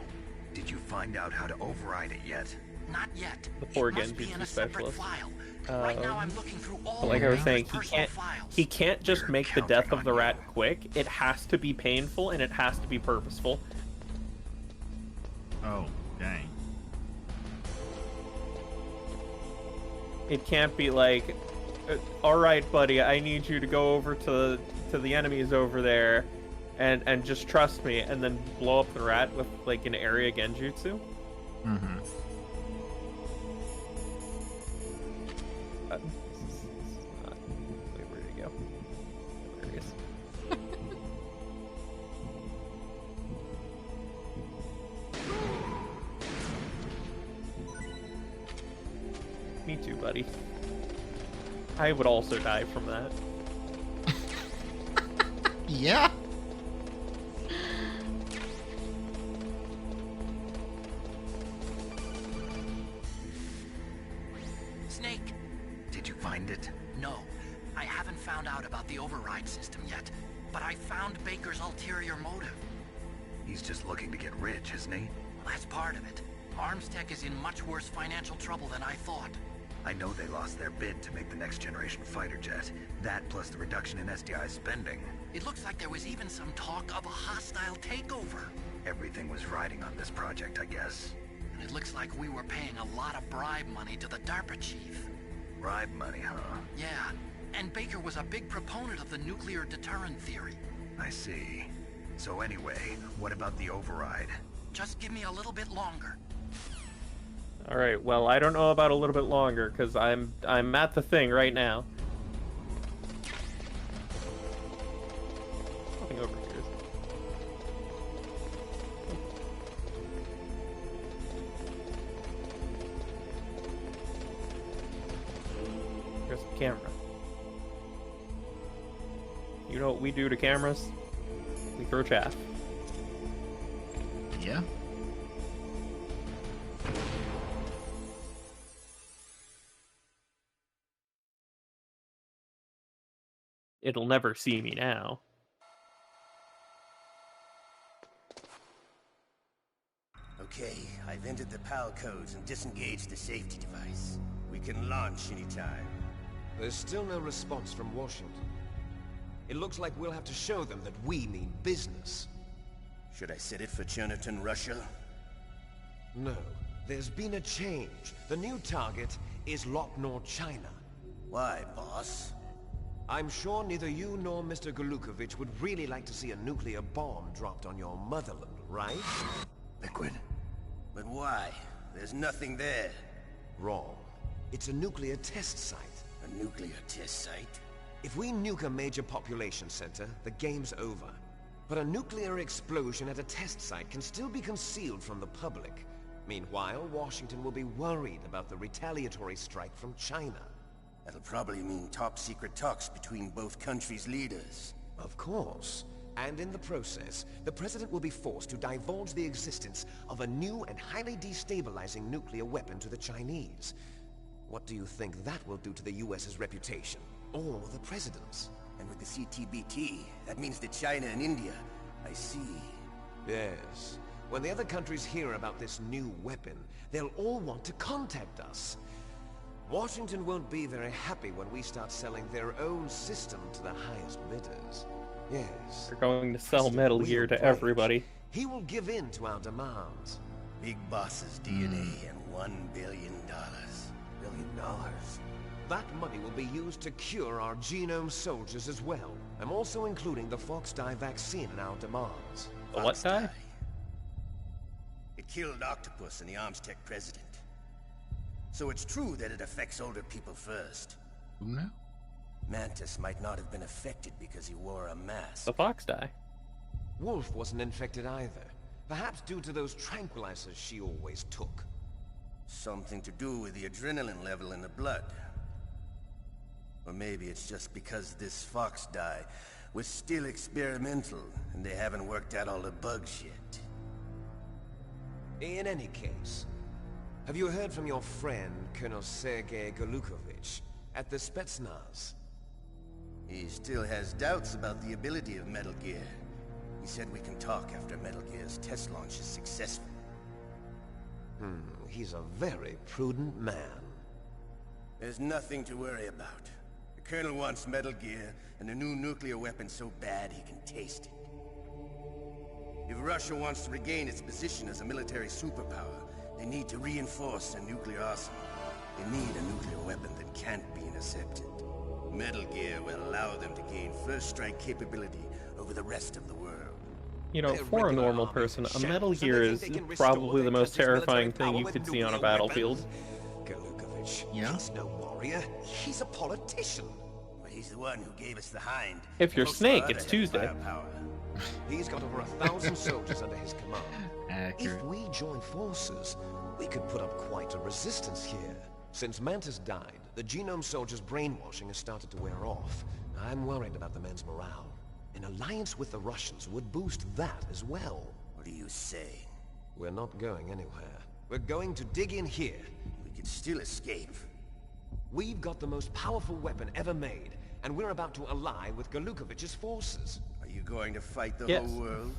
Did you find out how to override it yet? Not yet. The poor It must be in a separate specialist. file. Right now I'm looking through all Like I was saying, personal files. he can't just make the death of the rat quick. It has to be painful and it has to be purposeful. Oh, dang. It can't be like, all right, buddy, I need you to go over to the enemies over there, and just trust me, and then blow up the rat with like an area genjutsu. Mm-hmm. Wait, where did he go? There he is. Me too, buddy. I would also die from that. Yeah. Snake. Did you find it? No, I haven't found out about the override system yet, but I found Baker's ulterior motive. He's just looking to get rich, isn't he? Well, that's part of it. Armstech is in much worse financial trouble than I thought. I know they lost their bid to make the next generation fighter jet. That plus the reduction in SDI spending. It looks like there was even some talk of a hostile takeover. Everything was riding on this project, I guess. And it looks like we were paying a lot of bribe money to the DARPA chief. Bribe money, huh? Yeah, and Baker was a big proponent of the nuclear deterrent theory. I see. So anyway, what about the override? Just give me a little bit longer. All right. Well, I don't know about a little bit longer because I'm at the thing right now. Nothing over here. There's a camera. You know what we do to cameras? We throw chaff. Yeah. It'll never see me now. Okay, I've entered the PAL codes and disengaged the safety device. We can launch anytime. There's still no response from Washington. It looks like we'll have to show them that we mean business. Should I set it for Cherniton, Russia? No. There's been a change. The new target is Locknor, China. Why, boss? I'm sure neither you nor Mr. Golukovich would really like to see a nuclear bomb dropped on your motherland, right? Liquid. But why? There's nothing there. Wrong. It's a nuclear test site. A nuclear test site? If we nuke a major population center, the game's over. But a nuclear explosion at a test site can still be concealed from the public. Meanwhile, Washington will be worried about the retaliatory strike from China. That'll probably mean top-secret talks between both countries' leaders. Of course. And in the process, the President will be forced to divulge the existence of a new and highly destabilizing nuclear weapon to the Chinese. What do you think that will do to the US's reputation? Or the President's? And with the CTBT, that means that China and India. I see. Yes. When the other countries hear about this new weapon, they'll all want to contact us. Washington won't be very happy when we start selling their own system to the highest bidders. Yes. They're going to sell Metal Gear to everybody. He will give in to our demands. Big Boss's DNA and $1 billion. $1 billion? That money will be used to cure our genome soldiers as well. I'm also including the Fox dye vaccine in our demands. The what dye? It It killed Octopus and the Armstech president. So it's true that it affects older people first. Who now? Mantis might not have been affected because he wore a mask. The fox die. Wolf wasn't infected either. Perhaps due to those tranquilizers she always took. Something to do with the adrenaline level in the blood. Or maybe it's just because this fox dye was still experimental and they haven't worked out all the bugs yet. In any case, have you heard from your friend, Colonel Sergei Golukovich, at the Spetsnaz? He still has doubts about the ability of Metal Gear. He said we can talk after Metal Gear's test launch is successful. He's a very prudent man. There's nothing to worry about. The Colonel wants Metal Gear and a new nuclear weapon so bad he can taste it. If Russia wants to regain its position as a military superpower, they need to reinforce their nuclear arsenal. They need a nuclear weapon that can't be intercepted. Metal Gear will allow them to gain first strike capability over the rest of the world. You know, for a normal person, a Metal Gear is probably the most terrifying thing you could see on a battlefield. Golukovich, Yeah? he's no warrior. He's a politician. But he's the one who gave us the Hind. If you're Most of Snake, our it's other Tuesday. firepower. He's got over 1,000 soldiers under his command. Accurate. If we join forces, we could put up quite a resistance here. Since Mantis died, the Genome Soldier's brainwashing has started to wear off. I'm worried about the men's morale. An alliance with the Russians would boost that as well. What are you saying? We're not going anywhere. We're going to dig in here. We could still escape. We've got the most powerful weapon ever made, and we're about to ally with Golukovich's forces. Are you going to fight the Yes. whole world?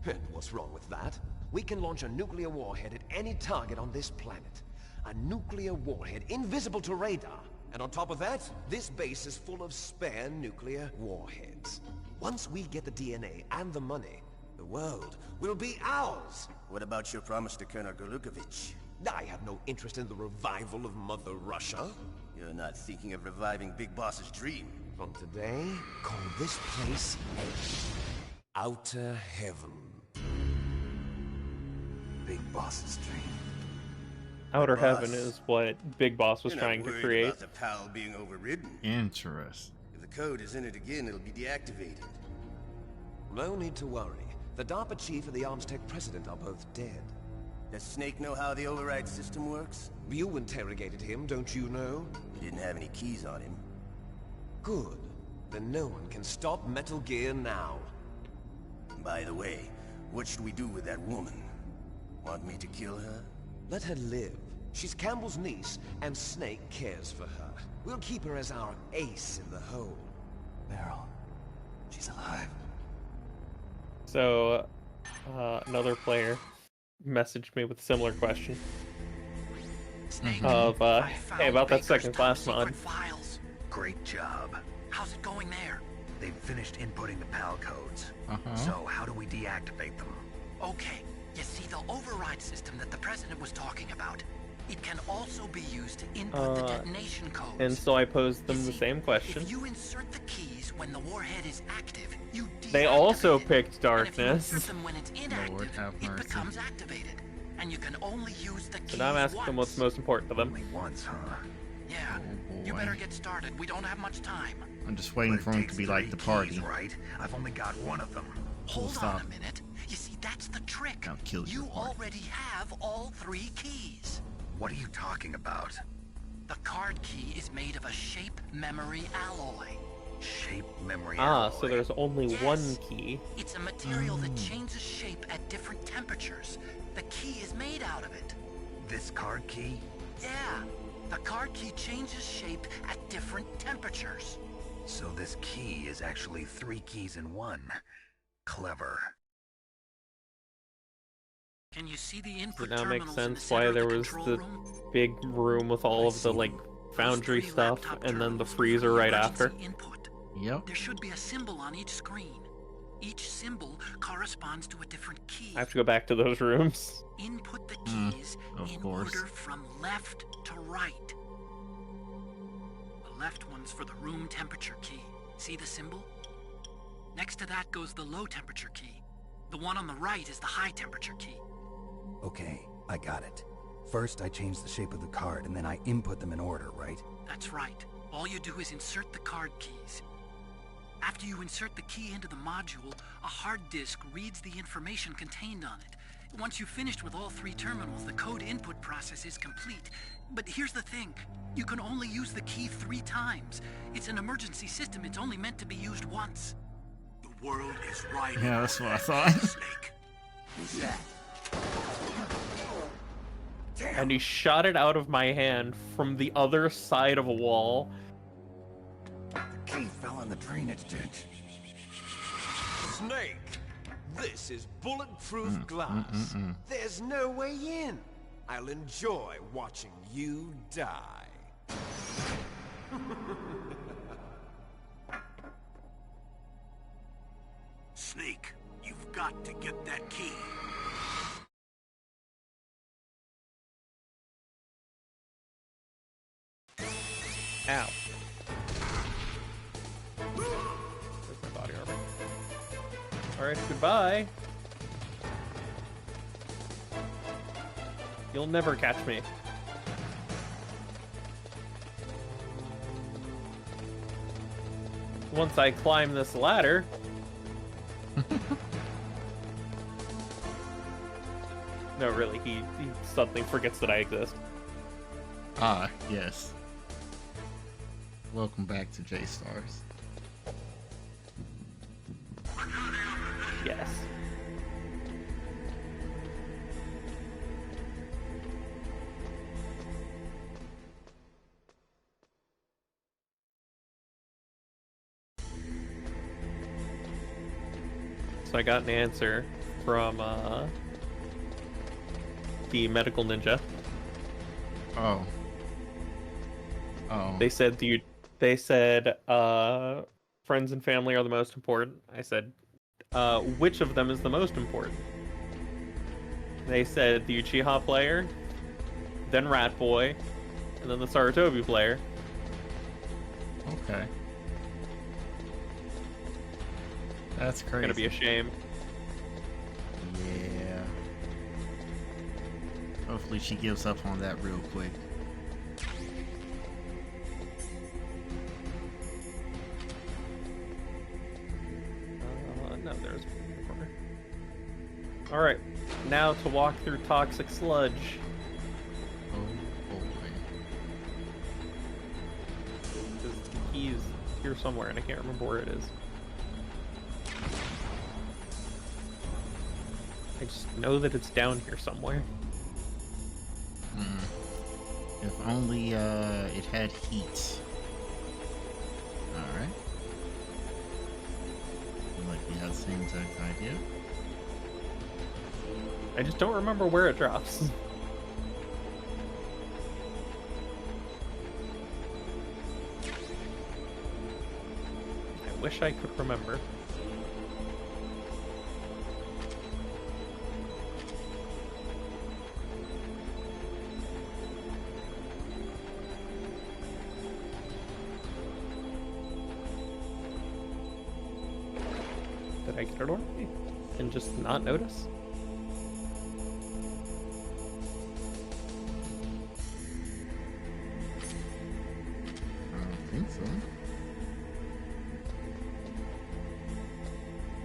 And what's wrong with that? We can launch a nuclear warhead at any target on this planet. A nuclear warhead invisible to radar. And on top of that, this base is full of spare nuclear warheads. Once we get the DNA and the money, the world will be ours. What about your promise to Colonel Golukovich? I have no interest in the revival of Mother Russia. You're not thinking of reviving Big Boss's dream. From today, call this place Outer Heaven. Big Boss's dream. Outer Boss. Heaven is what Big Boss was You're trying not to worried create. about the PAL being overridden. Interesting. If the code is in it again, it'll be deactivated. No need to worry. The DARPA chief and the Armstech president are both dead. Does Snake know how the override system works? You interrogated him, don't you know? He didn't have any keys on him. Good. Then no one can stop Metal Gear now. By the way, what should we do with that woman? Want me to kill her? Let her live. She's Campbell's niece, and Snake cares for her. We'll keep her as our ace in the hole. Meryl, she's alive. So, another player messaged me with a similar question Snake, of, I hey, found about that Baker's second class top mod. secret files. Great job. How's it going there? They've finished inputting the PAL codes. Uh-huh. So how do we deactivate them? Okay, you see the override system that the president was talking about. It can also be used to input the detonation codes. And so I posed them the same question. If you insert the keys when the warhead is active, you They also deactivate it. picked And if you darkness. insert them when it's inactive, Lord have it mercy. becomes activated. And you can only use the keys So now I'm asking them what's once. most important to them. Only once, huh? Yeah, Oh, you boy. better get started. We don't have much time. I'm just waiting But for it him takes to be like 3 the party. keys, right? I've only got one of them. Hold stop. on a minute. You see, that's the trick. I'll kill your You party. already have all 3 keys. What are you talking about? The card key is made of a shape memory alloy. Shape memory Ah, alloy. so there's only Yes. one key. It's a material that changes shape at different temperatures. The key is made out of it. This card key? Yeah, the card key changes shape at different temperatures. So this key is actually 3 keys in one. Clever. Can you see the Does input it now make terminals in the sense center why of there the was control the room? big room with all of the, like, foundry Those 3 stuff, laptop and then the terminals freezer with right emergency after? Input. Yep. There should be a symbol on each screen. Each symbol corresponds to a different key. I have to go back to those rooms. Input the Hmm, keys of in course. order from left to right. The left one's for the room temperature key. See the symbol? Next to that goes the low temperature key. The one on the right is the high temperature key. Okay, I got it. First, I change the shape of the card, and then I input them in order, right? That's right. All you do is insert the card keys. After you insert the key into the module, a hard disk reads the information contained on it. Once you've finished with all 3 terminals, the code input process is complete. But here's the thing. You can only use the key 3 times. It's an emergency system. It's only meant to be used once. The world is right. Yeah, that's what I thought. Snake. Who's that? And he shot it out of my hand from the other side of a wall. The key fell in the drainage ditch. Snake, this is bulletproof glass. There's no way in. I'll enjoy watching you die. Snake, you've got to get that key. Ow. There's my body armor. Alright, goodbye. You'll never catch me. Once I climb this ladder... No, really, he suddenly forgets that I exist. Ah, yes. Welcome back to J-Stars. Yes. So I got an answer from the medical ninja. Oh. Oh. They said friends and family are the most important. I said, which of them is the most important? They said the Uchiha player, then Rat Boy, and then the Sarutobi player. Okay. That's crazy. Gonna be a shame. Yeah. Hopefully she gives up on that real quick. No, there's one in the corner. Alright, now to walk through toxic sludge. Oh boy. The key is here somewhere and I can't remember where it is. I just know that it's down here somewhere. If only it had heat. Alright. Like we had the same exact idea. I just don't remember where it drops. I wish I could remember. Did I get it already? And just not notice? I don't think so.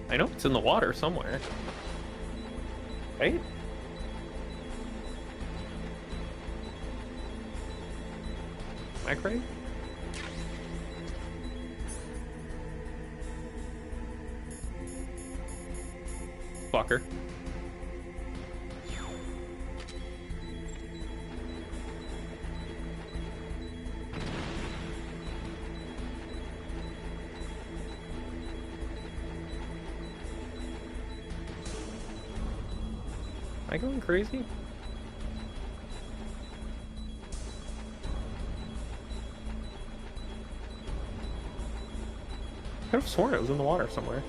I know it's in the water somewhere. Right? Am I crazy? Fucker. Am I going crazy? I could have sworn it was in the water somewhere.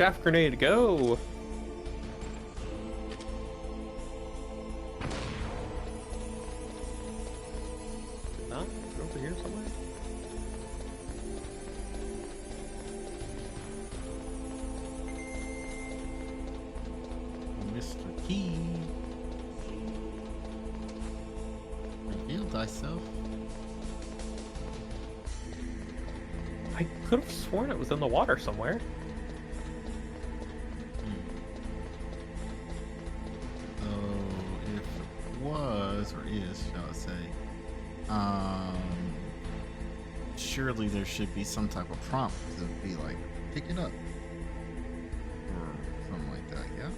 Chaff grenade, go! Not over here somewhere. Mr. Key. Reveal thyself. I could have sworn it was in the water somewhere. So if it was or is, shall I say, surely there should be some type of prompt to be like, pick it up. Or something like that, yeah?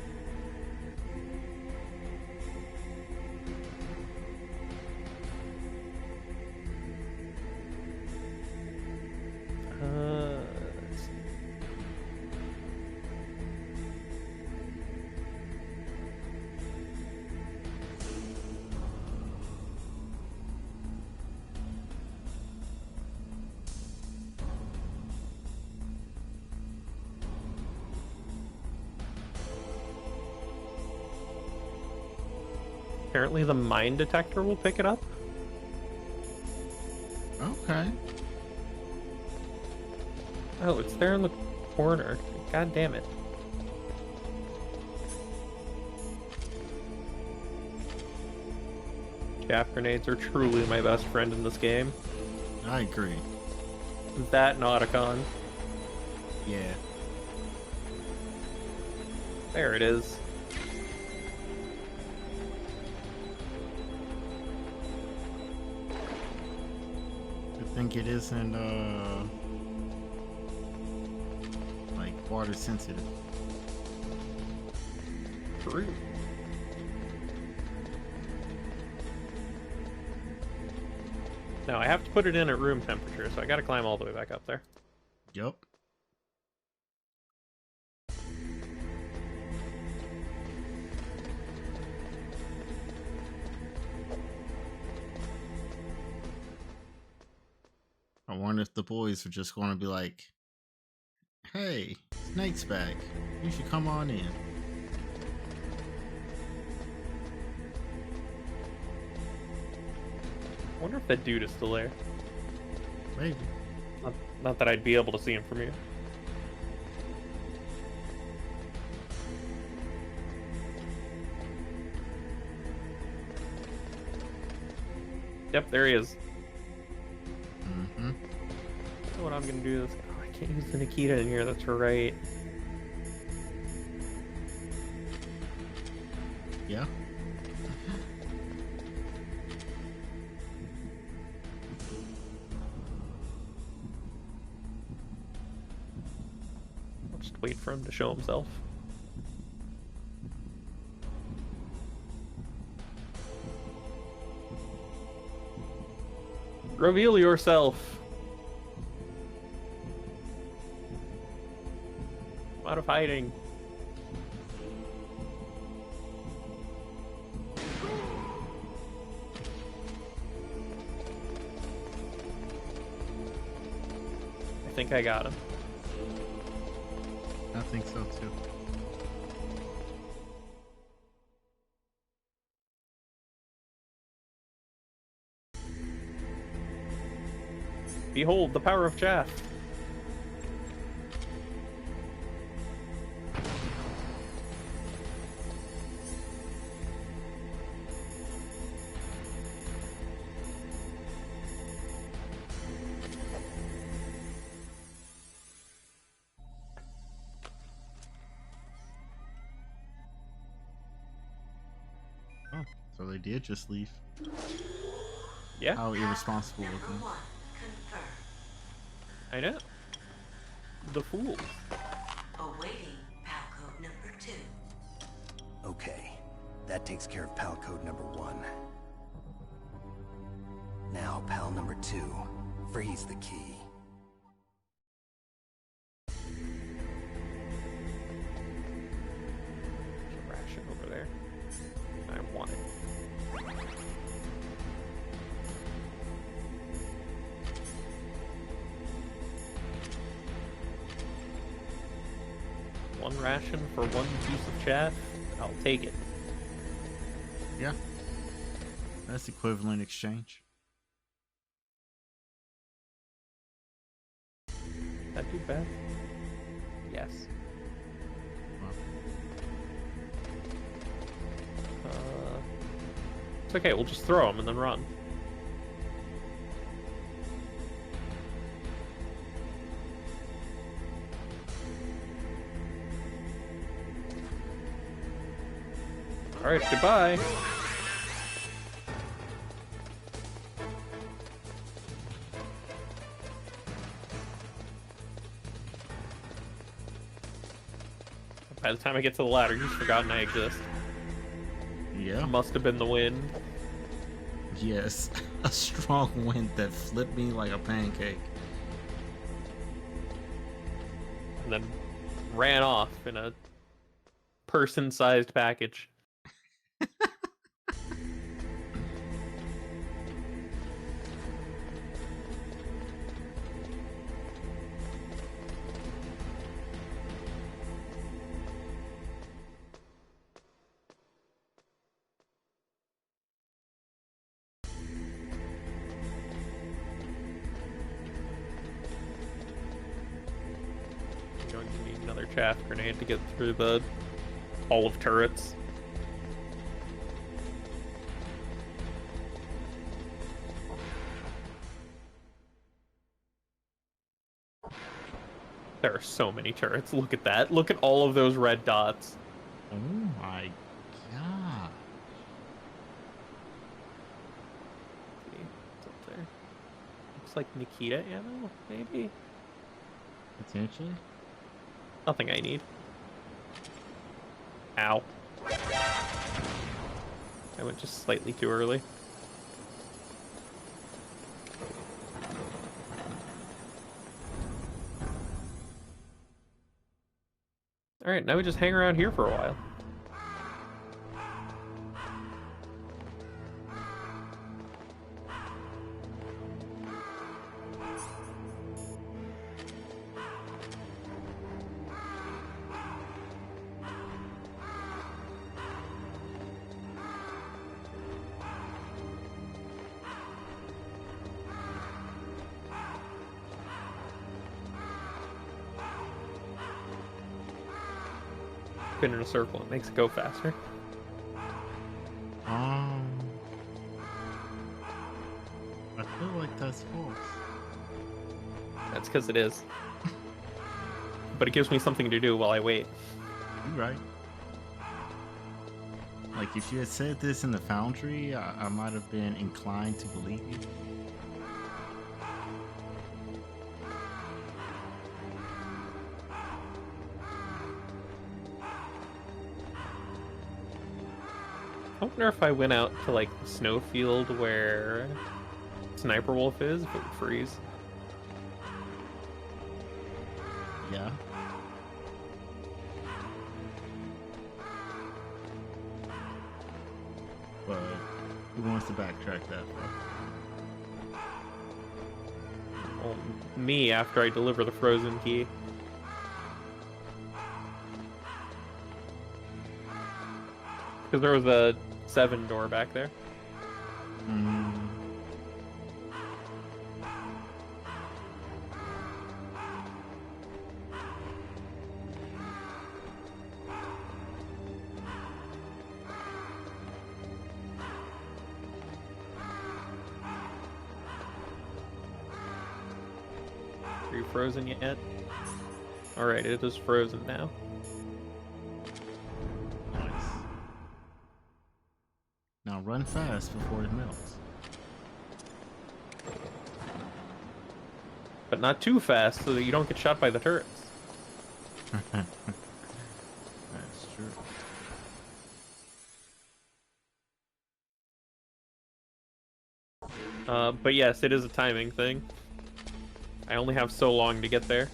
Let's see. Apparently the mine detector will pick it up. Okay. Oh, it's there in the corner. God damn it. Chaff grenades are truly my best friend in this game. I agree. That Nauticon. Yeah. There it is. I think it isn't, like water sensitive. True. No, I have to put it in at room temperature, so I gotta climb all the way back up there. Yup. I wonder if the boys are just going to be like, hey, Snake's back. You should come on in. I wonder if that dude is still there. Maybe. Not that I'd be able to see him from here. Yep, there he is. Mm-hmm. So what I'm gonna do is... Oh, I can't use the Nikita in here, that's right. Yeah. I'll just wait for him to show himself. Reveal yourself! Out of hiding. I think I got him. I think so too. Behold the power of chaff. Oh, so they did just leave. Yeah. How irresponsible of them. I know. The fools. Awaiting PAL code number 2. Okay, that takes care of PAL code number 1. Now, PAL number 2. Freeze the key. Ration over there. I want it. 1 ration for 1 piece of chaff, I'll take it. Yeah. That's equivalent exchange. That too bad? Yes. It's okay, we'll just throw them and then run. Alright, goodbye! By the time I get to the ladder, he's forgotten I exist. Yeah. Must have been the wind. Yes. A strong wind that flipped me like a pancake. And then ran off in a person-sized package. Going to need another chaff grenade to get through the hall of turrets. There are so many turrets. Look at that. Look at all of those red dots. Oh my god. What's up there? Looks like Nikita ammo, maybe? Potentially. Nothing I need. Ow. I went just slightly too early. Alright, now we just hang around here for a while. Spin in a circle, it makes it go faster. I feel like that's false. That's because it is. But it gives me something to do while I wait. You're right. Like, if you had said this in the Foundry, I might have been inclined to believe you. I wonder if I went out to, like, the snowfield where Sniper Wolf is, if it would freeze. Yeah. But who wants to backtrack that far? Well, me, after I deliver the frozen key. Because there was a 7 door back there. Are you frozen yet? Alright, it is frozen now. Now run fast before it melts. But not too fast so that you don't get shot by the turrets. That's true. But yes, it is a timing thing. I only have so long to get there.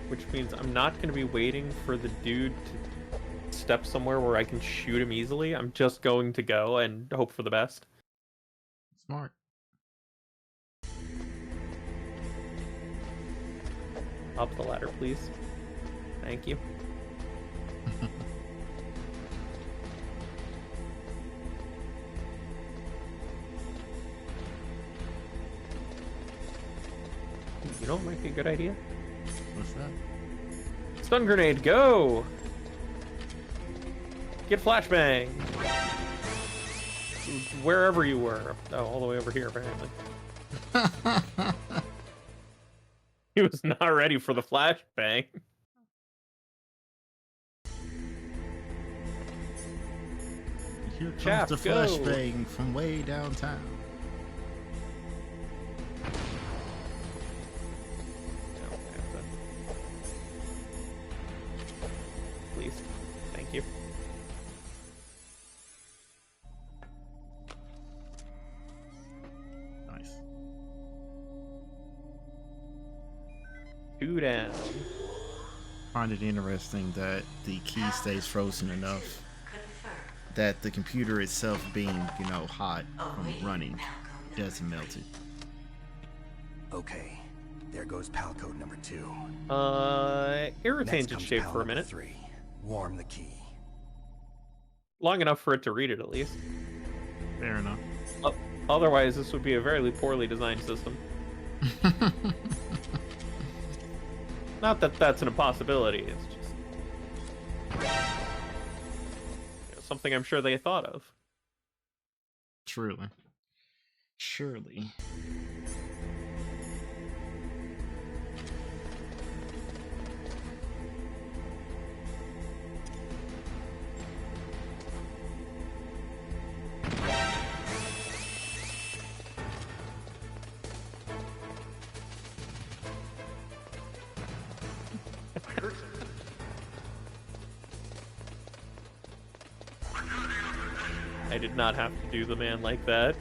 which means I'm not going to be waiting for the dude to step somewhere where I can shoot him easily. I'm just going to go and hope for the best. Smart. Up the ladder, please. Thank you. You know what might be a good idea? What's that? Stun grenade, go! Get flashbang! Wherever you were. Oh, all the way over here, apparently. He was not ready for the flashbang. Here comes Chap, the go. flashbang from way downtown. Please. Thank you. Nice. 2 down. Find it interesting that the key stays frozen enough that the computer itself being, you know, hot from running doesn't melt it. Okay, there goes PAL code number 2. Irritant its shape for a minute. 3. Warm the key. Long enough for it to read it, at least. Fair enough. Otherwise, this would be a very poorly designed system. Not that that's an impossibility, it's just something I'm sure they thought of. Truly. Surely. I did not have to do the man like that.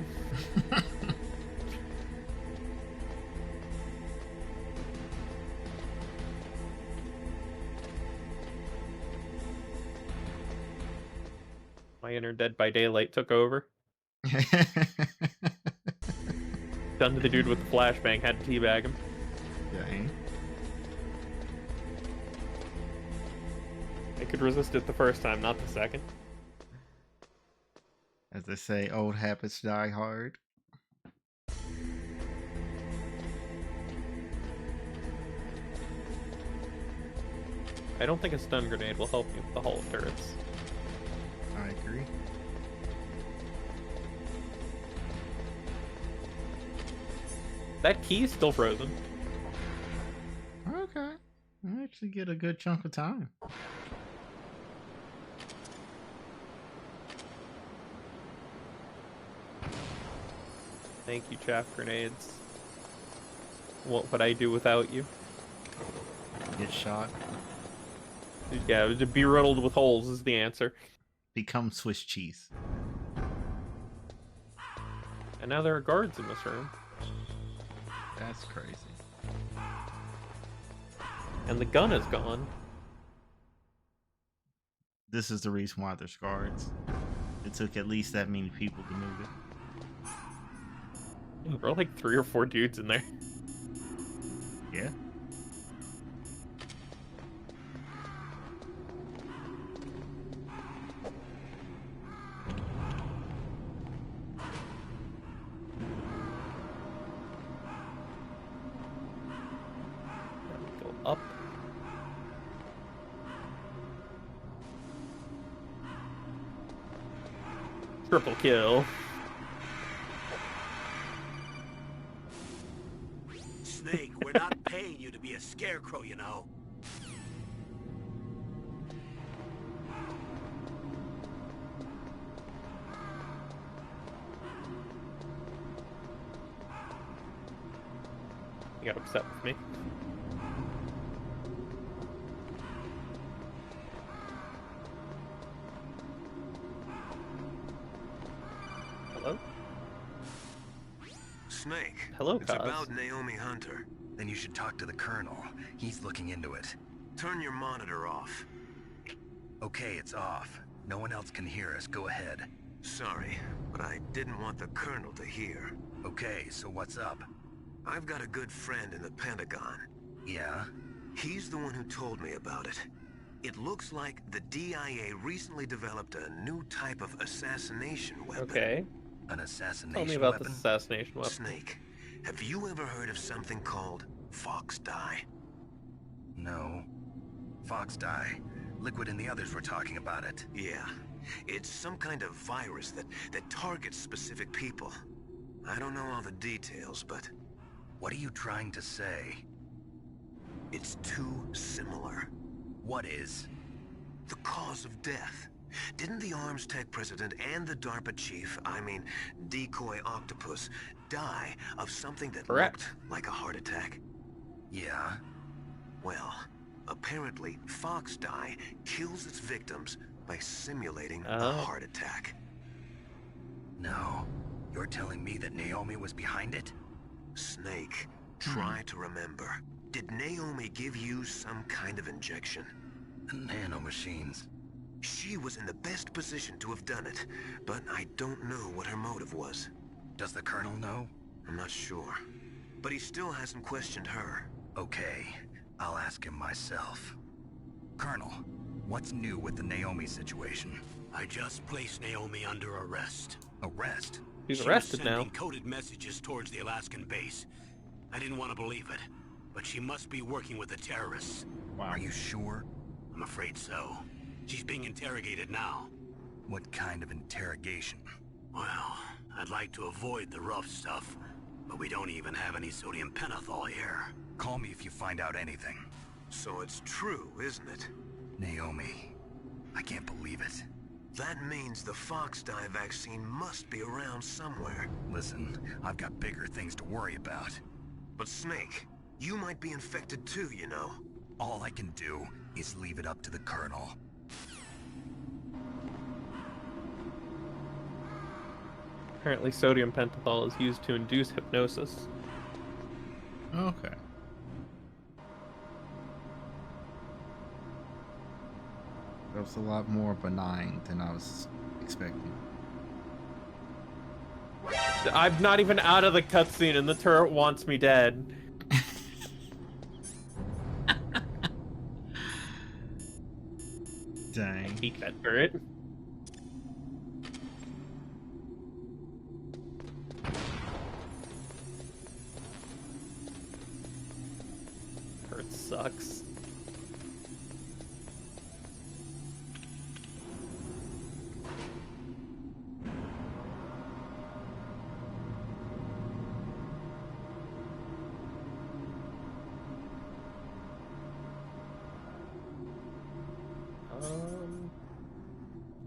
My inner Dead by Daylight took over. Done to the dude with the flashbang, had to teabag him. Dang. I could resist it the first time, not the second. As they say, old habits die hard. I don't think a stun grenade will help you with the hull of turrets. I agree. That key is still frozen. Okay. I actually get a good chunk of time. Thank you, chaff grenades. What would I do without you? Get shot. Yeah, to be riddled with holes is the answer. Become Swiss cheese. And now there are guards in this room. That's crazy. And the gun is gone. This is the reason why there's guards. It took at least that many people to move it. There are like 3 or 4 dudes in there. Yeah. Go up. Triple kill. Snake, we're not paying you to be a scarecrow, you know. You got upset with me. Snake. Hello, It's Kaz. about Naomi Hunter. Then you should talk to the Colonel. He's looking into it. Turn your monitor off. Okay, it's off. No one else can hear us. Go ahead. Sorry, but I didn't want the Colonel to hear. Okay, so what's up? I've got a good friend in the Pentagon. Yeah? He's the one who told me about it. It looks like the DIA recently developed a new type of assassination weapon. Okay. An assassination Tell me about weapon? this assassination weapon. Snake, have you ever heard of something called Fox Dye? No. Fox Dye. Liquid and the others were talking about it. Yeah. It's some kind of virus that targets specific people. I don't know all the details, but... What are you trying to say? It's too similar. What is? The cause of death. Didn't the Arms Tech president and the DARPA chief, I mean, Decoy Octopus, die of something that looked like a heart attack? Yeah? Well, apparently Fox Dye kills its victims by simulating a heart attack. No. You're telling me that Naomi was behind it? Snake, try to remember. Did Naomi give you some kind of injection? The nanomachines. She was in the best position to have done it, but I don't know what her motive was. Does the Colonel know? I'm not sure. But he still hasn't questioned her. Okay, I'll ask him myself. Colonel, what's new with the Naomi situation? I just placed Naomi under arrest. Arrest? She's arrested she was now. sending coded messages towards the Alaskan base. I didn't want to believe it, but she must be working with the terrorists. Wow. Are you sure? I'm afraid so. She's being interrogated now. What kind of interrogation? Well, I'd like to avoid the rough stuff, but we don't even have any sodium pentothal here. Call me if you find out anything. So it's true, isn't it? Naomi, I can't believe it. That means the Fox Dye vaccine must be around somewhere. Listen, I've got bigger things to worry about. But Snake, you might be infected too, you know. All I can do is leave it up to the Colonel. Apparently sodium pentothal is used to induce hypnosis. Okay. That was a lot more benign than I was expecting. I'm not even out of the cutscene and the turret wants me dead. Dang. I hate that turret. Turret sucks.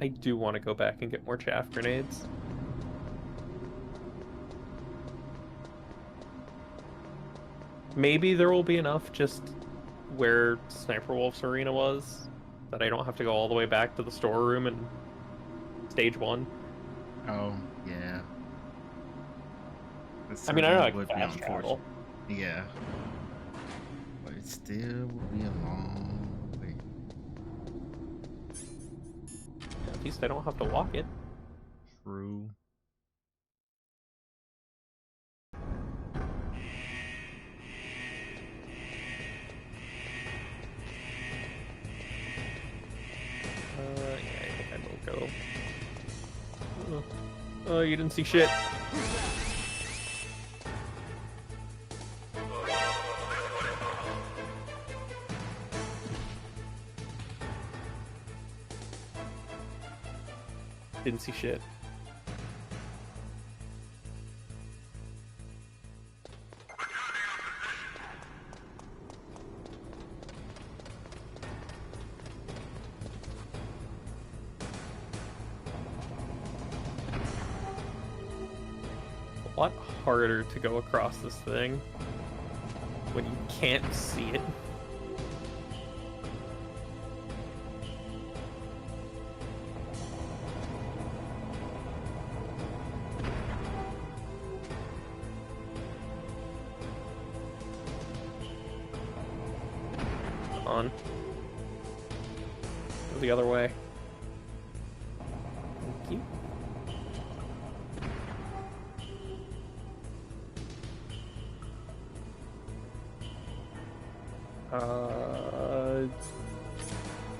I do want to go back and get more chaff grenades. Maybe there will be enough just where Sniper Wolf's arena was that I don't have to go all the way back to the storeroom in stage 1. Oh, yeah. I mean, I know I would can be fast travel. Yeah. But it still would be a long way. At least I don't have to walk it. True. Yeah, I think I will go. Oh, you didn't see shit. Didn't see shit. A lot harder to go across this thing when you can't see it. on. Go the other way. Thank you.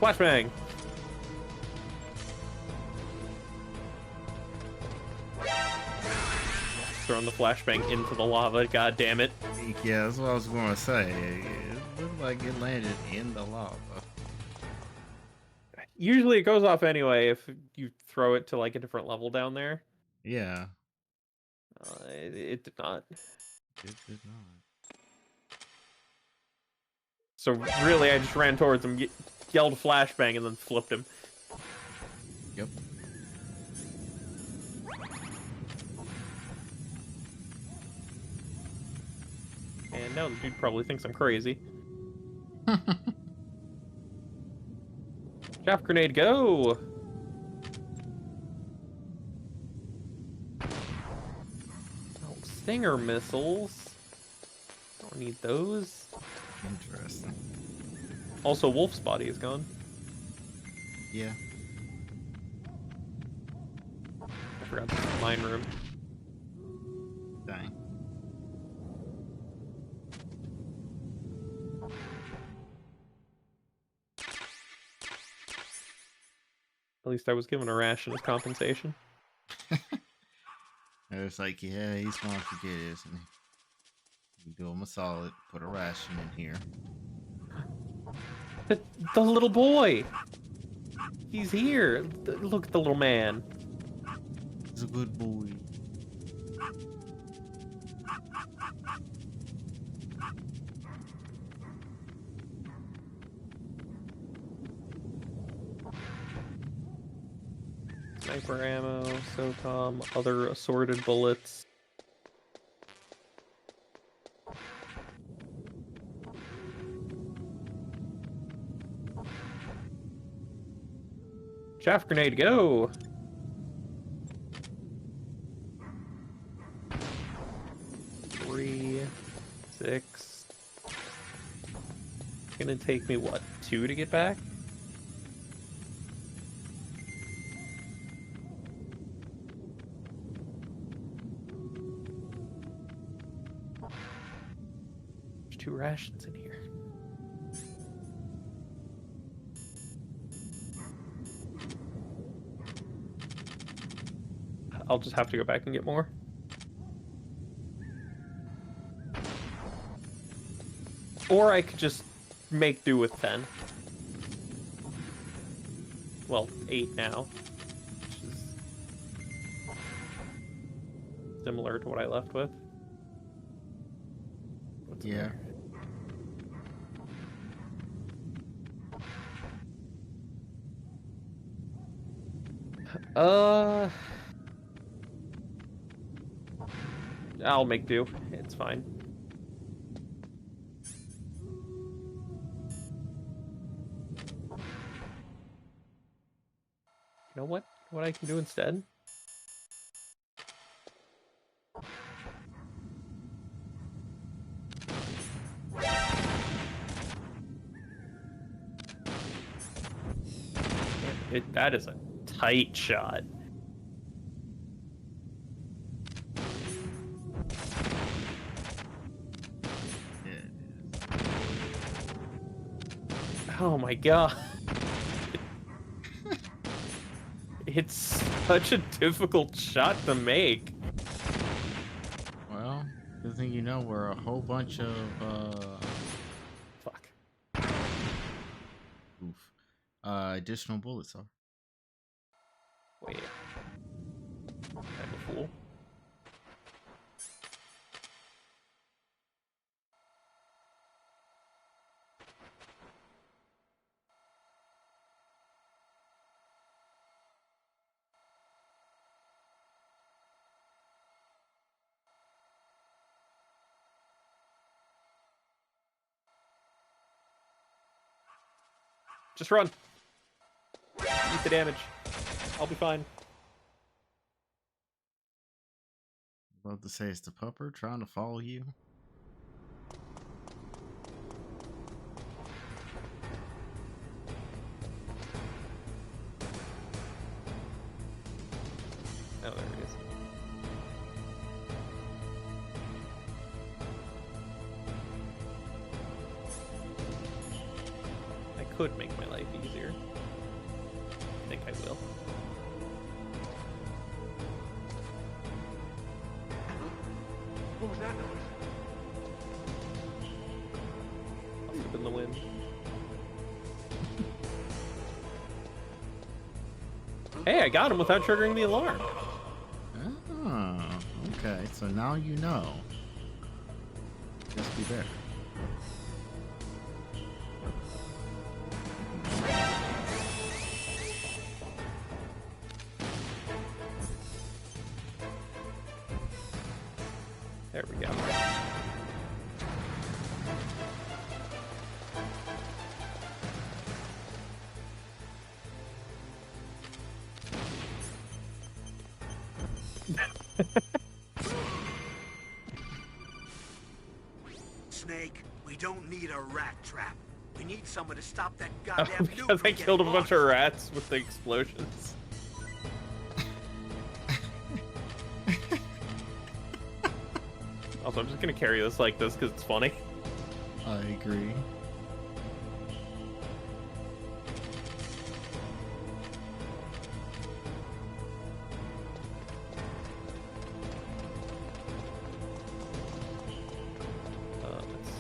Flashbang! Throwing the flashbang into the lava, god damn it. Yeah, that's what I was going to say. It looked like it landed in the lava. Usually it goes off anyway if you throw it to like a different level down there. Yeah. It did not. It did not. So really, I just ran towards him, yelled flashbang, and then flipped him. Yep. And now the dude probably thinks I'm crazy. Chaff grenade, go! Oh, stinger missiles. Don't need those. Interesting. Also, Wolf's body is gone. Yeah. I forgot this is mine room. Dang. At least I was given a ration as compensation. It's like, yeah, he's going to forget it, isn't he? You do him a solid, put a ration in here. The little boy! He's here! Look at the little man. He's a good boy. Sniper ammo, SOCOM, other assorted bullets. Chaff grenade, go! Three, 6. It's gonna take me, what, 2 to get back? There's 2 rations in here. I'll just have to go back and get more. Or I could just make do with 10. Well, 8 now. Which is similar to what I left with. What's in Yeah. there? I'll make do. It's fine. You know what? What I can do instead? That is a tight shot. Oh my god. It's such a difficult shot to make. Well, good thing you know where a whole bunch of Fuck. Oof. Additional bullets are. Wait. I'm a fool. Just run. Eat the damage. I'll be fine. About to say, it's the pupper trying to follow you. Oh, there it is. I could make my life easier. I think I will. What was that noise? Up in the wind. Hey, I got him without triggering the alarm. Oh, okay. So now you know. Just be there. There we go. Snake, we don't need a rat trap. We need someone to stop that Oh, goddamn because nuke I from killed a getting bunch of launched. rats with the explosions. Also, I'm just gonna carry this like this because it's funny. I agree.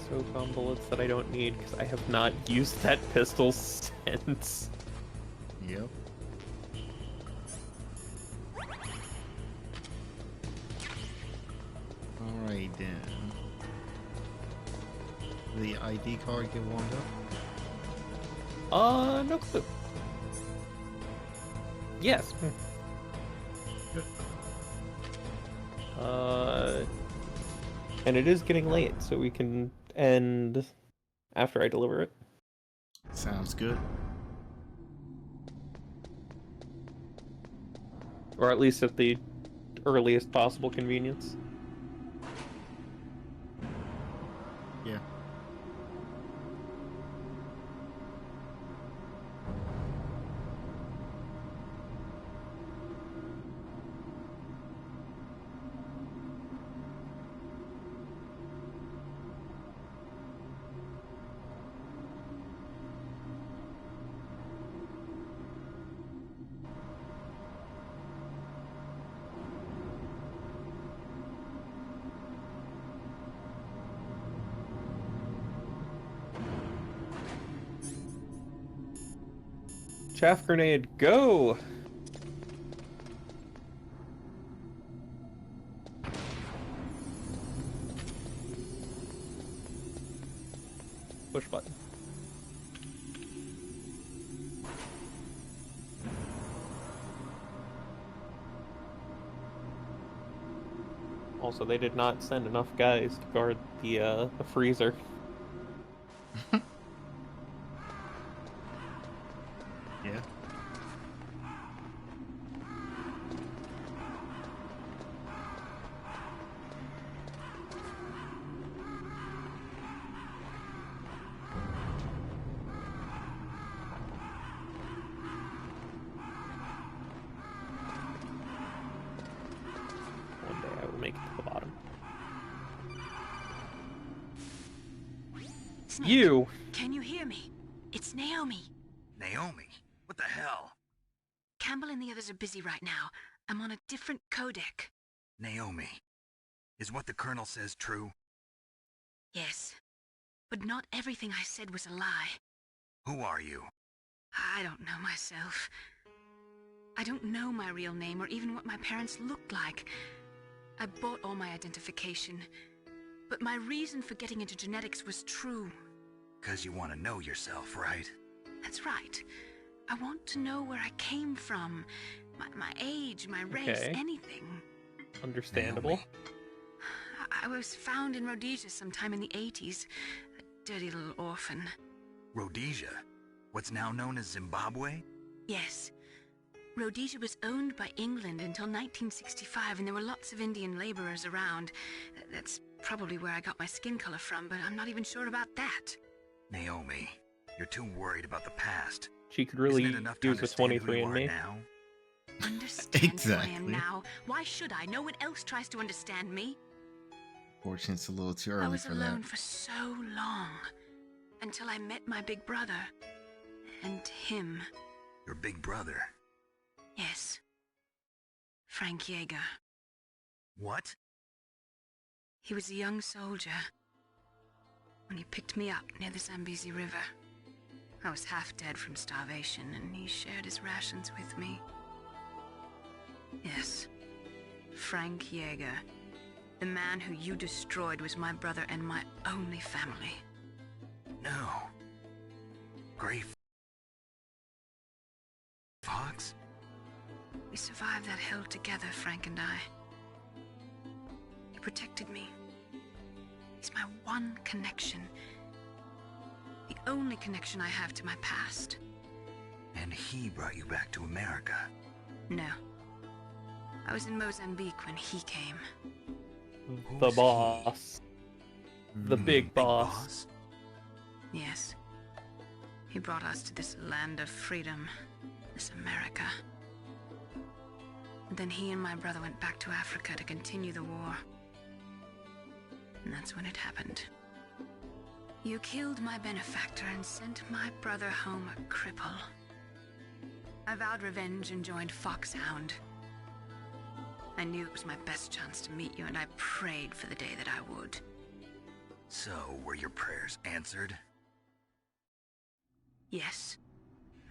Soak on bullets that I don't need because I have not used that pistol since. Yep. Alright then. The ID card get warmed up? No clue. Yes. And it is getting late, so we can end after I deliver it. Sounds good. Or at least at the earliest possible convenience. Yeah. Chaff grenade, go! Push button. Also, they did not send enough guys to guard the freezer. Yeah. One day I will make it to the bottom. Snake, You! Can you hear me? It's Naomi. Naomi? What the hell? Campbell and the others are busy right now. I'm on a different codec. Naomi, is what the Colonel says true? Yes. But not everything I said was a lie. Who are you? I don't know myself. I don't know my real name or even what my parents looked like. I bought all my identification. But my reason for getting into genetics was true. 'Cause you want to know yourself, right? That's right. I want to know where I came from. My age, my race, Okay. anything. Understandable. I was found in Rhodesia sometime in the 80s. A dirty little orphan. Rhodesia? What's now known as Zimbabwe? Yes. Rhodesia was owned by England until 1965, and there were lots of Indian laborers around. That's probably where I got my skin color from, but I'm not even sure about that. Naomi, you're too worried about the past. She could really Isn't it enough to use a understand who you are 23andMe. now? understand who I am Exactly. now. Why should I? No one else tries to understand me. Fortunately, it's a little too I early was for alone that. for so long. Until I met my big brother. And him. Your big brother? Yes. Frank Yeager. What? He was a young soldier when he picked me up near the Zambezi River. I was half dead from starvation, and he shared his rations with me. Yes, Frank Yeager. The man who you destroyed was my brother and my only family. No. Gray Fox? We survived that hell together, Frank and I. He protected me. He's my one connection. The only connection I have to my past. And he brought you back to America? No. I was in Mozambique when he came. The boss. The big boss. Yes. He brought us to this land of freedom. This America. And then he and my brother went back to Africa to continue the war. And that's when it happened. You killed my benefactor and sent my brother home a cripple. I vowed revenge and joined Foxhound. I knew it was my best chance to meet you, and I prayed for the day that I would. So, were your prayers answered? Yes.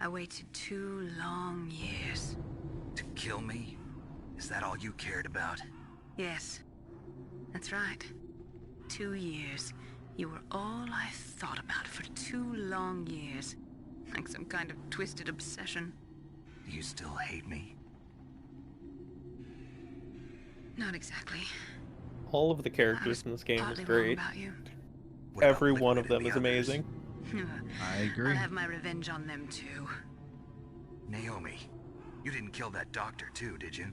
I waited 2 long years. To kill me? Is that all you cared about? Yes. That's right. 2 years. You were all I thought about for 2 long years. Like some kind of twisted obsession. Do you still hate me? Not exactly. All of the characters in this game is Partly wrong great. about you. Every one of them is amazing. I agree. I'll have my revenge on them too. Naomi, you didn't kill that doctor too, did you?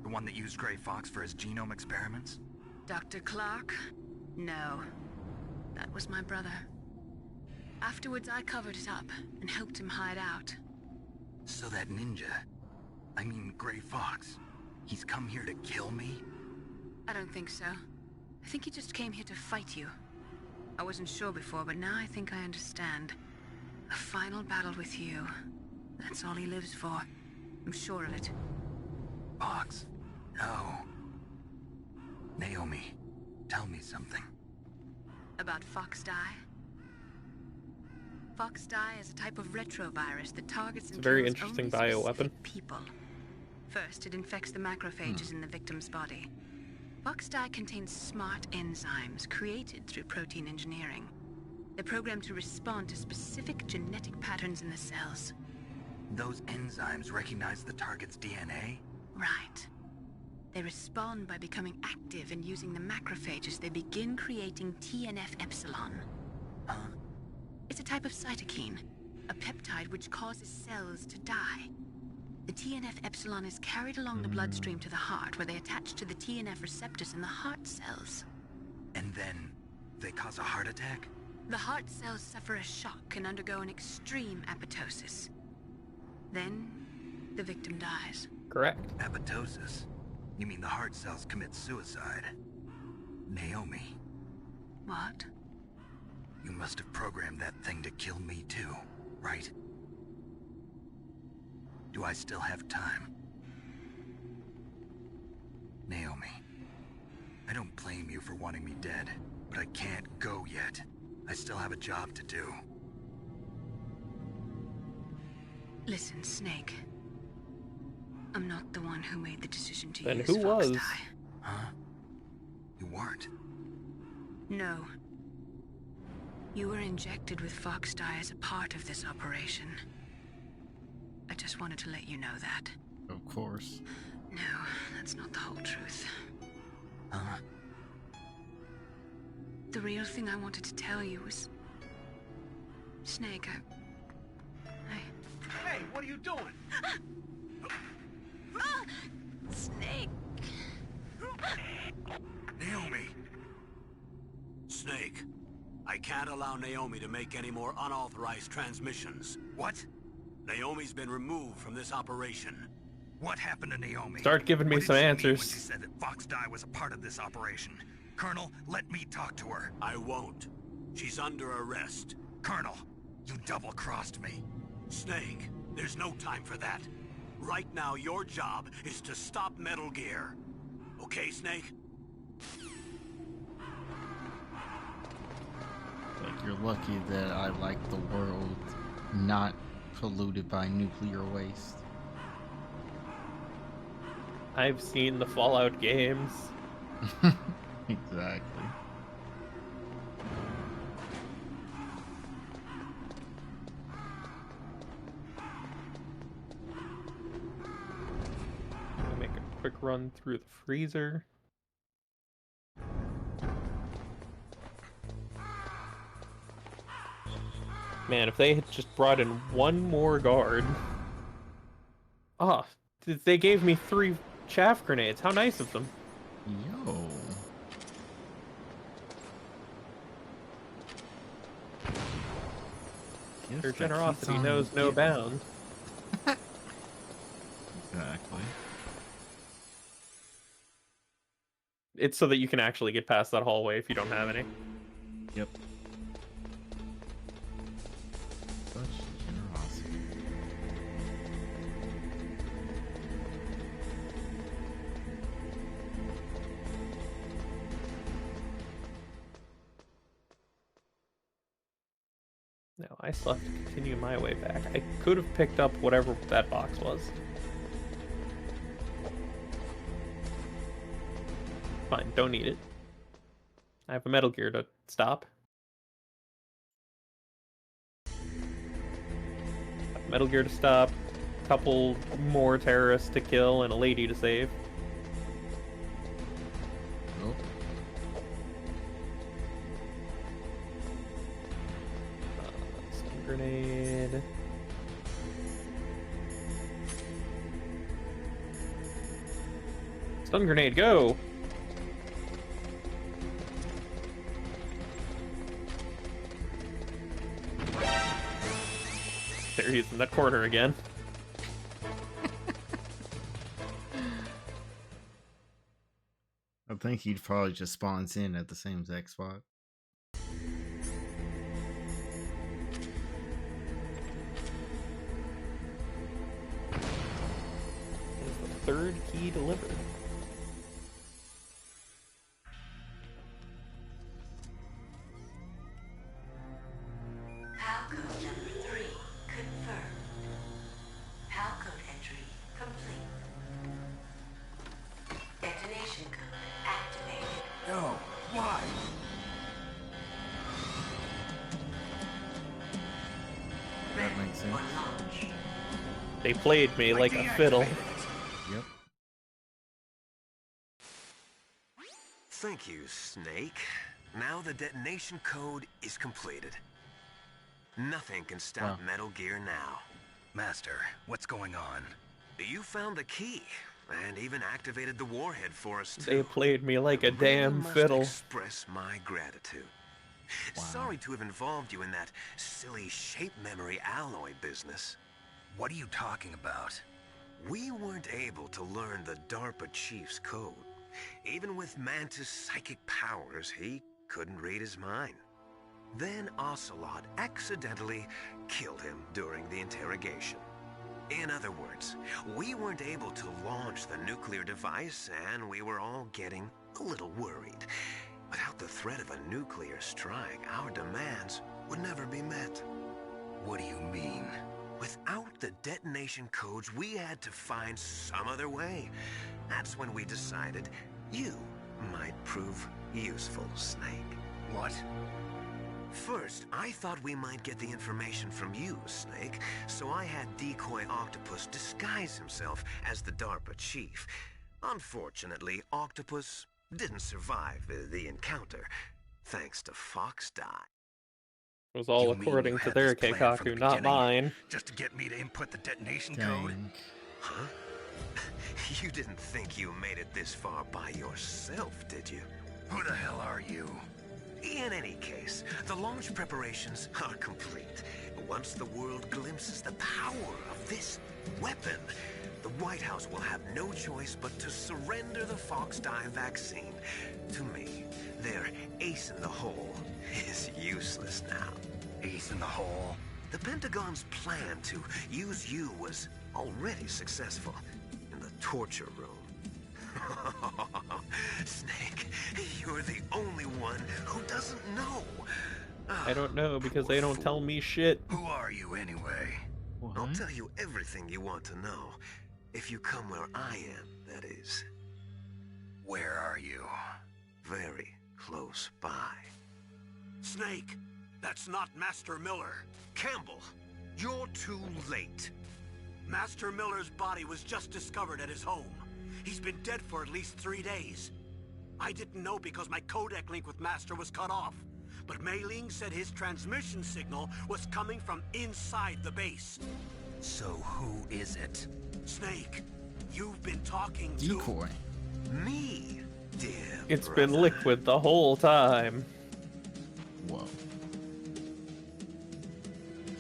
The one that used Gray Fox for his genome experiments? Dr. Clark? No. That was my brother. Afterwards, I covered it up and helped him hide out. So that ninja, I mean Gray Fox, he's come here to kill me? I don't think so. I think he just came here to fight you. I wasn't sure before, but now I think I understand. A final battle with you. That's all he lives for. I'm sure of it. Fox, no. Naomi, tell me something. About Fox Die? Fox Die is a type of retrovirus that targets It's a and very kills interesting only bioweapon. specific people. First, it infects the macrophages in the victim's body. Fox Die contains smart enzymes created through protein engineering. They're programmed to respond to specific genetic patterns in the cells. Those enzymes recognize the target's DNA? Right. They respond by becoming active and using the macrophages. They begin creating TNF-epsilon. Huh? It's a type of cytokine, a peptide which causes cells to die. The TNF-epsilon is carried along the bloodstream to the heart, where they attach to the TNF receptors in the heart cells. And then, they cause a heart attack? The heart cells suffer a shock and undergo an extreme apoptosis. Then, the victim dies. Correct. Apoptosis? You mean the heart cells commit suicide? Naomi. What? You must have programmed that thing to kill me too, right? Do I still have time? Naomi, I don't blame you for wanting me dead, but I can't go yet. I still have a job to do. Listen, Snake. I'm not the one who made the decision to Then use who Fox was? Die. Huh? You weren't. No. You were injected with Fox Die as a part of this operation. I just wanted to let you know that. Of course. No, that's not the whole truth. Huh? The real thing I wanted to tell you was... Snake, Hey, what are you doing? Ah! Snake! Naomi! Snake, I can't allow Naomi to make any more unauthorized transmissions. What? Naomi's been removed from this operation. What happened to Naomi? Start giving me What did some she mean answers. when she said that Fox Die was a part of this operation? Colonel, let me talk to her. I won't. She's under arrest. Colonel, you double-crossed me. Snake, there's no time for that. Right now, your job is to stop Metal Gear. Okay, Snake? Like, you're lucky that I like the world not polluted by nuclear waste. I've seen the Fallout games. Exactly. Make a quick run through the freezer. Man, if they had just brought in one more guard. Ah, they gave me 3 chaff grenades. How nice of them. Yo. Their generosity knows no bounds. Exactly. It's so that you can actually get past that hallway if you don't have any. Yep. Such generosity. No, I still have to continue my way back. I could have picked up whatever that box was. Fine, don't need it. I have a Metal Gear to stop. Metal Gear to stop, a couple more terrorists to kill, and a lady to save. Nope. Stun grenade. Stun grenade, go! There he is in that corner again. I think he probably just spawns in at the same exact spot. Is the 3rd key delivered? Palcode number 3 confirmed. Palcode entry complete. Detonation code activated. No, why? That makes sense. They played me like a fiddle. Yep. Thank you, Snake. Now the detonation code is completed. Nothing can stop Metal Gear now. Master, what's going on? You found the key, and even activated the warhead for us, too. They played me like a Really damn must fiddle. express my gratitude. Sorry to have involved you in that silly shape memory alloy business. What are you talking about? We weren't able to learn the DARPA chief's code. Even with Mantis' psychic powers, he couldn't read his mind. Then Ocelot accidentally killed him during the interrogation. In other words, we weren't able to launch the nuclear device, and we were all getting a little worried. Without the threat of a nuclear strike, our demands would never be met. What do you mean? Without the detonation codes, we had to find some other way. That's when we decided you might prove useful, Snake. What? First, I thought we might get the information from you, Snake, so I had Decoy Octopus disguise himself as the DARPA chief. Unfortunately, Octopus didn't survive the encounter, thanks to Fox Die. It was all according to their Keikaku, not mine. Just to get me to input the detonation code? Huh? You didn't think you made it this far by yourself, did you? Who the hell are you? In any case, the launch preparations are complete. Once the world glimpses the power of this weapon, the White House will have no choice but to surrender the Fox-Die vaccine to me. Their ace in the hole is useless now. Ace in the hole? The Pentagon's plan to use you was already successful in the torture room. Snake, you're the only one who doesn't know. I don't know because they don't tell me shit. Who are you anyway? I'll tell you everything you want to know. If you come where I am, that is. Where are you? Very close by. Snake, that's not Master Miller. Campbell, you're too late. Master Miller's body was just discovered at his home. He's been dead for at least 3 days. I didn't know because my codec link with Master was cut off. But Mei Ling said his transmission signal was coming from inside the base. So who is it? Snake, you've been talking Decoy. to... Me, dear It's brother. been Liquid the whole time. Whoa.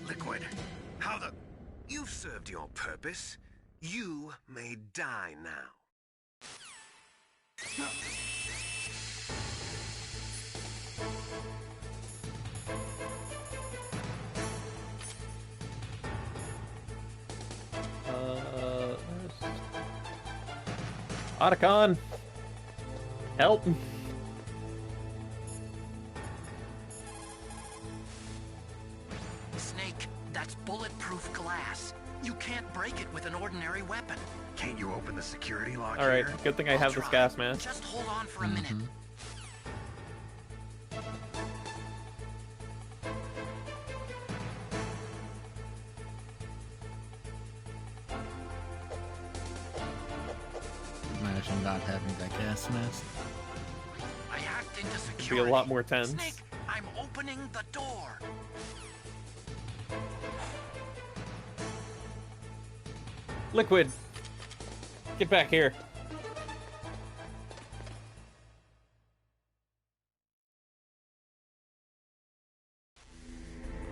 Liquid. How the... You've served your purpose. You may die now. Otacon! Help! Snake, that's bulletproof glass. You can't break it with an ordinary weapon. Can't you open the security lock Alright, here? good thing I have this gas mask. Just hold on for a minute. Imagine not having that gas mask. I hacked into It'd be security. a lot more tense. Snake, I'm opening the door. Liquid! Get back here.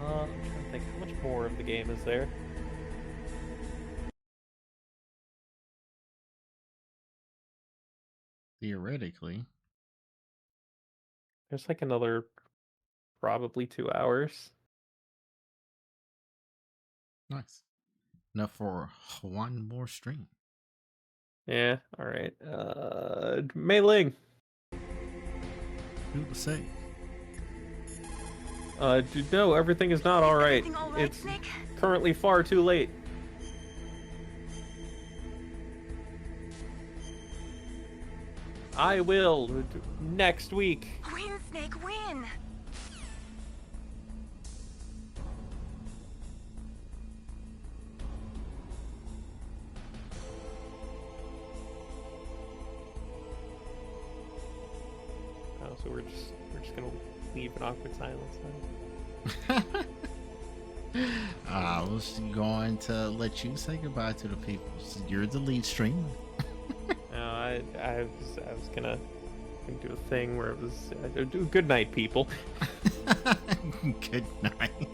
I'm trying to think, how much more of the game is there? Theoretically. There's like another probably 2 hours. Nice. Enough for one more stream. Yeah, alright. Mei Ling! Who will say? No, everything is not alright. Everything all right, It's Snake? currently far too late. I will next week. Win, Snake, win! Oh, so we're just gonna leave an awkward silence then. I was going to let you say goodbye to the people. You're the lead streamer. No, I was gonna do a thing where it was good night, people. Good night.